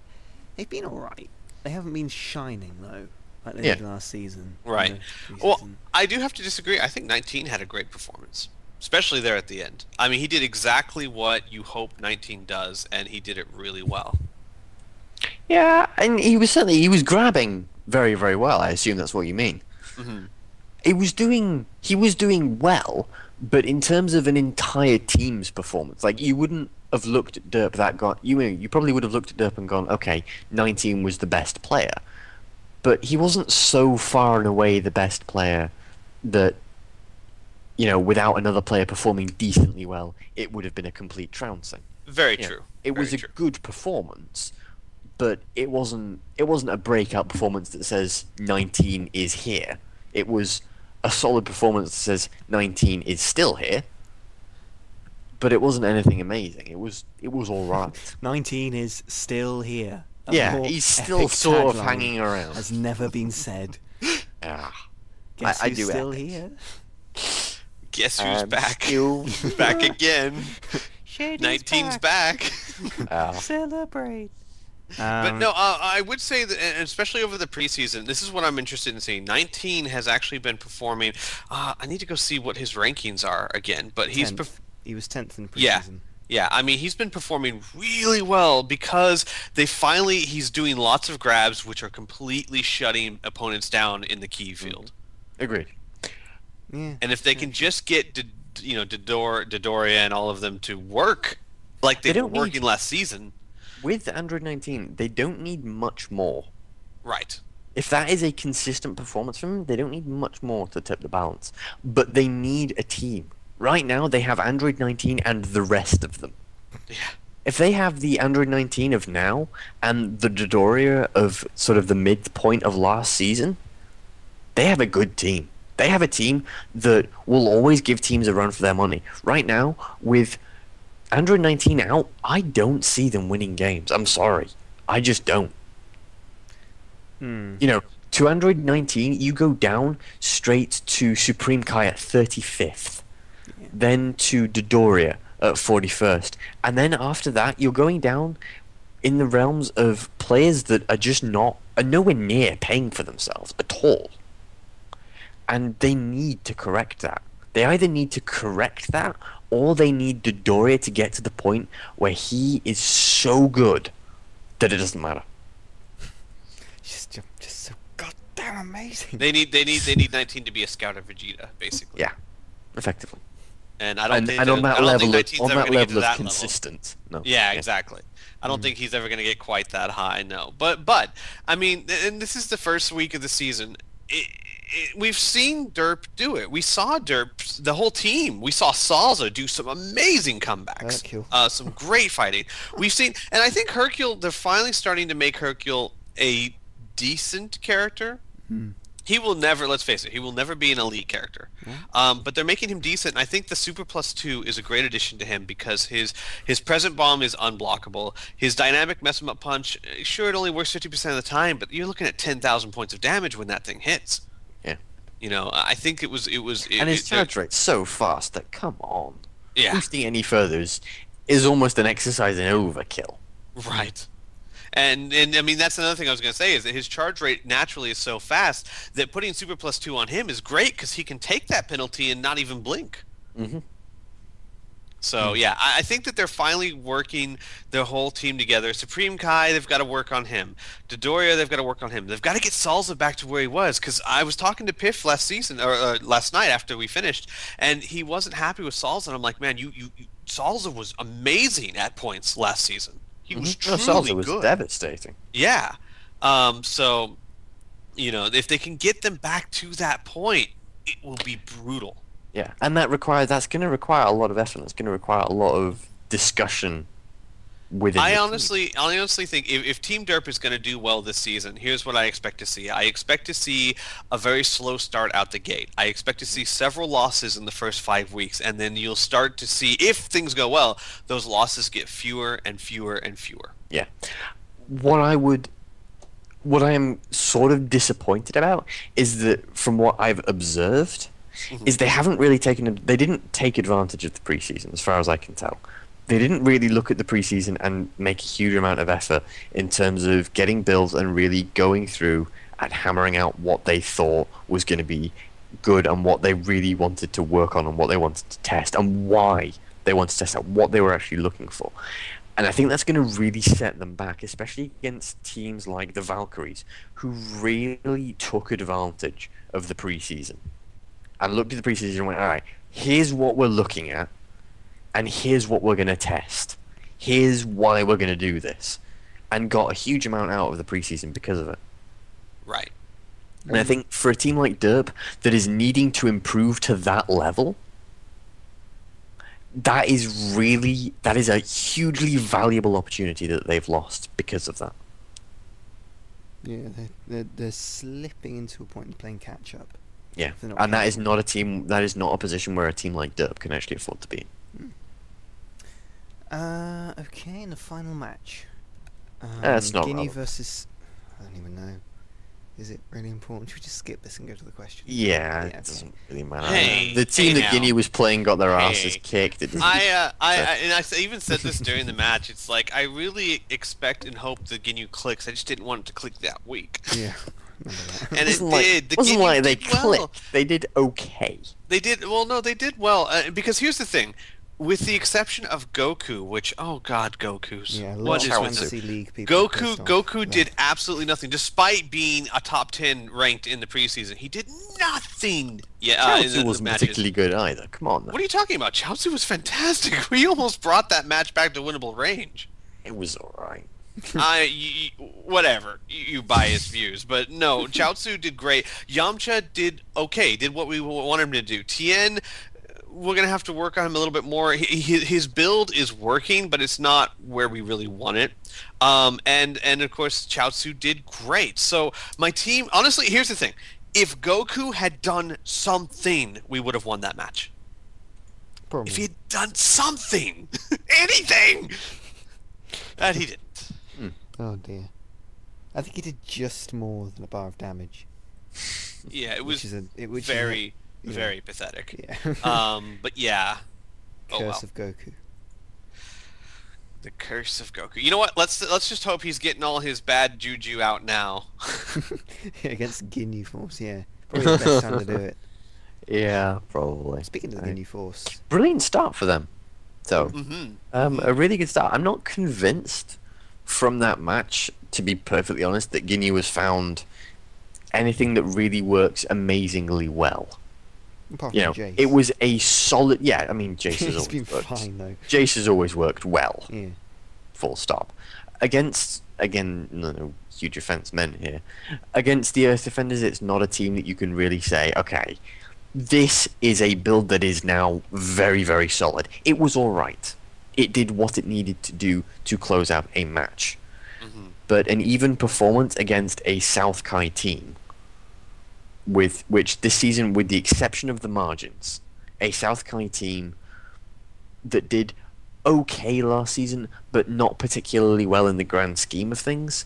S1: They've been alright. They haven't been shining, though, like they did last season. in
S2: Right.
S1: the
S2: Well,
S1: preseason.
S2: I do have to disagree. I think 19 had a great performance, especially there at the end. I mean, he did exactly what you hope 19 does, and he did it really well.
S3: Yeah, and he was grabbing very, very well. I assume that's what you mean.
S2: Mm-hmm.
S3: He was doing well, but in terms of an entire team's performance, like you wouldn't have looked at Derp you probably would have looked at Derp and gone, okay, 19 was the best player, but he wasn't so far and away the best player that, you know, without another player performing decently well, it would have been a complete trouncing.
S2: Very
S3: Yeah,
S2: true.
S3: It was
S2: Very
S3: a
S2: true.
S3: good performance, but it wasn't a breakout performance that says 19 is here. It was a solid performance that says 19 is still here, but it wasn't anything amazing. It was all right.
S1: 19 is still here. A
S3: Yeah,
S1: more
S3: he's still
S1: epic
S3: sort of
S1: tagline
S3: hanging around.
S1: Has never been said.
S3: Yeah.
S1: Guess
S3: I
S1: who's
S3: do
S1: still
S3: epic.
S1: here?
S2: Guess who's
S3: I'm
S2: back?
S3: still
S2: Back again.
S1: Shady's
S2: 19's back.
S1: Celebrate.
S2: But no, I would say that, and especially over the preseason, this is what I'm interested in seeing. 19 has actually been performing. I need to go see what his rankings are again, but he's
S1: 10th. He was 10th in the
S2: Yeah.
S1: preseason.
S2: yeah. I mean, he's been performing really well because he's doing lots of grabs, which are completely shutting opponents down in the key field.
S3: Agreed.
S1: Yeah.
S2: And if they can just get Dodoria and all of them to work like they were
S3: don't need-
S2: working last season.
S3: With Android 19, they don't need much more.
S2: Right.
S3: If that is a consistent performance from them, they don't need much more to tip the balance. But they need a team. Right now, they have Android 19 and the rest of them.
S2: Yeah.
S3: If they have the Android 19 of now and the Dodoria of sort of the midpoint of last season, they have a good team. They have a team that will always give teams a run for their money. Right now, with Android 19 out, I don't see them winning games. I'm sorry. I just don't. You know, to Android 19, you go down straight to Supreme Kai at 35th. Then to Dodoria at 41st. And then after that, you're going down in the realms of players that are just are nowhere near paying for themselves at all. And they need to correct that. They either need to correct that, or they need Dodoria to get to the point where he is so good that it doesn't matter.
S1: Just so goddamn amazing.
S2: They need 19 to be a scout of Vegeta, basically.
S3: Yeah, effectively.
S2: And I don't think
S3: And on that level,
S2: 19's
S3: on
S2: ever
S3: that
S2: gonna get to
S3: level
S2: that
S3: of
S2: level.
S3: consistent. No.
S2: Yeah, exactly. I don't think he's ever going to get quite that high, no. But I mean, and this is the first week of the season. We've seen Derp do it. We saw Derp, the whole team. We saw Salza do some amazing comebacks.
S1: Hercule.
S2: Some great fighting. We've seen, and I think Hercule, they're finally starting to make Hercule a decent character. He will never, let's face it, he will never be an elite character. But they're making him decent, and I think the Super Plus 2 is a great addition to him because his present bomb is unblockable. His dynamic mess him up punch, sure, it only works 50% of the time, but you're looking at 10,000 points of damage when that thing hits.
S3: Yeah.
S2: You know, I think it was.
S3: And his charge rate's so fast that, come on.
S2: Yeah.
S3: Boosting any further is almost an exercise in overkill.
S2: Right. And I mean, that's another thing I was going to say is that his charge rate naturally is so fast that putting Super Plus 2 on him is great because he can take that penalty and not even blink.
S3: Mm-hmm.
S2: So, yeah, I think that they're finally working their whole team together. Supreme Kai, they've got to work on him. Dodoria, they've got to work on him. They've got to get Salza back to where he was because I was talking to Piff last night after we finished, and he wasn't happy with Salza. And I'm like, man, Salza was amazing at points last season. He was truly
S3: Salza was
S2: good.
S3: devastating.
S2: Yeah. So, you know, if they can get them back to that point, it will be brutal.
S3: Yeah, and that's going to require a lot of effort. It's going to require a lot of discussion within.
S2: I
S3: the
S2: honestly think if Team Derp is going to do well this season, here's what I expect to see. I expect to see a very slow start out the gate. I expect to see several losses in the first 5 weeks, and then you'll start to see, if things go well, those losses get fewer and fewer and fewer.
S3: Yeah. What I am sort of disappointed about is that from what I've observed, is they didn't take advantage of the preseason as far as I can tell. They didn't really look at the preseason and make a huge amount of effort in terms of getting builds and really going through and hammering out what they thought was going to be good and what they really wanted to work on and what they wanted to test and why they wanted to test out what they were actually looking for. And I think that's going to really set them back, especially against teams like the Valkyries, who really took advantage of the preseason. And looked at the preseason and went, all right, here's what we're looking at, and here's what we're going to test. Here's why we're going to do this. And got a huge amount out of the preseason because of it.
S2: Right.
S3: And I think for a team like Derp that is needing to improve to that level, that is a hugely valuable opportunity that they've lost because of that.
S1: Yeah, they're slipping into a point of playing catch up.
S3: Yeah,
S1: They're not
S3: and that
S1: playing.
S3: is not a position where a team like Derp can actually afford to be in.
S1: Okay, in the final match.
S3: It's not
S1: Guinea
S3: relevant.
S1: versus... I don't even know. Is it really important? Should we just skip this and go to the question?
S3: Yeah,
S1: okay.
S3: it doesn't really matter.
S2: Hey,
S3: The team
S2: hey
S3: that
S2: now.
S3: Guinea was playing got their
S2: Hey.
S3: asses kicked. It doesn't-
S2: I even said this during the match. It's like I really expect and hope the Ginyu clicks. I just didn't want it to click that week.
S1: Yeah, remember that.
S2: And it
S3: wasn't like,
S2: did. The
S3: wasn't
S2: Ginyu
S3: like they
S2: did well.
S3: clicked. They did okay.
S2: They did well. No, they did well because here's the thing: with the exception of Goku, which oh god, Goku's
S1: Yeah, a
S2: what
S1: lot
S2: is
S1: of
S2: with
S1: fantasy
S2: it?
S1: league people.
S2: Goku
S1: pissed off
S2: Goku did
S1: left.
S2: absolutely nothing, despite being a top 10 ranked in the preseason. He did nothing. Yeah, in
S3: Chaozu
S2: the
S3: wasn't
S2: matches.
S3: particularly good either. Come on, now.
S2: What are you talking about? Chaozu was fantastic. We almost brought that match back to winnable range.
S3: It was alright.
S2: Whatever. You biased views, but no, Chaozu did great. Yamcha did okay. Did what we wanted him to do. Tien, we're gonna have to work on him a little bit more. His build is working, but it's not where we really want it. And of course, Chaozu did great. So my team, honestly, here's the thing: if Goku had done something, we would have won that match.
S1: Probably.
S2: If he had done something, anything, that he didn't.
S1: Oh dear. I think he did just more than a bar of damage.
S2: Yeah, it was
S1: which
S2: very,
S1: is a,
S2: very pathetic.
S1: Yeah.
S2: But yeah. Oh,
S1: Curse
S2: well.
S1: of Goku.
S2: The curse of Goku. You know what? Let's just hope he's getting all his bad juju out now.
S1: Against Ginyu Force, yeah. Probably the best time to do it.
S3: Yeah, probably.
S1: Speaking of the Ginyu Force,
S3: Brilliant start for them. So,
S2: Mm-hmm.
S3: a really good start. I'm not convinced from that match, to be perfectly honest, that Ginyu has found anything that really works amazingly well.
S1: apart
S3: You
S1: from
S3: know,
S1: Jace.
S3: it was a solid. Yeah, I mean, Jace has
S1: It's
S3: always
S1: been
S3: worked.
S1: fine though.
S3: Jace has always worked well.
S1: Yeah.
S3: Full stop. Against, again, no huge offense meant here. Against the Earth Defenders, it's not a team that you can really say, okay, this is a build that is now very, very solid. It was alright. It did what it needed to do to close out a match.
S2: Mm-hmm.
S3: But an even performance against a South Kai team, with which this season, with the exception of the margins, a South Kai team that did okay last season, but not particularly well in the grand scheme of things,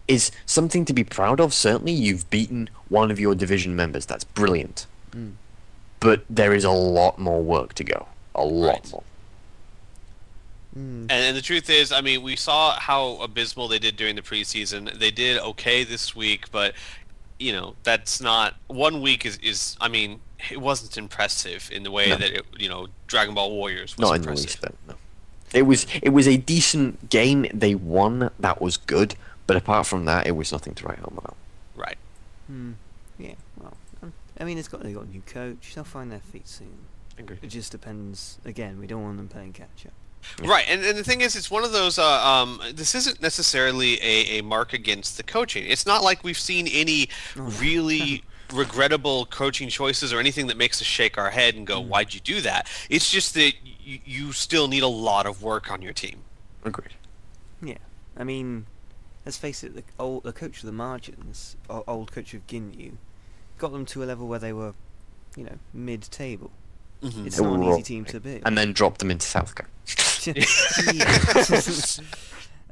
S3: is something to be proud of. Certainly, you've beaten one of your division members. That's brilliant.
S1: Mm.
S3: But there is a lot more work to go. A lot
S2: Right.
S3: more.
S2: And the truth is, I mean, we saw how abysmal they did during the preseason. They did okay this week, but you know, that's not 1 week is I mean, it wasn't impressive in the way
S3: No.
S2: that it, Dragon Ball Warriors was
S3: Not in the
S2: impressive.
S3: least bit, no. It was a decent game. They won. That was good. But apart from that, it was nothing to write home about.
S2: Right.
S1: Yeah. Well, I mean, they've got a new coach. They'll find their feet soon.
S3: Agreed.
S1: It just depends. Again, we don't want them playing catch up.
S3: Yeah.
S2: Right, and the thing is, it's one of those. This isn't necessarily a mark against the coaching. It's not like we've seen any really regrettable coaching choices or anything that makes us shake our head and go, "Why'd you do that?" It's just that you still need a lot of work on your team.
S3: Agreed.
S1: Yeah. I mean, let's face it. The coach of the margins, old coach of Ginyu, got them to a level where they were, mid-table.
S2: Mm-hmm.
S1: It's not an easy team to beat.
S3: And then dropped them into South Kai.
S1: Yeah.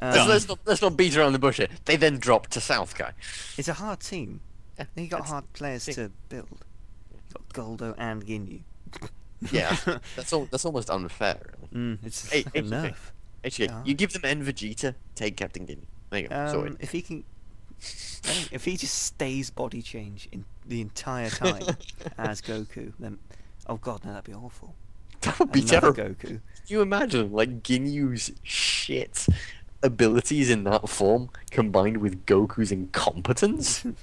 S3: Let's not beat around the bush here. They then dropped to South Kai.
S1: It's a hard team.
S3: Yeah,
S1: They got
S3: that's
S1: hard players
S3: the thing.
S1: to build. You've got Goldo and Ginyu.
S3: Yeah, that's almost unfair. Really.
S1: It's
S3: Hey,
S1: like a
S3: HK.
S1: nerf.
S3: Actually,
S1: Yeah.
S3: you give them N Vegeta, take Captain Ginyu. There you go. Sorted.
S1: If he can, if he just stays body change in the entire time as Goku, then oh god, no, that'd be awful.
S3: That would be
S1: Another
S3: terrible.
S1: Goku.
S3: Can you imagine, like, Ginyu's shit abilities in that form combined with Goku's incompetence?
S1: You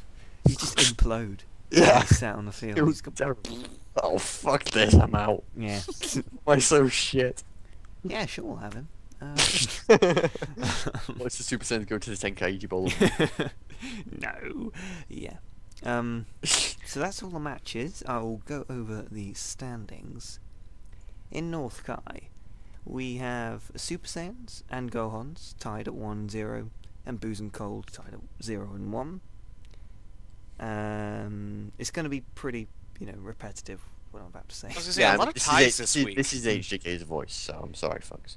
S1: just implode.
S3: Yeah.
S1: When he's sat on the field.
S3: It
S1: He's
S3: was
S1: got-
S3: terrible. Oh, fuck this, I'm out.
S1: Yeah.
S3: Why so shit?
S1: Yeah, sure, we'll have him.
S3: What's the Super Saiyan go to the Tenkaichi Bowl?
S1: No. Yeah. So that's all the matches. I'll go over the standings. In North Kai, we have Super Saiyans and Gohans tied at 1-0, and Booze and Cold tied at 0-1. It's going to be pretty, repetitive, what I'm about to say.
S2: I was gonna say a lot of ties this week.
S3: This is HJK's voice, so I'm sorry, folks.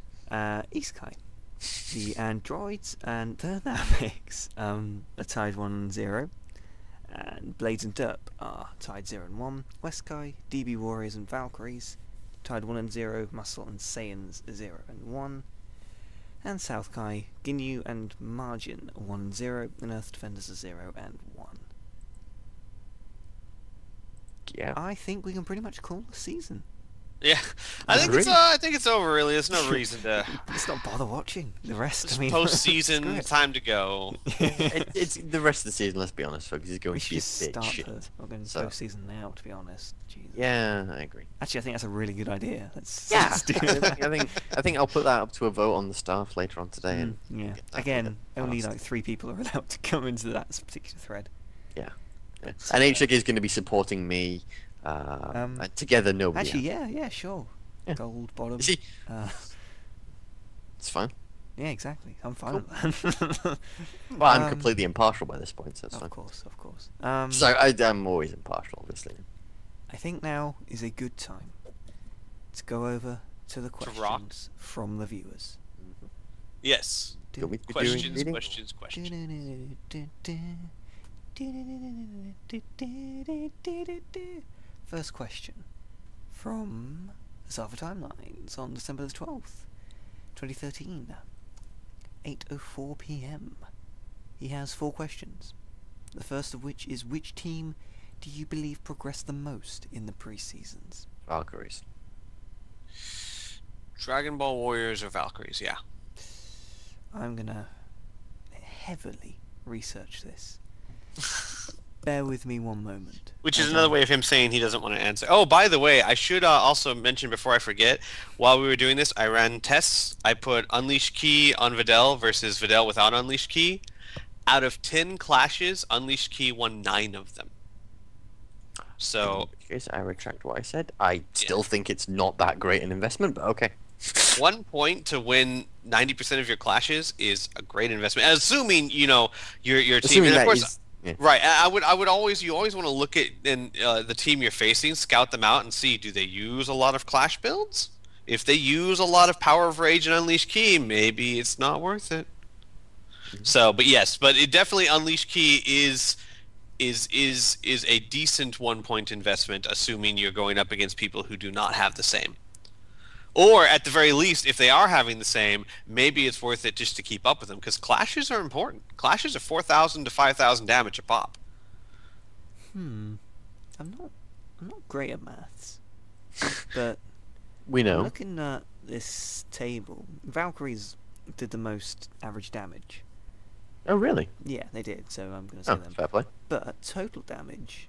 S1: East Kai. The androids and the Namex are tied 1-0, and Blades and Derp are tied 0-1. West Kai, DB Warriors and Valkyries tied 1-0. Muscle and Saiyans 0-1. And South Kai, Ginyu and Margin 1-0, and Earth Defenders are 0-1.
S3: Yeah.
S1: I think we can pretty much call the season.
S2: Yeah,
S3: I agree.
S2: I think it's over. Really, there's no reason to.
S1: Let's not bother watching the rest.
S2: It's
S1: I mean,
S2: postseason,
S1: screw it.
S2: time to go.
S3: It's the rest of the season. Let's be honest, folks. Is going
S1: We
S3: to
S1: should
S3: be a
S1: just
S3: bit
S1: start
S3: shit.
S1: the going
S3: So-
S1: postseason now. To be honest, Jesus.
S3: Yeah, I agree.
S1: Actually, I think that's a really good idea. Let's
S3: Yeah,
S1: let's do
S3: I
S1: that.
S3: think I'll put that up to a vote on the staff later on today. And
S1: Yeah.
S3: get that
S1: Again, only
S3: passed.
S1: like 3 people are allowed to come into that particular thread.
S3: yeah.
S1: But,
S3: And HJK is going to be supporting me. And together, nobody.
S1: Actually,
S3: else.
S1: yeah, sure.
S3: Yeah.
S1: Gold bottom.
S3: You see,
S1: Uh,
S3: it's fine.
S1: yeah, exactly. I'm fine with that.
S3: Well, I'm
S1: Um,
S3: completely impartial by this point, so it's
S1: Of
S3: fine.
S1: course, of course.
S3: So I'm always impartial, obviously.
S1: I think now is a good time to go over to the
S2: To rock.
S1: questions from the viewers.
S2: Yes.
S3: Do you want me to be doing
S2: Questions,
S3: reading?
S2: questions.
S1: First question from Zava Timelines on December the 12th, 2013, 8:04 p.m. He has 4 questions. The first of which is, which team do you believe progressed the most in the pre-seasons?
S3: Valkyries.
S2: Dragon Ball Warriors or Valkyries? Yeah.
S1: I'm gonna heavily research this. Bear with me one moment.
S2: Which is
S1: as
S2: another
S1: I-
S2: way of him saying he doesn't want to answer. Oh, by the way, I should also mention before I forget, while we were doing this, I ran tests. I put Unleash Key on Videl versus Videl without Unleash Key. Out of 10 clashes, Unleash Key won 9 of them. So,
S3: In which case, I retract what I said. I still think it's not that great an investment, but okay.
S2: 1 point to win 90% of your clashes is a great investment. Assuming, your team.
S3: Assuming
S2: And of
S3: that
S2: course,
S3: is- yeah.
S2: right. I would always, you always want to look at the team you're facing, scout them out, and see, do they use a lot of clash builds? If they use a lot of Power of Rage and Unleash Key, maybe it's not worth it. So, but yes, but it definitely Unleash Key is a decent 1 point investment, assuming you're going up against people who do not have the same. Or at the very least, if they are having the same, maybe it's worth it just to keep up with them, because clashes are important. Clashes are 4,000 to 5,000 damage a pop.
S1: I'm not great at maths, but
S3: We know.
S1: looking at this table, Valkyries did the most average damage.
S3: Oh, really?
S1: Yeah, they did. So I'm gonna say
S3: Oh,
S1: them.
S3: fair play.
S1: But total damage,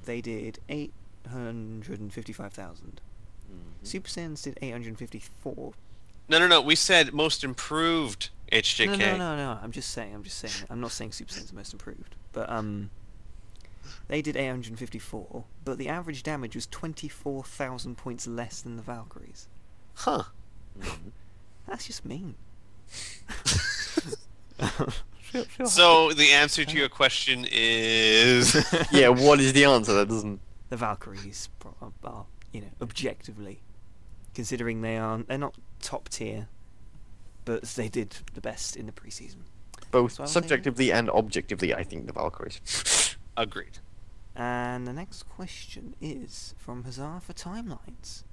S1: they did 855,000. Super Saiyans did 854.
S2: No. We said most improved HJK.
S1: No. I'm just saying. I'm not saying Super Saiyans are most improved, but they did 854. But the average damage was 24,000 points less than the Valkyries.
S2: Huh.
S1: That's just mean.
S2: So the answer to your question is
S3: Yeah, what is the answer? That doesn't...
S1: The Valkyries are, objectively, considering they're not top tier, but they did the best in the preseason.
S3: Both
S1: So I'll say-
S3: subjectively and objectively, I think the Valkyries.
S2: agreed.
S1: And the next question is from Hazard for Timelines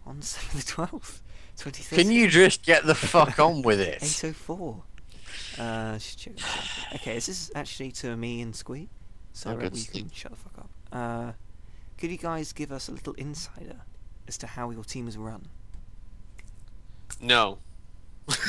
S1: on December the 12th, 2013.
S3: Can you just get the fuck on with it?
S1: 804. Just check this out. Okay, this is actually to me and Squee, so
S3: Oh, good.
S1: Rebel, you can shut the fuck up. Could you guys give us a little insider as to how your team is run?
S2: No.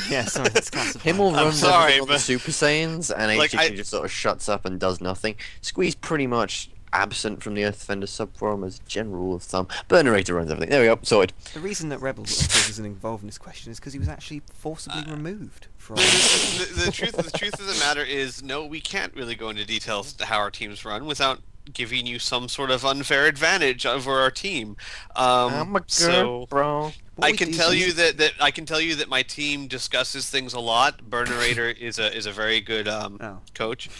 S1: Yeah, sorry, that's classified.
S3: Himmel
S2: I'm
S3: runs
S2: sorry,
S3: everything on the
S2: but-
S3: Super Saiyans, and
S2: Like,
S3: HJK just sort of shuts up and does nothing. Squeeze pretty much absent from the Earth Defender subforum as a general rule of thumb. Burnerator runs everything. There we go, sorted.
S1: The reason that Rebel, of course, isn't involved in this question is because he was actually forcibly removed from...
S2: The truth of the matter is, no, we can't really go into details as to how our teams run without giving you some sort of unfair advantage over our team.
S3: I'm a good
S2: So
S3: bro.
S1: What
S2: I
S1: we
S2: can
S1: do
S2: tell
S1: is-
S2: you that my team discusses things a lot. Burnerator is a very good
S1: Oh.
S2: coach.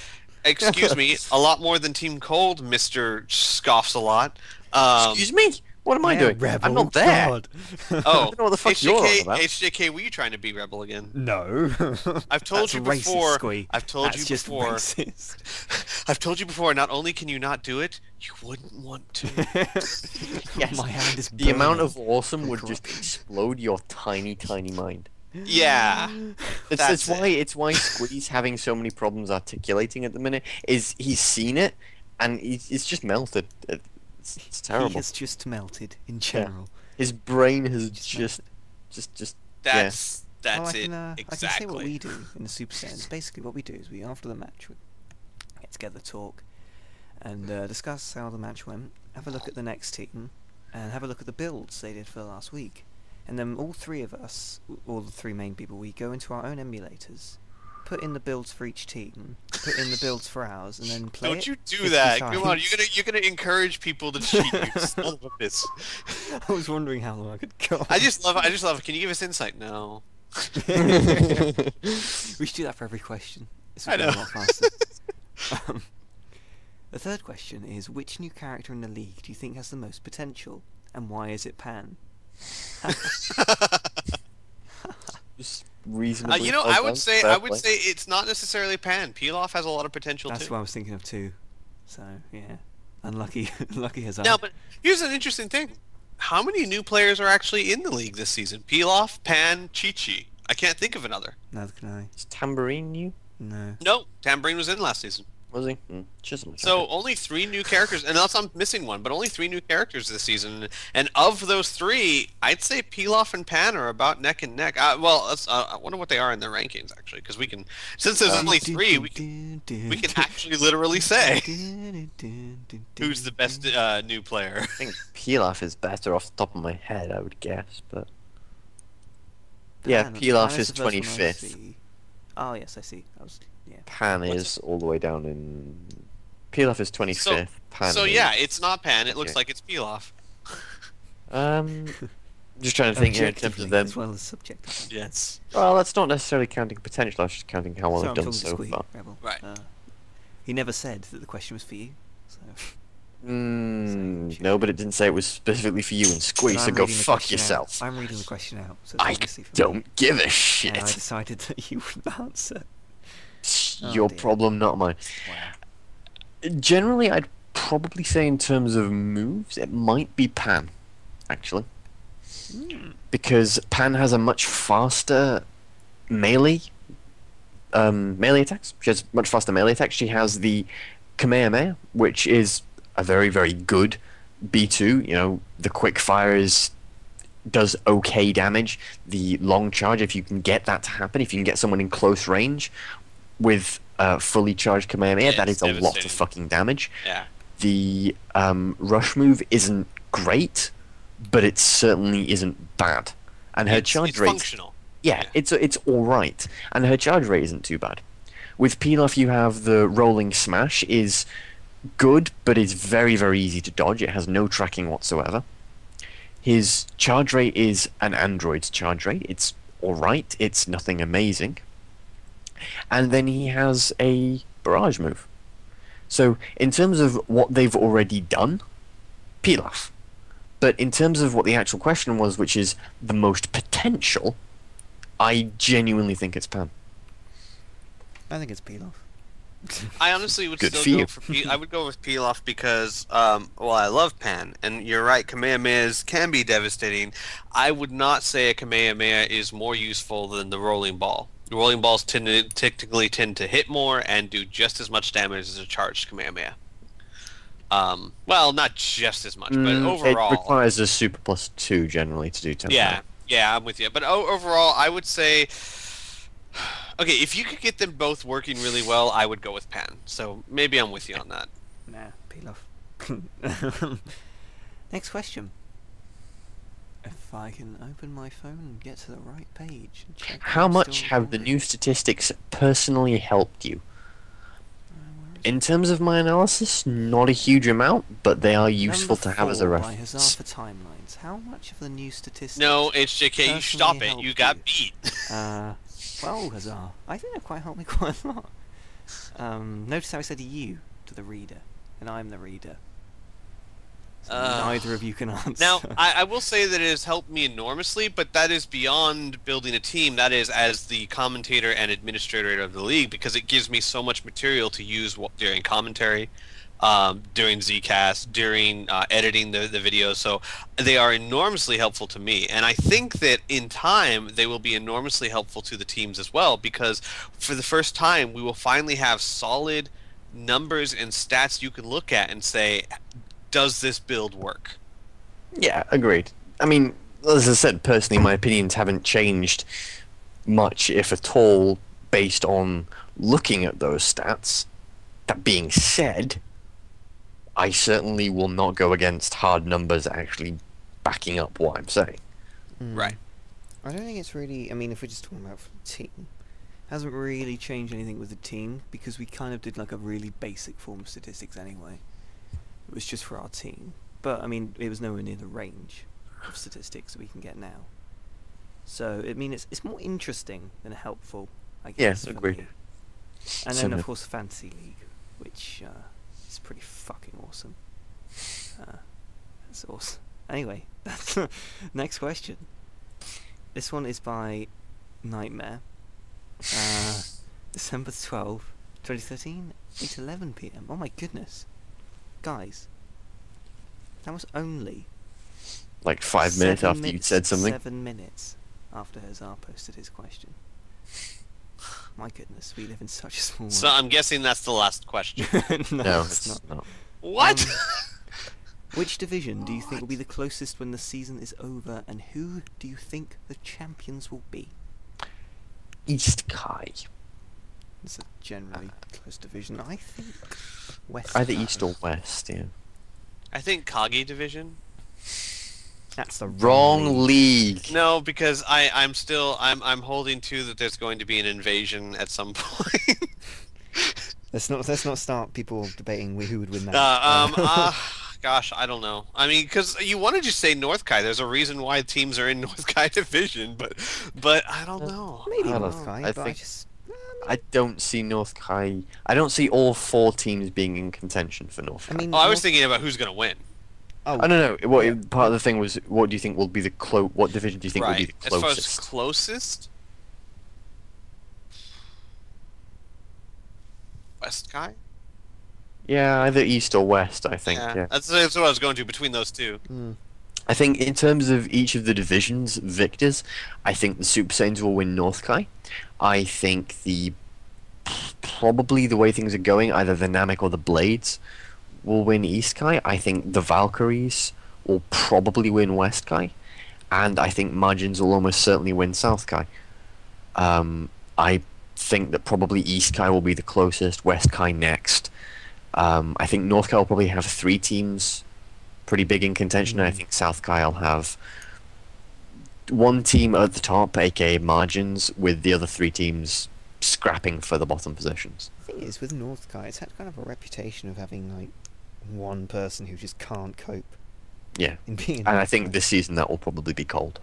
S2: Excuse me, a lot more than Team Cold. Mr. Scoffs a lot.
S3: Excuse me? What am I
S1: Yeah,
S3: doing?
S1: Rebel,
S3: I'm not there.
S1: God.
S2: Oh,
S3: I don't know what the fuck you're on about.
S2: HJK, were you trying to be rebel again?
S1: No.
S2: I've told
S1: That's
S2: you
S1: racist,
S2: before.
S1: Squee.
S2: I've told
S1: That's
S2: you
S1: just
S2: before.
S1: racist.
S2: I've told you before. Not only can you not do it, you wouldn't want to.
S3: Yes.
S1: My hand is
S3: The amount of
S1: burning.
S3: awesome would just explode your tiny, tiny mind.
S2: Yeah.
S3: It's
S2: That's
S3: it's why Squee's having so many problems articulating at the minute. Is he's seen it, and it's just melted. It's
S1: He
S3: terrible.
S1: has just melted in general.
S3: His brain has
S1: Just
S3: just
S2: That's
S1: Well,
S2: it
S1: I can say what
S2: exactly.
S1: we do in the Super Saiyans. Basically, what we do is after the match, we get together, talk, and discuss how the match went. Have a look at the next team, and have a look at the builds they did for the last week. And then all three of us, all the three main people, we go into our own emulators, put in the builds for each team, put in the builds for ours, and then play
S2: Don't
S1: it
S2: you do
S1: 50
S2: that? Come on,
S1: times.
S2: you're gonna encourage people to cheat. You son of a bitch.
S1: I was wondering how long I could go.
S2: I just love it. Can you give us insight? No.
S1: We should do that for every question. This
S2: I
S1: would go a
S2: know.
S1: lot faster. um, the third question is, which new character in the league do you think has the most potential, and why is it Pan?
S3: just reasonably.
S2: You know,
S3: well
S2: I
S3: done,
S2: would say
S3: fair
S2: I would
S3: play.
S2: say it's not necessarily Pan. Pilaf has a lot of potential
S1: That's
S2: too.
S1: what I was thinking of too. So yeah, unlucky, lucky Hazard.
S2: No, but here's an interesting thing. How many new players are actually in the league this season? Pilaf, Pan, Chi-Chi. I can't think of another.
S1: Neither can I.
S3: Is Tambourine new?
S1: No.
S2: No, Tambourine was in last season.
S3: Was he? Chisholm.
S2: So
S3: okay.
S2: only 3 new characters, unless I'm missing one, but only 3 new characters this season. And of those 3, I'd say Pilaf and Pan are about neck and neck. I wonder what they are in their rankings actually, because we can, since there's only 3, we can actually literally say who's the best new player.
S3: I think Pilaf is better off the top of my head, I would guess, but yeah,
S1: Pan
S3: Pilaf is
S1: the first one I
S3: 25th.
S1: see. Oh yes, I see. Yeah.
S3: Pan is all the way down in. Pilaf is 25th. Pan
S2: So
S3: is...
S2: yeah, it's not Pan. It looks
S3: Okay.
S2: like it's Pilaf.
S3: Just trying to think here in terms
S1: Objectively
S3: of them.
S1: as well as subjectively.
S2: Yes.
S3: Well, that's not necessarily counting potential. That's just counting how well
S1: So
S3: they've
S1: I'm
S3: done
S1: talking to
S3: so
S1: Squeak,
S3: far.
S1: Rebel.
S2: Right.
S1: He never said that the question was for you. So.
S3: No, but it didn't say it was specifically for you and Squeak,
S1: But
S3: so
S1: I'm
S3: go
S1: reading the
S3: fuck
S1: question out.
S3: yourself.
S1: I'm reading the question out. So it's
S3: I
S1: obviously for me.
S3: don't give a
S1: And I
S3: shit.
S1: decided that you wouldn't answer. Oh,
S3: Your
S1: dear.
S3: problem, not mine.
S1: Wow.
S3: Generally, I'd probably say in terms of moves, it might be Pan, actually. Because Pan has a much faster melee attacks. She has much faster melee attacks. She has the Kamehameha, which is a very, very good B2. You know, the quick fire does okay damage. The long charge, if you can get that to happen, if you can get someone in close range with fully charged Kamehameha,
S2: Yeah,
S3: that
S2: it's
S3: is a lot of
S2: devastating.
S3: fucking damage.
S2: Yeah.
S3: The rush move isn't great, but it certainly isn't bad. And her charge
S2: it's
S3: rate,
S2: functional.
S3: yeah,
S2: yeah.
S3: it's all right, and her charge rate isn't too bad. With Pilaf, you have the rolling smash is good, but it's very, very easy to dodge. It has no tracking whatsoever. His charge rate is an android's charge rate. It's all right. It's nothing amazing. And then he has a barrage move. So in terms of what they've already done, Pilaf. But in terms of what the actual question was, which is the most potential, I genuinely think it's Pan.
S1: I think it's Pilaf.
S2: I honestly would
S3: Good
S2: still
S3: for
S2: go
S3: you.
S2: for I would go with Pilaf because I love Pan, and you're right, Kamehamehas can be devastating. I would not say a Kamehameha is more useful than the rolling ball. The rolling balls typically tend to hit more and do just as much damage as a charged Kamehameha. Well, not just as much, but overall.
S3: It requires a super plus 2 generally to do 10.
S2: Yeah, I'm with you. But overall, I would say, okay, if you could get them both working really well, I would go with Pan. So maybe I'm with you on that.
S1: Nah, Pilaf. Next question. If I can open my phone and get to the right page and check.
S3: How
S1: I'm
S3: much
S1: still
S3: have the
S1: recording.
S3: new statistics personally helped you?
S1: Where is
S3: In terms of my analysis, not a huge amount, but they are useful
S1: Number
S3: to have as a
S1: 4 by Hazard
S3: reference.
S1: for timelines. How much of the new statistics?
S2: No, it's JK. You stop
S1: personally
S2: it. You
S1: helped
S2: got
S1: you?
S2: beat.
S1: Well, Hazard, I think that quite helped me quite a lot. Notice how I said you to the reader, and I'm the reader. So neither of you can answer.
S2: Now, I will say that it has helped me enormously, but that is beyond building a team. That is as the commentator and administrator of the league, because it gives me so much material to use during commentary, during Zcast, during editing the videos. So they are enormously helpful to me. And I think that in time, they will be enormously helpful to the teams as well, because for the first time, we will finally have solid numbers and stats you can look at and say, does this build work?
S3: Yeah, agreed. I mean, as I said, personally, my opinions haven't changed much, if at all, based on looking at those stats. That being said, I certainly will not go against hard numbers actually backing up what I'm saying.
S2: Right.
S1: I don't think it's really. I mean, if we're just talking about for the team, hasn't really changed anything with the team because we kind of did like a really basic form of statistics anyway. It was just for our team, but I mean, it was nowhere near the range of statistics that we can get now. So I mean, it's more interesting than helpful, I guess.
S3: Yes,
S1: for
S3: agreed.
S1: me. And then
S3: Similar.
S1: of course the Fantasy League, which is pretty fucking awesome. That's awesome. Anyway, that's next question. This one is by Nightmare. December 12th, 2013, 8:11 p.m. Oh my goodness, guys, that was only
S3: Like 5 minutes after you said something.
S1: 7 minutes after Hazard posted his question. My goodness, we live in such a small world.
S2: So I'm guessing that's the last question.
S3: No,
S1: it's
S3: it's not.
S2: What?
S1: Which division do you think will be the closest when the season is over, and who do you think the champions will be?
S3: East Kai.
S1: It's a generally close division. I think West.
S3: Either
S1: Kai.
S3: East or West, yeah.
S2: I think Kage division.
S1: That's the
S3: Wrong league.
S2: No, because I'm holding to that there's going to be an invasion at some point.
S1: Let's not start people debating who would win that.
S2: Gosh, I don't know. I mean, because you want to just say North Kai. There's a reason why teams are in North Kai division, but I don't know.
S1: Maybe
S3: I don't
S1: North
S3: know.
S1: Kai,
S3: I
S1: but I
S3: think-
S1: just
S3: I don't see North Kai. I don't see all 4 teams being in contention for North Kai.
S1: I mean,
S2: Oh, I was
S1: North-
S2: thinking about who's going to win.
S1: Oh,
S3: I don't know. What
S1: yeah.
S3: part of the thing was? What do you think will be the What division do you think will be
S2: Right.
S3: the
S2: As far as
S3: closest?
S2: closest, West Kai.
S3: Yeah, either East or West. I think. Yeah.
S2: That's what I was going to between those two.
S1: Mm.
S3: I think in terms of each of the divisions victors, I think the Super Saiyans will win North Kai. I think probably the way things are going, either the Namek or the Blades will win East Kai. I think the Valkyries will probably win West Kai, and I think Margins will almost certainly win South Kai. I think that probably East Kai will be the closest, West Kai next. I think North Kai will probably have 3 teams pretty big in contention, and I think South Kai will have 1 team at the top, aka Margins, with the other 3 teams scrapping for the bottom positions.
S1: The thing is, with North Kai, it's had kind of a reputation of having like one person who just can't cope
S3: Yeah.
S1: in being.
S3: And I think this season that will probably be Cold.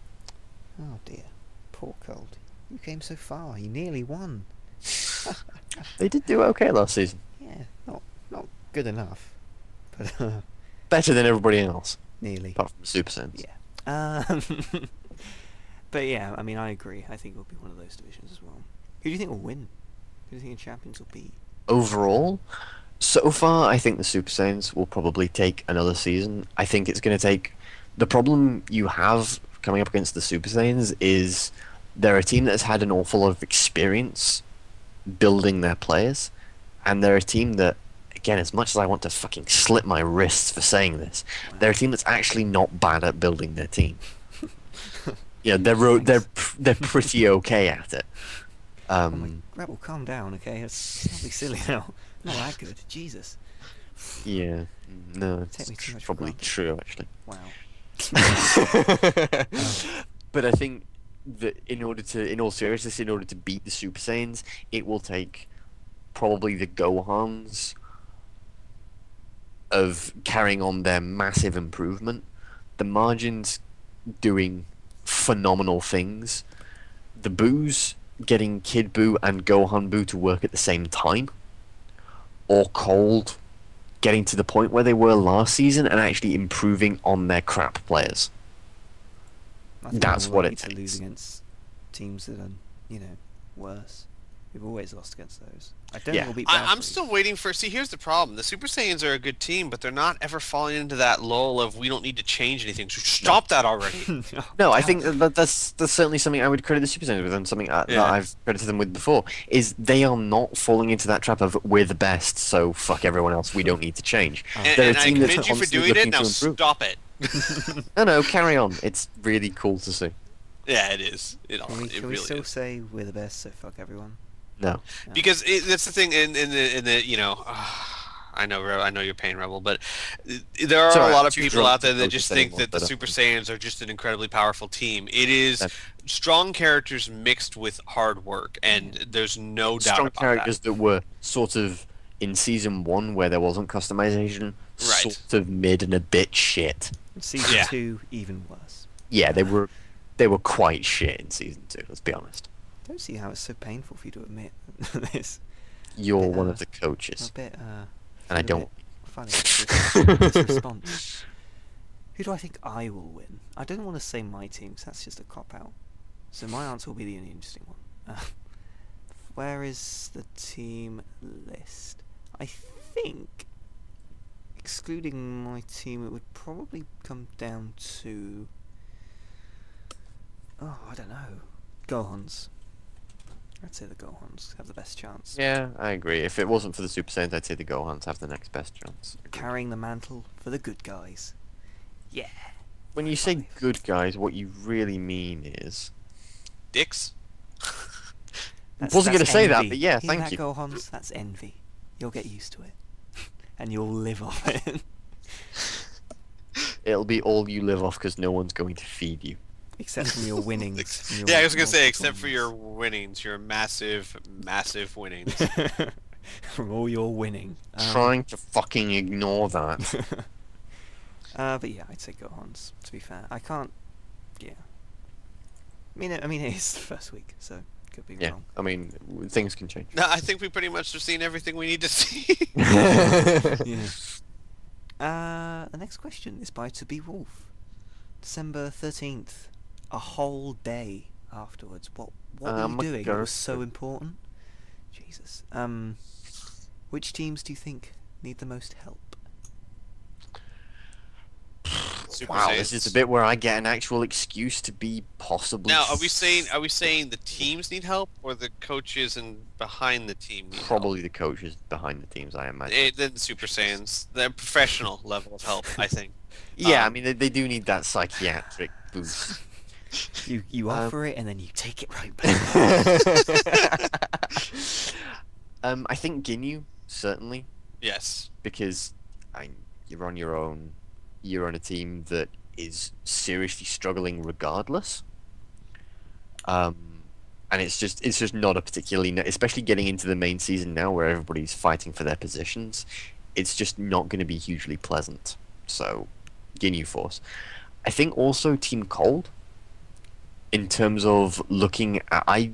S1: Oh dear, poor Cold. You came so far. You nearly won.
S3: They did do okay last season.
S1: Yeah, not good enough, but
S3: Better than everybody else,
S1: nearly.
S3: apart from the Super Saiyans.
S1: Yeah. But yeah, I mean, I agree. I think it'll be one of those divisions as well. Who do you think will win? Who do you think the champions will be?
S3: Overall, so far, I think the Super Saiyans will probably take another season. I think it's going to take... The problem you have coming up against the Super Saiyans is they're a team that's had an awful lot of experience building their players, and they're a team that, again, as much as I want to fucking slit my wrists for saying this, they're a team that's actually not bad at building their team. Yeah, they're pretty okay at it.
S1: Oh my, Rebel, calm down, okay? It's not be silly now. Not that good. Jesus.
S3: Yeah, no,
S1: Take me too
S3: it's
S1: much for
S3: probably
S1: granted.
S3: true actually.
S1: Wow.
S3: But I think that in all seriousness, in order to beat the Super Saiyans, it will take probably the Gohans of carrying on their massive improvement, the Margins doing phenomenal things, the Boos getting Kid Buu and Gohan Buu to work at the same time, or Cold getting to the point where they were last season and actually improving on their crap players.
S1: I think
S3: That's
S1: we're
S3: what
S1: lucky
S3: it
S1: to lose
S3: takes.
S1: against teams that are, worse. We've always lost against those. I don't
S3: Yeah.
S1: think we'll beat
S2: I'm
S1: Valkyries.
S2: still waiting for. See, here's the problem: the Super Saiyans are a good team, but they're not ever falling into that lull of we don't need to change anything. So stop that already.
S3: No, I think that's certainly something I would credit the Super Saiyans with, and something that
S2: Yeah.
S3: I've credited them with before, is they are not falling into that trap of we're the best, so fuck everyone else, we don't need to change.
S1: Oh.
S2: And,
S3: They're a
S2: and I
S3: team that's
S2: commend you for
S3: constantly
S2: doing it.
S3: looking
S2: Now
S3: to improve.
S2: stop it.
S3: No, carry on. It's really cool to see.
S2: Yeah, it is. It
S1: Can we
S2: really
S1: still
S2: is.
S1: say we're the best, so fuck everyone?
S3: No.
S2: Because that's the thing in the I know you're paying Rebel, but there are
S3: Sorry,
S2: a lot
S3: I'm
S2: of
S3: too
S2: people
S3: drunk
S2: out there
S3: to
S2: that
S3: notice
S2: just think
S3: anymore,
S2: that the
S3: but,
S2: Super Saiyans are just an incredibly powerful team. It is
S3: That's-
S2: strong characters mixed with hard work, and there's no doubt
S3: Strong
S2: about
S3: characters that were sort of in season 1 where there wasn't customization,
S2: Right.
S3: sort of mid and a bit shit.
S1: Season
S2: Yeah.
S1: 2, even worse.
S3: Yeah, they were quite shit in season 2. Let's be honest.
S1: Don't see how it's so painful for you to admit this.
S3: You're
S1: Yeah.
S3: one of the
S1: I'm
S3: coaches,
S1: a bit,
S3: and
S1: feel
S3: I
S1: a
S3: don't.
S1: bit funny with this response. Who do I think I will win? I don't want to say my team, 'cause that's just a cop-out. So my answer will be the only interesting one. Where is the team list? I think, excluding my team, it would probably come down to... Oh, I don't know. Gohans. I'd say the Gohans have the best chance.
S3: Yeah, I agree. If it wasn't for the Super Saiyans, I'd say the Gohans have the next best chance. Agreed.
S1: Carrying the mantle for the good guys. Yeah.
S3: When you say
S1: Five.
S3: good guys, what you really mean is.
S2: Dicks.
S3: Wasn't gonna say that,
S1: envy.
S3: but yeah,
S1: Hear
S3: thank
S1: that,
S3: you.
S1: Gohans? That's envy. You'll get used to it. And you'll live off it.
S3: It'll be all you live off because no one's going to feed you.
S1: Except from your winnings. From your
S2: Yeah, I was gonna say,
S1: multiple
S2: except for your
S1: tournaments.
S2: winnings, your massive, massive winnings.
S1: From all your winning.
S3: Trying to fucking ignore that.
S1: But yeah, I'd say Gohans, to be fair. I can't... Yeah. I mean, it is the first week, so could be
S3: Yeah,
S1: wrong.
S3: I mean, things can change.
S2: No, I think we pretty much have seen everything we need to see.
S1: Yeah. The next question is by To Be Wolf. December 13th. A whole day afterwards. What were you doing? It was so important. Jesus. Which teams do you think need the most help?
S2: Super
S3: Wow,
S2: Saiyans.
S3: this is the bit where I get an actual excuse to be possibly.
S2: Now, are we saying the teams need help, or the coaches and behind the team need
S3: Probably the coaches behind the teams, I imagine.
S2: help? Then the Super Saiyans, the professional level of help, I think.
S3: Yeah, I mean, they do need that psychiatric boost.
S1: You offer it and then you take it right back.
S3: I think Ginyu, certainly,
S2: Yes.
S3: because you're on your own. You're on a team that is seriously struggling regardless. And it's just not a particularly, especially getting into the main season now where everybody's fighting for their positions, it's just not going to be hugely pleasant. So, Ginyu Force. I think also Team Cold, in terms of looking at, I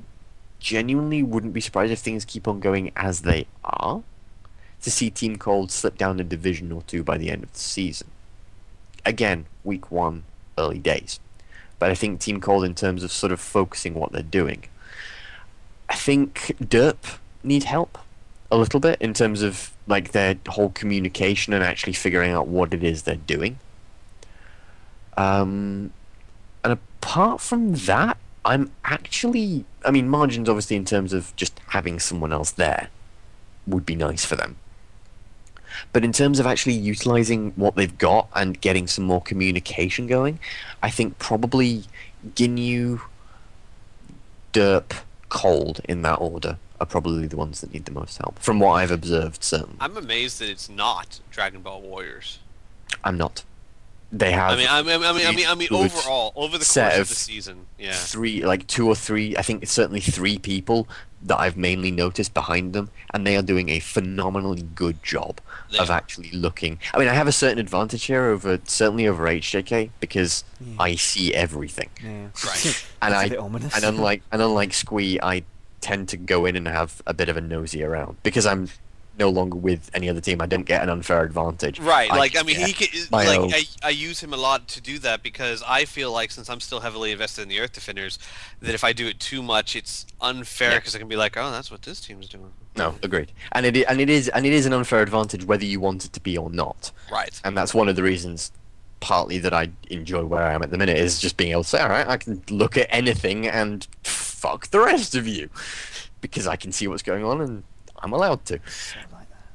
S3: genuinely wouldn't be surprised if things keep on going as they are, to see Team Cold slip down a division or two by the end of the season. Again, week 1, early days. But I think Team Cold, in terms of sort of focusing what they're doing, I think Derp need help a little bit in terms of like their whole communication and actually figuring out what it is they're doing. And apart from that, I mean, margins obviously in terms of just having someone else there would be nice for them. But in terms of actually utilizing what they've got and getting some more communication going, I think probably Ginyu, Derp, Cold in that order are probably the ones that need the most help. From what I've observed, certainly.
S2: I'm amazed that it's not Dragon Ball Warriors.
S3: I'm not. They have.
S2: I mean,
S3: good
S2: overall, over the
S3: set
S2: course of
S3: of
S2: the season, yeah.
S3: 2 or 3, I think it's certainly 3 people that I've mainly noticed behind them, and they are doing a phenomenally good job
S2: They
S3: of
S2: are.
S3: actually looking. I mean, I have a certain advantage here certainly over HJK because
S1: Yeah.
S3: I see everything,
S1: Yeah.
S2: Right.
S3: and
S1: That's a bit ominous.
S3: and unlike Squee, I tend to go in and have a bit of a nosy around because I'm no longer with any other team. I don't get an unfair advantage.
S2: Right, like, I
S3: just
S2: mean,
S3: get
S2: he can,
S3: my
S2: like,
S3: own.
S2: I use him a lot to do that because I feel like since I'm still heavily invested in the Earth Defenders, that if I do it too much, it's unfair
S3: Yeah.
S2: because I can be like, oh, that's what this team's doing.
S3: No, agreed. And it is an unfair advantage whether you want it to be or not.
S2: Right.
S3: And that's one of the reasons, partly, that I enjoy where I am at the minute, is just being able to say, all right, I can look at anything and fuck the rest of you, because I can see what's going on and I'm allowed to.
S1: So like that.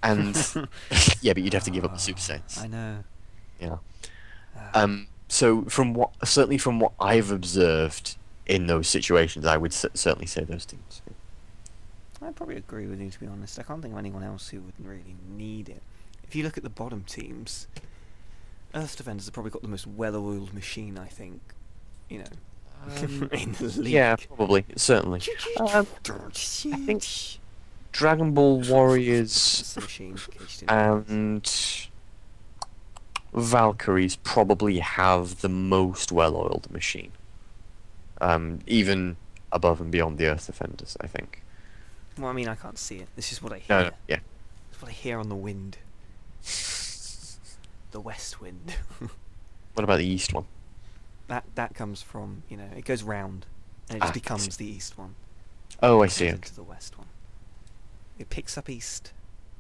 S3: And yeah, but you'd have to give up the Super Saiyans.
S1: I know.
S3: Yeah. So certainly from what I've observed in those situations, I would certainly say those teams.
S1: I probably agree with you, to be honest. I can't think of anyone else who would really need it. If you look at the bottom teams, Earth Defenders have probably got the most well-oiled machine, I think. You know, in the league.
S3: Yeah, probably, certainly. I think Dragon Ball Warriors
S1: That's the machine, in case you didn't
S3: and Valkyries probably have the most well-oiled machine. Even above and beyond the Earth Defenders, I think.
S1: Well, I mean, I can't see it. This is what I hear.
S3: No, yeah.
S1: It's what I hear on the wind. The west wind.
S3: What about the East one?
S1: That comes from, you know, it goes round, and it just becomes the east one.
S3: Oh, I
S1: It
S3: see.
S1: goes into the west one. It picks up east,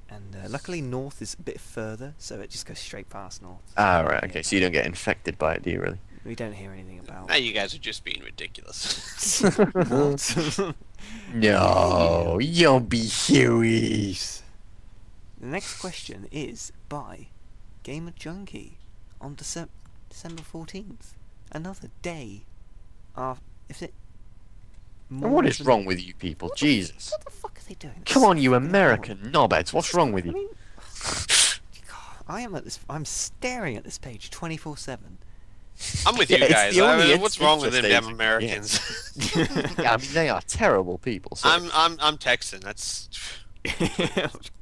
S1: and luckily north is a bit further, so it just goes straight past north.
S3: Ah,
S1: So we
S3: right.
S1: don't
S3: Okay,
S1: hear
S3: so you don't get infected by it, do you really?
S1: We don't hear anything about
S2: Now you guys are just being ridiculous.
S1: what.
S3: No, you'll be Huey.
S1: The next question is by Gamer Junkie on December 14th. Another day after. Is it?
S3: And what is wrong with you people? Jesus.
S1: What the fuck are they doing?
S3: Come on, you
S1: Fucking hell.
S3: American knobheads. What's wrong with
S1: I
S3: you?
S1: mean, God, I am at this. I'm staring at this page 24/7.
S2: I'm with
S3: Yeah,
S2: you
S3: it's
S2: guys.
S3: the only
S2: What's wrong with them
S3: interest
S2: damn
S3: agent,
S2: Americans?
S3: Yeah, I mean, they are terrible people. So
S2: I'm Texan. That's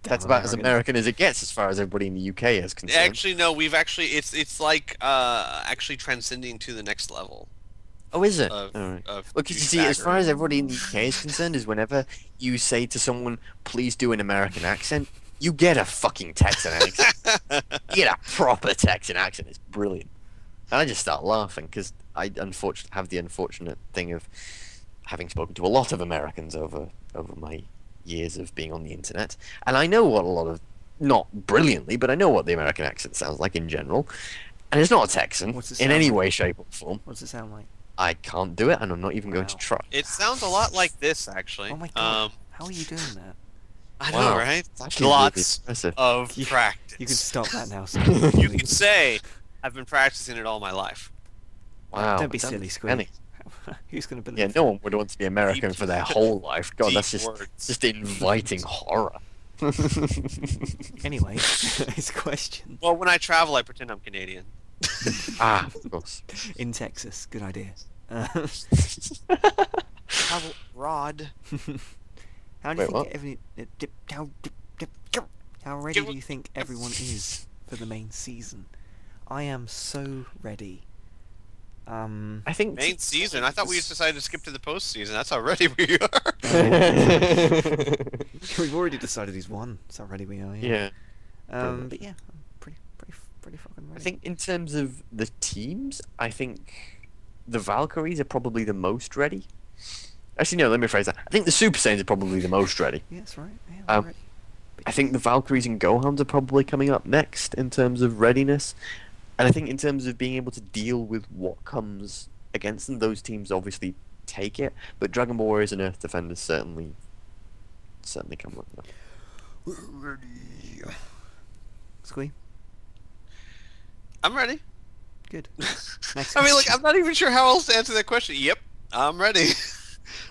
S3: that's about as American as it gets, as far as everybody in the UK is concerned.
S2: actually no. We've actually it's like actually transcending to the next level
S3: Oh, is it?
S2: of
S3: All right.
S2: of
S3: Look, you see, as far
S2: douchebaggery.
S3: as everybody in the UK is concerned, is whenever you say to someone, "Please do an American accent," you get a fucking Texan accent. You get a proper Texan accent. It's brilliant. And I just start laughing because I unfortunately have the unfortunate thing of having spoken to a lot of Americans over my years of being on the internet, and I know what a lot of, not brilliantly, but I know what the American accent sounds like in general, and it's not a Texan
S1: What's it
S3: in
S1: sound
S3: any
S1: like?
S3: way, shape, or form.
S1: What does it sound like?
S3: I can't do it, and I'm not even going to
S1: Wow.
S3: try.
S2: It sounds a lot like this actually.
S1: Oh my God! How are you doing that?
S2: I know,
S3: Wow.
S2: right?
S3: It's actually really
S2: Lots
S3: impressive.
S2: of
S1: You-
S2: practice.
S1: You can stop that now.
S2: You can say I've been practicing it all my life.
S3: Wow.
S1: Don't be
S3: that's
S1: silly,
S3: uncanny.
S1: Squeak. Who's going to believe?
S3: Yeah, no one would want to be American for their whole life. God, that's
S2: Deep
S3: just
S2: words.
S3: inviting horror.
S1: Anyway, his question.
S2: Well, when I travel, I pretend I'm Canadian.
S3: Ah, of course.
S1: In Texas, good idea.
S2: Travel rod.
S1: How do
S3: Wait,
S1: you
S3: what?
S1: think how ready do you think everyone is for the main season? I am so ready.
S3: I think
S2: Main season. I thought we just decided to skip to the postseason. That's how ready we are.
S1: We've already decided who's won. That's how ready we are.
S3: yeah.
S1: But yeah, I'm pretty fucking ready.
S3: I think in terms of the teams, I think the Valkyries are probably the most ready. Actually, no, let me phrase that. I think the Super Saiyans are probably the most ready.
S1: Yeah, that's right. Yeah, I'm
S3: Um,
S1: ready.
S3: I think the Valkyries and Gohans are probably coming up next in terms of readiness. And I think in terms of being able to deal with what comes against them, those teams obviously take it. But Dragon Ball Warriors and Earth Defenders certainly come up there.
S1: We're ready. Squee,
S2: I'm ready.
S1: good. Next
S2: I mean, look,
S1: question.
S2: I'm not even sure how else to answer that question. Yep, I'm ready.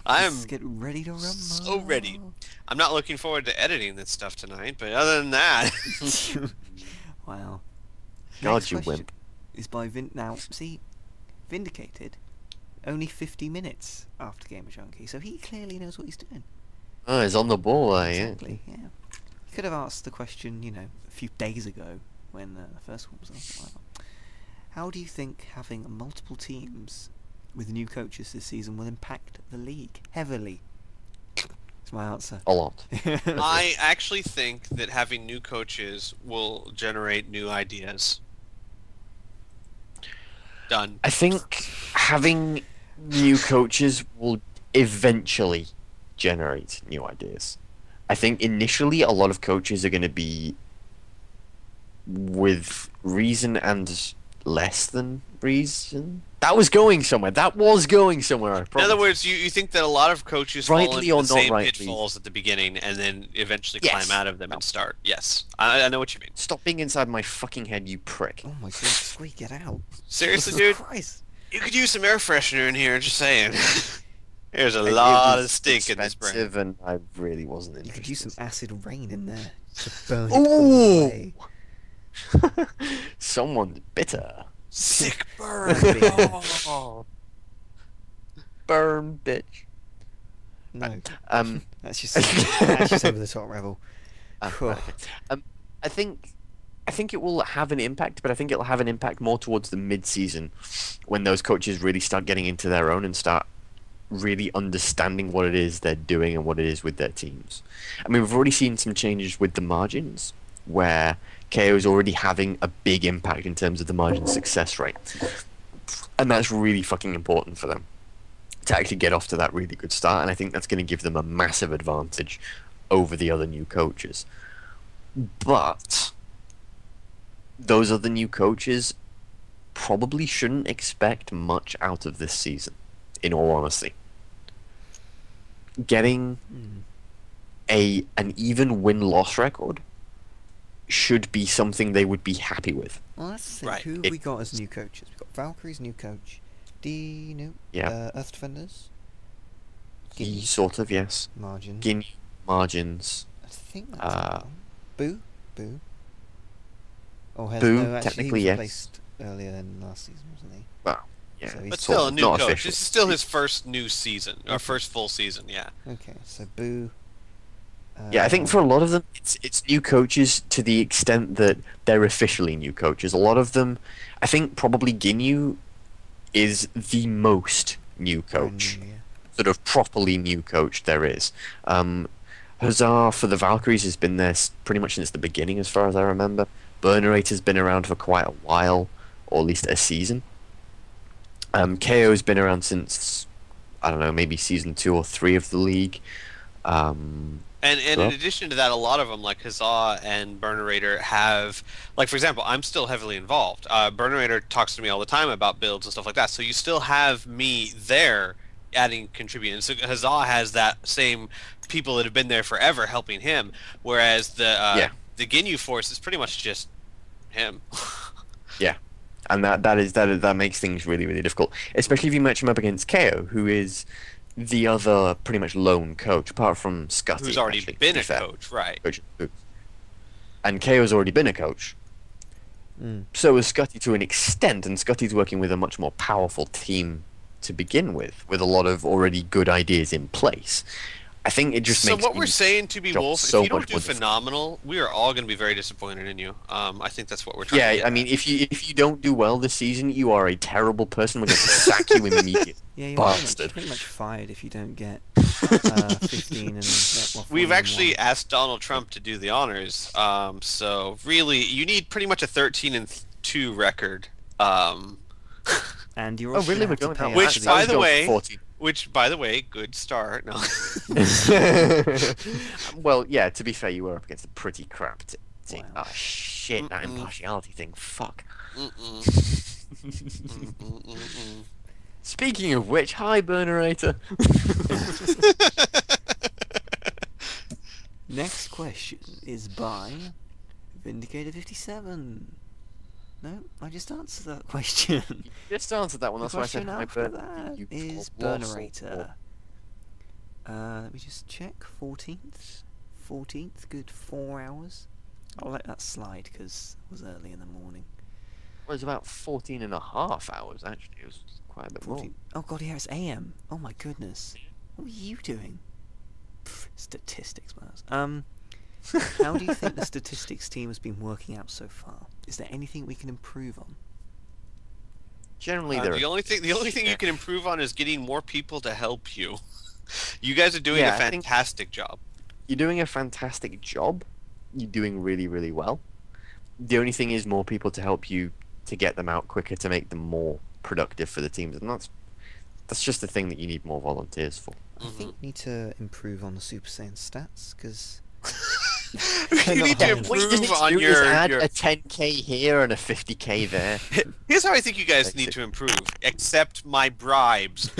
S2: I am
S1: Let's get ready to rumble.
S2: so ready. I'm not looking forward to editing this stuff tonight, but other than that,
S1: Wow.
S3: God,
S1: Next
S3: you
S1: question
S3: wimp.
S1: is by Now, see, Vindicated, only 50 minutes after Gamer Junkie, so he clearly knows what he's doing.
S3: Oh, he's on the ball there, yeah.
S1: Exactly, yeah. He could have asked the question, you know, a few days ago when the first one was on. Whatever. How do you think having multiple teams with new coaches this season will impact the league? Heavily. That's my answer.
S3: A lot.
S2: I actually think that having new coaches will generate new ideas. Done.
S3: I think having new coaches will eventually generate new ideas. I think initially a lot of coaches are going to be with reason and less than reason. That was going somewhere. That was going somewhere. I
S2: In
S3: promise.
S2: other words, you think that a lot of coaches fall
S3: Rightly
S2: into
S3: or
S2: the
S3: not
S2: same
S3: rightly.
S2: pitfalls at the beginning and then eventually
S3: Yes.
S2: climb out of them and start. Yes, I know what you mean.
S3: Stop being inside my fucking head, you prick.
S1: Oh my god, Squeak, get out.
S2: Seriously,
S1: Jesus
S2: dude,
S1: Christ.
S2: you could use some air freshener in here. Just saying. There's a
S3: It
S2: lot
S3: was
S2: of stink in this brain.
S3: expensive, and I really wasn't
S1: You
S3: interested.
S1: could use some acid rain in there to burn it
S3: Ooh.
S1: all away.
S3: Someone's bitter.
S2: Sick burn.
S3: Oh. Burn, bitch.
S1: No,
S3: Um,
S1: that's just over the top, Rebel. Cool.
S3: okay. I think it will have an impact, but I think it'll have an impact more towards the mid-season, when those coaches really start getting into their own and start really understanding what it is they're doing and what it is with their teams. I mean, we've already seen some changes with the margins, where KO is already having a big impact in terms of the margin success rate, and that's really fucking important for them to actually get off to that really good start, and I think that's going to give them a massive advantage over the other new coaches. But those other new coaches probably shouldn't expect much out of this season, in all honesty. Getting an even win-loss record should be something they would be happy with.
S1: Well, that's the thing.
S2: Right.
S1: Who have we got as new coaches? We've got Valkyrie's new coach,
S3: Yeah.
S1: Earth Defenders,
S3: Sort of, yes.
S1: Margin.
S3: Guinea, margins.
S1: I think that's
S3: uh,
S1: Boo. Oh,
S3: Boo,
S1: no, actually,
S3: technically,
S1: he was
S3: yes.
S1: replaced earlier than last season, wasn't he?
S3: Well, yeah.
S1: So he's
S2: But
S3: sort
S2: still, a
S3: of,
S2: new
S3: not
S2: coach.
S3: official.
S2: This is still his first new season, or first full season. Yeah.
S1: Okay, so Boo.
S3: Yeah, I think for a lot of them, it's new coaches to the extent that they're officially new coaches. A lot of them, I think probably Ginyu is the most new coach, sort of properly new coach there is. Huzzar for the Valkyries has been there pretty much since the beginning, as far as I remember. Burnerate has been around for quite a while, or at least a season. KO's been around since, I don't know, maybe season 2 or 3 of the league.
S2: And in
S3: Well.
S2: addition to that, a lot of them, like Huzzah and Burnerator, have, like, for example, I'm still heavily involved. Burnerator talks to me all the time about builds and stuff like that, so you still have me there adding, contributing. So Huzzah has that same people that have been there forever helping him, whereas the Ginyu Force is pretty much just him.
S3: Yeah, and that makes things really, really difficult, especially if you match him up against KO, who is the other pretty much lone coach, apart from Scotty,
S2: Who's already
S3: actually, to
S2: been
S3: be
S2: a
S3: fair.
S2: coach, right?
S3: Coach. And KO's already been a coach. So is Scotty to an extent, and Scotty's working with a much more powerful team to begin with a lot of already good ideas in place. I think it just
S2: So
S3: makes
S2: what we're
S3: the
S2: saying to be
S3: job
S2: Wolf,
S3: so
S2: if you don't
S3: much
S2: do
S3: more difficult.
S2: phenomenal, we are all going to be very disappointed in you. I think that's what we're trying to
S3: Yeah,
S2: get
S3: I mean,
S2: at.
S3: if you don't do well this season, you are a terrible person. We're going to sack you immediately.
S1: Yeah, you're
S3: Bastard.
S1: pretty much fired if you don't get 15 and...
S2: We've actually asked Donald Trump to do the honors, so really, you need pretty much a 13-2 record.
S1: And you're
S3: Oh,
S1: also
S3: really?
S1: gonna
S3: We're
S1: have to
S3: going
S1: pay
S3: that
S2: Which,
S1: us
S2: by
S3: I was
S2: the
S3: going
S2: way-
S3: 14.
S2: Which, by the way, good start. No.
S3: Well, yeah. To be fair, you were up against a pretty crap team.
S1: Wow.
S3: Oh shit! That
S2: Mm-mm.
S3: impartiality thing. Fuck.
S2: Mm-mm. Mm-mm.
S3: Speaking of which, hi Burnerator.
S1: Next question is by Vindicator57. No, I just answered that question.
S3: Just answered that one.
S1: The
S3: That's why I said
S1: question
S3: hi
S1: after
S3: Burnerator.
S1: that
S3: you
S1: is
S3: colossal
S1: Burnerator. Let me just check. 14th. 14th. Good 4 hours. I'll let that slide because it was early in the morning.
S3: Well, it was about 14 and a half hours, actually. It was quite a bit more.
S1: 14. Oh god, yeah, it's AM. Oh my goodness. What are you doing? Pff, statistics, man. How do you think the statistics team has been working out so far? Is there anything we can improve on?
S3: Generally, there
S2: the only thing you can improve on is getting more people to help you. You guys are doing
S3: Yeah,
S2: a
S3: I think-
S2: fantastic job.
S3: You're doing a fantastic job. You're doing really, really well. The only thing is more people to help you to get them out quicker, to make them more productive for the teams, and that's just the thing that you need more volunteers for.
S1: I think we need to improve on the Super Saiyan stats because
S2: You need to
S1: What
S3: What you
S2: improve
S3: need to
S2: on
S3: do is add
S2: your.
S3: a 10k here and a 50k there.
S2: Here's how I think you guys need to improve. Accept my bribes.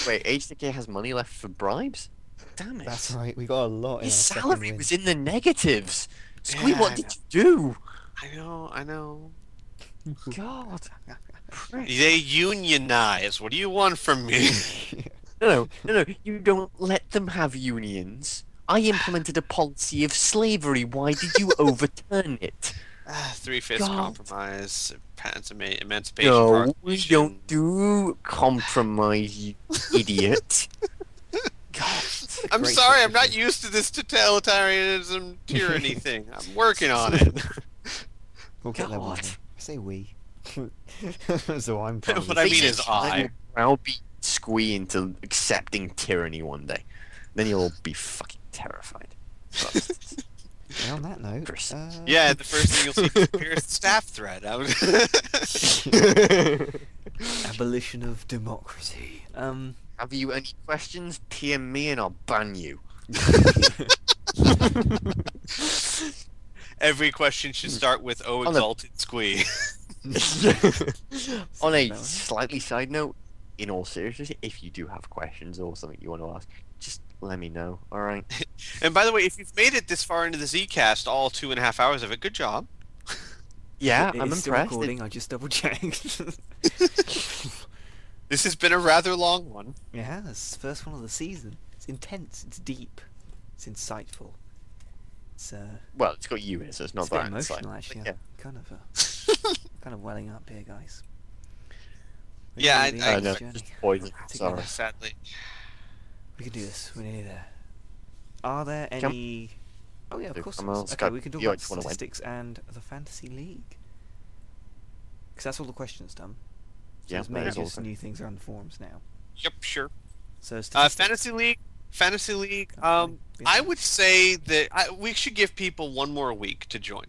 S3: Wait, HTK has money left for bribes? Damn it.
S1: That's right. We got a lot in
S3: His
S1: our second
S3: salary
S1: win.
S3: was in the negatives. Squeak,
S2: Yeah,
S3: what
S2: I
S3: did you do?
S2: I know.
S3: God. Prick.
S2: They unionize. What do you want from me?
S3: No, you don't let them have unions. I implemented a policy of slavery. Why did you overturn it?
S2: Three-fifths
S3: God.
S2: compromise, emancipation
S3: No, we
S2: proclamation.
S3: don't do compromise, you idiot. God.
S2: I'm
S1: Great
S2: sorry, I'm not
S1: decision.
S2: used to this totalitarianism tyranny thing. I'm working on it.
S1: We'll get there one
S3: God.
S1: day. I say we. So I'm part of
S2: What
S1: the
S2: I mean
S1: team.
S2: is I.
S3: will browbeat Squee into accepting tyranny one day. Then you'll all be fucking terrified. But-
S1: And on that note,
S3: Chris.
S2: Yeah, the first thing you'll see is Pierce staff thread.
S1: abolition of democracy.
S3: Have you any questions? PM me and I'll ban you.
S2: Every question should start with "Oh,
S3: On the-
S2: exalted squee."
S3: On a
S1: That one.
S3: slightly side note, in all seriousness, if you do have questions or something you want to ask, just let me know. All right.
S2: And by the way, if you've made it this far into the Zcast, all 2.5 hours of it, good job.
S3: Yeah,
S1: It
S3: I'm
S1: is still
S3: impressed.
S1: recording. I just double checked.
S2: This has been a rather long one.
S1: Yeah, it's the first one of the season. It's intense. It's deep. It's insightful. It's
S3: Well, it's got you here, so it's not
S1: it's a bit
S3: that
S1: emotional
S3: inside.
S1: actually.
S3: Yeah.
S1: Kind of kind of welling up here, guys. We
S2: Yeah,
S1: can do the
S2: I
S1: end of
S3: know,
S1: this journey.
S3: just poison.
S1: Together.
S3: Sorry.
S2: Sadly.
S1: We can do this. We're nearly there. Are there
S3: Come-
S1: any? Oh yeah, of
S3: Do
S1: course.
S3: come
S1: there is.
S3: on,
S1: Okay,
S3: Scott,
S1: we can talk
S3: you
S1: about
S3: just wanna win.
S1: statistics and the fantasy league. Because that's all the questions done. So
S3: Yeah,
S1: there's
S3: that
S1: maybe
S3: is all
S1: just
S3: the
S1: new things around the forums now.
S2: Yep, sure.
S1: So statistics.
S2: Fantasy League.
S1: Okay,
S2: I
S1: yeah.
S2: would say that we should give people one more week to join.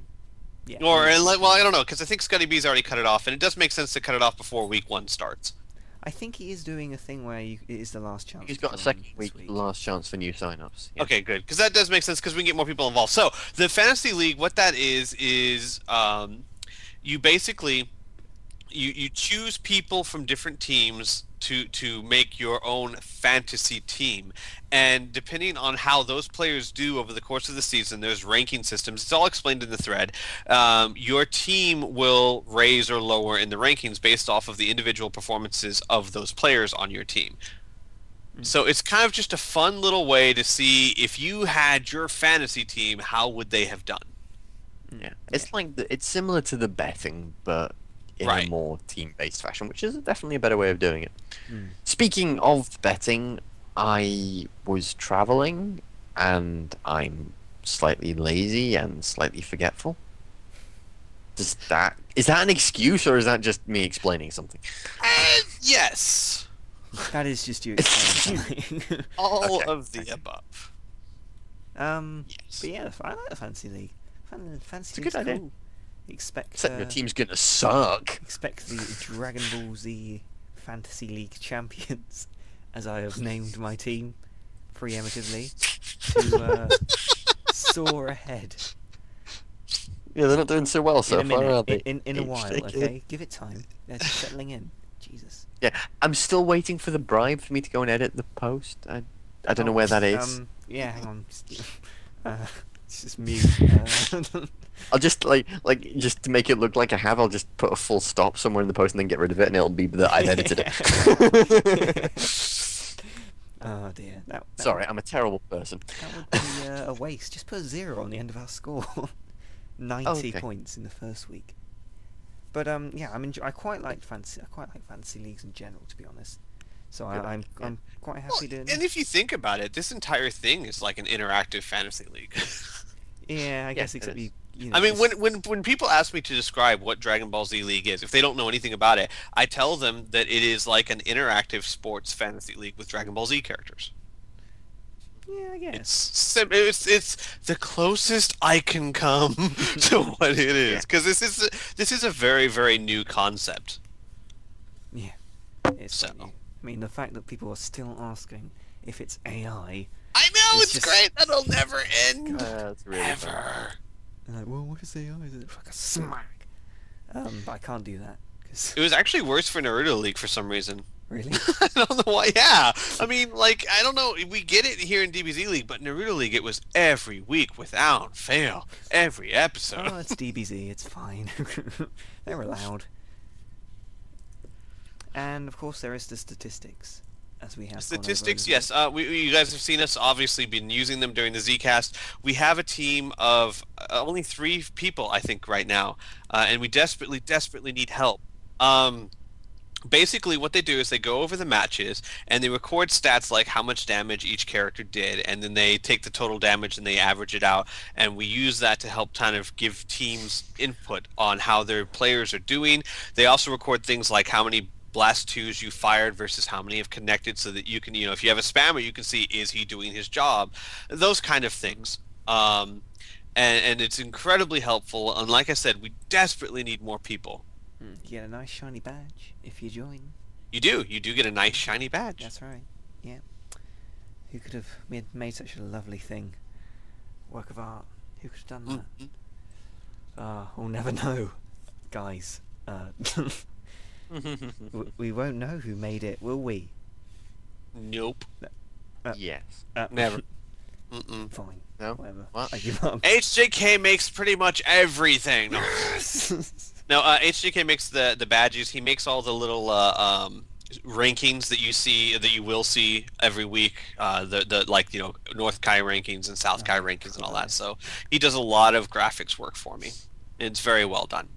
S1: Yeah,
S2: Or,
S1: yeah.
S2: well, I don't know, because I think Scotty B's already cut it off, and it does make sense to cut it off before week 1 starts.
S1: I think he is doing a thing where it is the last chance.
S3: He's
S1: to
S3: got a
S1: join
S3: second
S1: this
S3: week, last chance for new sign-ups. Yeah.
S2: Okay, good, because that does make sense, because we can get more people involved. So, the Fantasy League, what that is you basically, you choose people from different teams to make your own fantasy team, and depending on how those players do over the course of the season, there's ranking systems. It's all explained in the thread. Your team will raise or lower in the rankings based off of the individual performances of those players on your team. So it's kind of just a fun little way to see if you had your fantasy team, how would they have done?
S3: Yeah, it's like it's similar to the betting, but in
S2: Right.
S3: a more team-based fashion, which is definitely a better way of doing it.
S1: Mm.
S3: Speaking of betting, I was traveling, and I'm slightly lazy and slightly forgetful. Is that an excuse, or is that just me explaining something?
S2: Yes,
S1: That is just you explaining.
S2: all
S3: Okay,
S2: of the
S3: okay.
S2: above.
S1: But yeah, I like the fantasy league. Fantasy
S3: It's a
S1: league's
S3: good idea.
S1: cool. Expect
S3: Except your team's gonna suck.
S1: expect the Dragon Ball Z Fantasy League champions, as I have named my team preemptively, to soar ahead
S3: Yeah, they're not doing so well so
S1: in a
S3: far,
S1: minute,
S3: are they?
S1: in a while.
S3: HTK.
S1: Okay, give it time. They're just settling in. Jesus.
S3: Yeah, I'm still waiting for the bribe for me to go and edit the post. I don't know where that is.
S1: Yeah, hang on. It's just mute.
S3: I'll just just to make it look like I have, I'll just put a full stop somewhere in the post and then get rid of it, and it'll be that I've edited it.
S1: Oh dear. That
S3: Sorry, I'm a terrible person.
S1: That would be a waste. Just put a 0 on the end of our score. 90
S3: Okay.
S1: points in the first week. But yeah, I quite like fantasy leagues in general, to be honest. So
S3: Good
S1: I'm
S3: idea.
S1: I'm quite
S2: Well,
S1: happy doing.
S2: and if you think about it, this entire thing is like an interactive fantasy league.
S1: Yeah, I guess
S3: it
S1: except
S3: is.
S1: you know.
S2: I mean,
S1: it's-
S2: when people ask me to describe what Dragon Ball Z League is, if they don't know anything about it, I tell them that it is like an interactive sports fantasy league with Dragon Ball Z characters.
S1: Yeah, I guess.
S2: It's the closest I can come to what it is, because this is a very, very new concept.
S1: Yeah. It's
S2: So.
S1: quite new. I mean, the fact that people are still asking if it's AI
S2: I know
S1: It's
S2: it's
S1: just-
S2: great. That'll never end.
S3: That's really fun.
S2: Ever.
S1: And like, well, what is AI? Is it like a smack? But I can't do that because
S2: It was actually worse for Naruto League for some reason.
S1: really.
S2: I don't know why. Yeah, I mean, like, I don't know. We get it here in DBZ League, but Naruto League, it was every week without fail, every episode.
S1: Oh, it's DBZ. It's fine. They're allowed. And of course, there is the statistics, as we have.
S2: Statistics, yes. You guys have seen us obviously been using them during the Zcast. We have a team of only 3 people, I think, right now, and we desperately need help. Basically, what they do is they go over the matches and they record stats like how much damage each character did, and then they take the total damage and they average it out, and we use that to help kind of give teams input on how their players are doing. They also record things like how many blast 2s you fired versus how many have connected, so that you can, if you have a spammer, you can see, is he doing his job? Those kind of things. And it's incredibly helpful, and like I said, we desperately need more people.
S1: You get a nice shiny badge if you join.
S2: You do get a nice shiny badge.
S1: That's right. Yeah. Who could have made such a lovely thing? Work of art. Who could have done that? We'll never know, guys. We won't know who made it, will we?
S2: Nope.
S3: Yes.
S2: Never. Mm-mm.
S1: Fine.
S3: No?
S1: Whatever.
S3: What?
S1: I give up.
S2: HJK makes pretty much everything. No, no. HJK makes the badges. He makes all the little rankings that you see, that you will see every week. The like North Kai rankings and South Kai rankings and all that. So he does a lot of graphics work for me. It's very well done.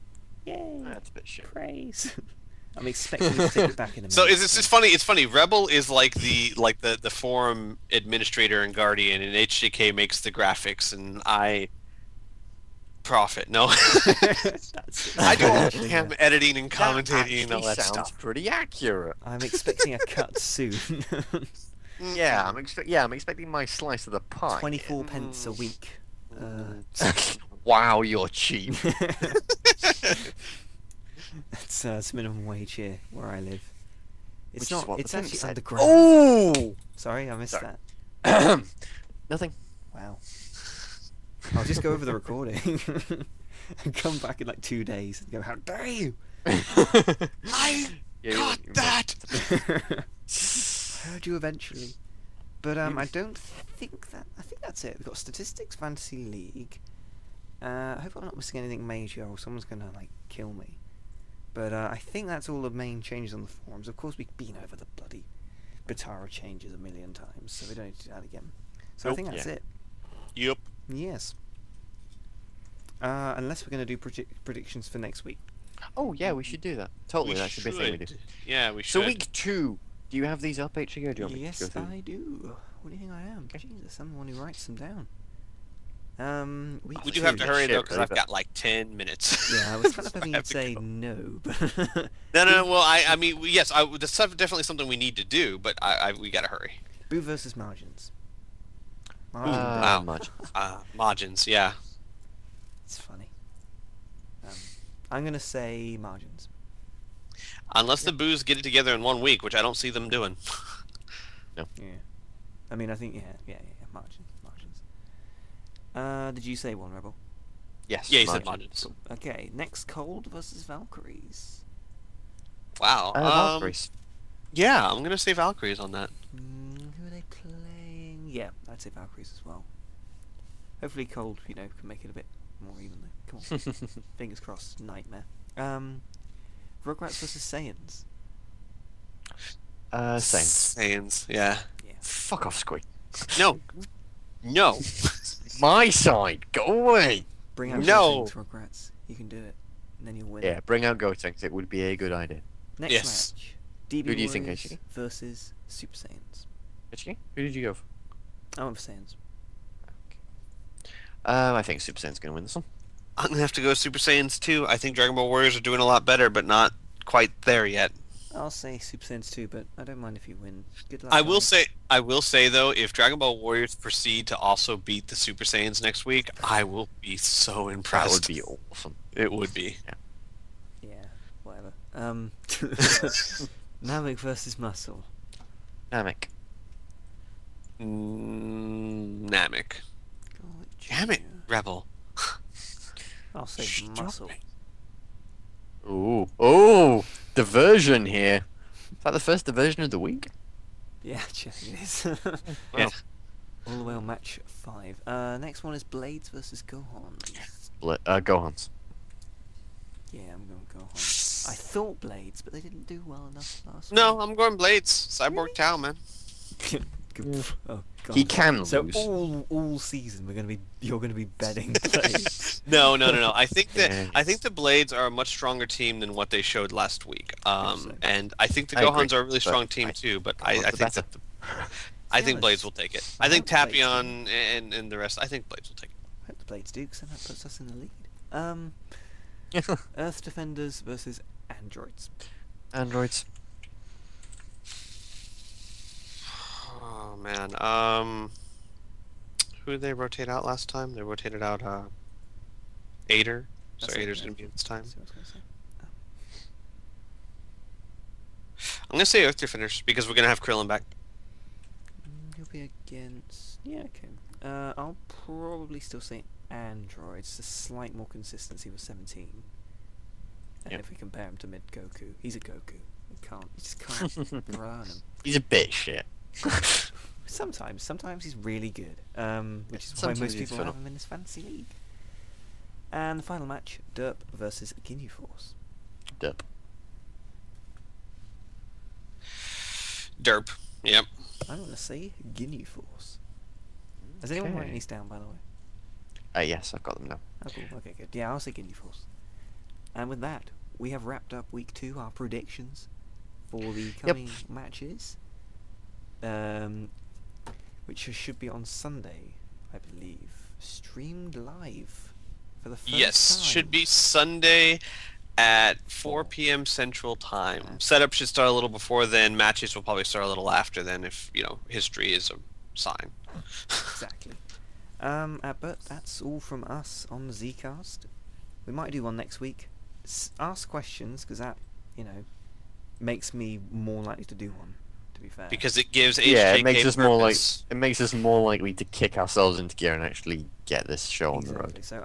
S1: Yay!
S3: That's a bit shit.
S1: Praise. I'm expecting to take it back in a minute.
S2: So it's funny. It's funny. Rebel is like the forum administrator and guardian, and HJK makes the graphics, and I profit. No,
S1: That's
S2: I do all the
S1: actually,
S2: damn
S1: yeah.
S2: editing and
S3: That
S2: commentating and all
S3: actually
S2: that
S3: sounds
S2: stuff.
S3: pretty accurate.
S1: I'm expecting a cut soon.
S3: Yeah, I'm expecting my slice of the pie.
S1: 24 pence a week.
S3: Wow, you're cheap.
S1: It's minimum wage here where I live. It's
S3: Which is
S1: not.
S3: what
S1: It's
S3: the thing
S1: actually
S3: said.
S1: underground.
S3: Oh!
S1: Sorry, I missed
S3: Sorry.
S1: that.
S3: Nothing.
S1: Wow. I'll just go over the recording and come back in like 2 days and go, "How dare you!"
S2: I got that.
S1: I heard you eventually. But I don't think that. I think that's it. We've got statistics, fantasy league. I hope I'm not missing anything major, or someone's gonna like kill me. But I think that's all the main changes on the forums. Of course, we've been over the bloody Batara changes a million times, so we don't need to do that again. So I
S2: Nope.
S1: think that's
S3: Yeah.
S1: it.
S2: Yep.
S1: Yes. Unless we're going to do predictions for next week.
S3: Oh yeah, we should do that. Totally,
S2: We
S3: that should be a thing we do.
S2: should. Yeah, we should.
S3: So week 2. Do you have these up, HG, or do you want me
S1: Yes,
S3: to go through?
S1: I do. What do you think I am?
S3: Okay.
S1: Jesus, I'm the one who writes them down. Week
S2: We do
S1: two.
S2: have to hurry though,
S3: Shit,
S2: because
S3: really,
S2: I've got like 10 minutes.
S1: Yeah, I was kind of
S2: So I
S1: hoping
S2: have
S1: you'd
S2: to
S1: say
S2: go.
S1: no, but
S2: No. Well, I mean, yes, that's definitely something we need to do, but we gotta hurry.
S1: Boo versus margins.
S2: Wow.
S3: Much.
S2: Margins, yeah.
S1: It's funny. I'm gonna say margins.
S2: Unless the Boos get it together in 1 week, which I don't see them doing.
S1: Yeah. I mean, I think yeah. Margins. Did you say one, Rebel?
S3: Yes.
S2: Yeah, he said
S3: margins.
S2: margins.
S1: Okay. Next, Cold versus Valkyries.
S2: Wow.
S3: Valkyries.
S2: Yeah, I'm gonna say Valkyries on that.
S1: Who are they playing? Yeah, I'd say Valkyries as well. Hopefully, Cold, can make it a bit more even. Though. Come on, fingers crossed. Nightmare. Rugrats versus Saiyans.
S3: Same.
S2: Saiyans, yeah.
S1: Yeah.
S3: Fuck off, Squeak.
S2: No. No.
S3: My side. Go away.
S1: Bring out
S2: No.
S1: Gotenks, Rugrats. You can do it, and then you'll win.
S3: Yeah, bring out Gotenks. It would be a good idea.
S1: Next
S2: Yes.
S1: match. DB
S3: Who do you think,
S1: Warriors
S3: HG?
S1: versus Super Saiyans.
S3: HG? Who did you go for?
S1: I went for Saiyans.
S3: I think Super Saiyan's gonna win this one.
S2: I'm gonna have to go Super Saiyans 2. I think Dragon Ball Warriors are doing a lot better, but not quite there yet.
S1: I'll say Super Saiyans 2, but I don't mind if you win. Good luck.
S2: I will
S1: guys.
S2: say though, if Dragon Ball Warriors proceed to also beat the Super Saiyans next week, I will be so
S3: That
S2: impressed.
S3: would be awesome.
S2: It would be.
S1: Yeah, whatever. Namek versus Muscle.
S3: Namek.
S2: Namek.
S4: Garlic
S2: Damn it,
S4: Jr.
S2: Rebel.
S4: I'll say
S2: Stop
S4: muscle.
S2: it.
S3: Ooh, oh, diversion here. Is that the first diversion of the week?
S4: Yeah, actually it is.
S2: Yeah.
S4: All the way on match 5. Next one is Blades versus Gohan.
S3: Gohans.
S4: Yeah, I'm going Gohan. I thought Blades, but they didn't do well enough last
S2: No, I'm going Blades. Cyborg
S4: Really?
S2: Tao, man.
S4: week. Oh god.
S3: He can
S4: So
S3: lose.
S4: all season you're gonna be betting Blades.
S2: No. I think
S3: Yes.
S2: the Blades are a much stronger team than what they showed last week.
S4: so.
S2: And I think the
S3: I agree,
S2: Gohans are a really
S3: but
S2: strong team
S3: I-
S2: too. But
S3: Gohans
S2: I
S3: are
S2: think
S3: better.
S2: I
S4: Yeah,
S2: think Blades
S4: let's-
S2: will take it.
S4: I
S2: I think
S4: hope Blades
S2: Tapion and the rest. I think Blades will take it.
S4: I hope the Blades do, because then that puts us in the lead. Earth Defenders versus Androids.
S3: Androids.
S2: Oh man. Who did they rotate out last time? They rotated out Ader. So
S4: That's it,
S2: Ader's
S4: yeah.
S2: gonna be this time.
S4: That's what I was gonna say.
S2: I'm gonna say Earth Defenders because we're gonna have Krillin back.
S4: He'll be against. Yeah, okay. I'll probably still say Androids. A slight more consistency with 17. And
S3: Yep.
S4: if we compare him to Mid Goku, he's a Goku. You just can't run him.
S3: He's a bit shit.
S4: Sometimes he's really good. Which is why
S3: Sometimes
S4: most
S3: he's
S4: people
S3: phenomenal.
S4: have him in this fantasy league. And the final match, Derp versus Ginyu Force.
S3: Derp.
S2: Derp. Yep.
S4: I'm gonna say Ginyu Force. Has anyone
S3: Okay.
S4: written these down, by the way?
S3: Yes, I've got them now.
S4: Oh, cool. Okay, good. Yeah, I'll say Ginyu Force. And with that, we have wrapped up week 2, our predictions for the coming matches. Which should be on Sunday, I believe. Streamed live for the first
S2: Yes.
S4: time.
S2: Should be Sunday at 4 p.m. Central Time. Setup should start a little before then. Matches will probably start a little after then if, history is a sign.
S4: Exactly. But that's all from us on the Zcast. We might do one next week. Ask questions, because that, makes me more likely to do one, to be fair.
S2: Because it gives HJK
S3: Yeah, it makes us
S2: purpose.
S3: more likely to kick ourselves into gear and actually get this show on the road.
S4: Exactly. So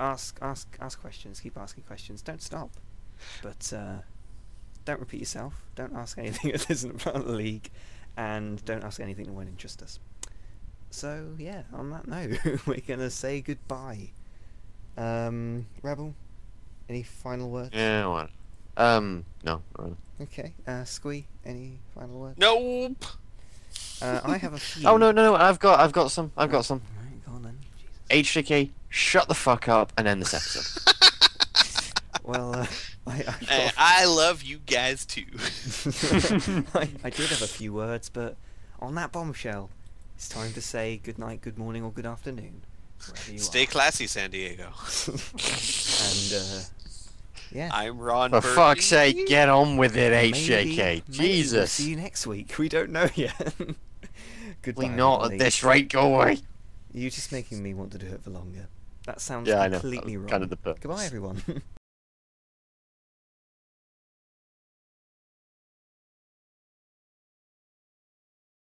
S4: ask questions. Keep asking questions. Don't stop. But don't repeat yourself. Don't ask anything that isn't about the league, and don't ask anything that won't interest us. So yeah, on that note, we're gonna say goodbye. Rebel, any final words?
S3: Yeah, what? No, not really.
S4: Okay. Squee, any final words?
S2: Nope.
S4: I have a few.
S3: Oh no, I've got some.
S4: Alright, go on then. Jesus.
S3: HJK, shut the fuck up and end this episode.
S4: Well, I've got
S2: And I love you guys too.
S4: I did have a few words, but on that bombshell, it's time to say good night, good morning, or good afternoon, wherever you
S2: Stay
S4: are.
S2: classy, San Diego.
S4: And yeah.
S2: I'm Ron.
S3: For
S2: Burgundy.
S3: fuck's sake, get on with it,
S4: Maybe
S3: HJK.
S4: we'll
S3: Jesus.
S4: see you next week. We don't know yet. Goodbye.
S3: We not at
S4: everybody.
S3: this rate, go away.
S4: You're just making me want to do it for longer. That sounds
S3: Yeah, I know.
S4: completely
S3: That was
S4: wrong.
S3: kind of the purpose.
S4: Goodbye, everyone.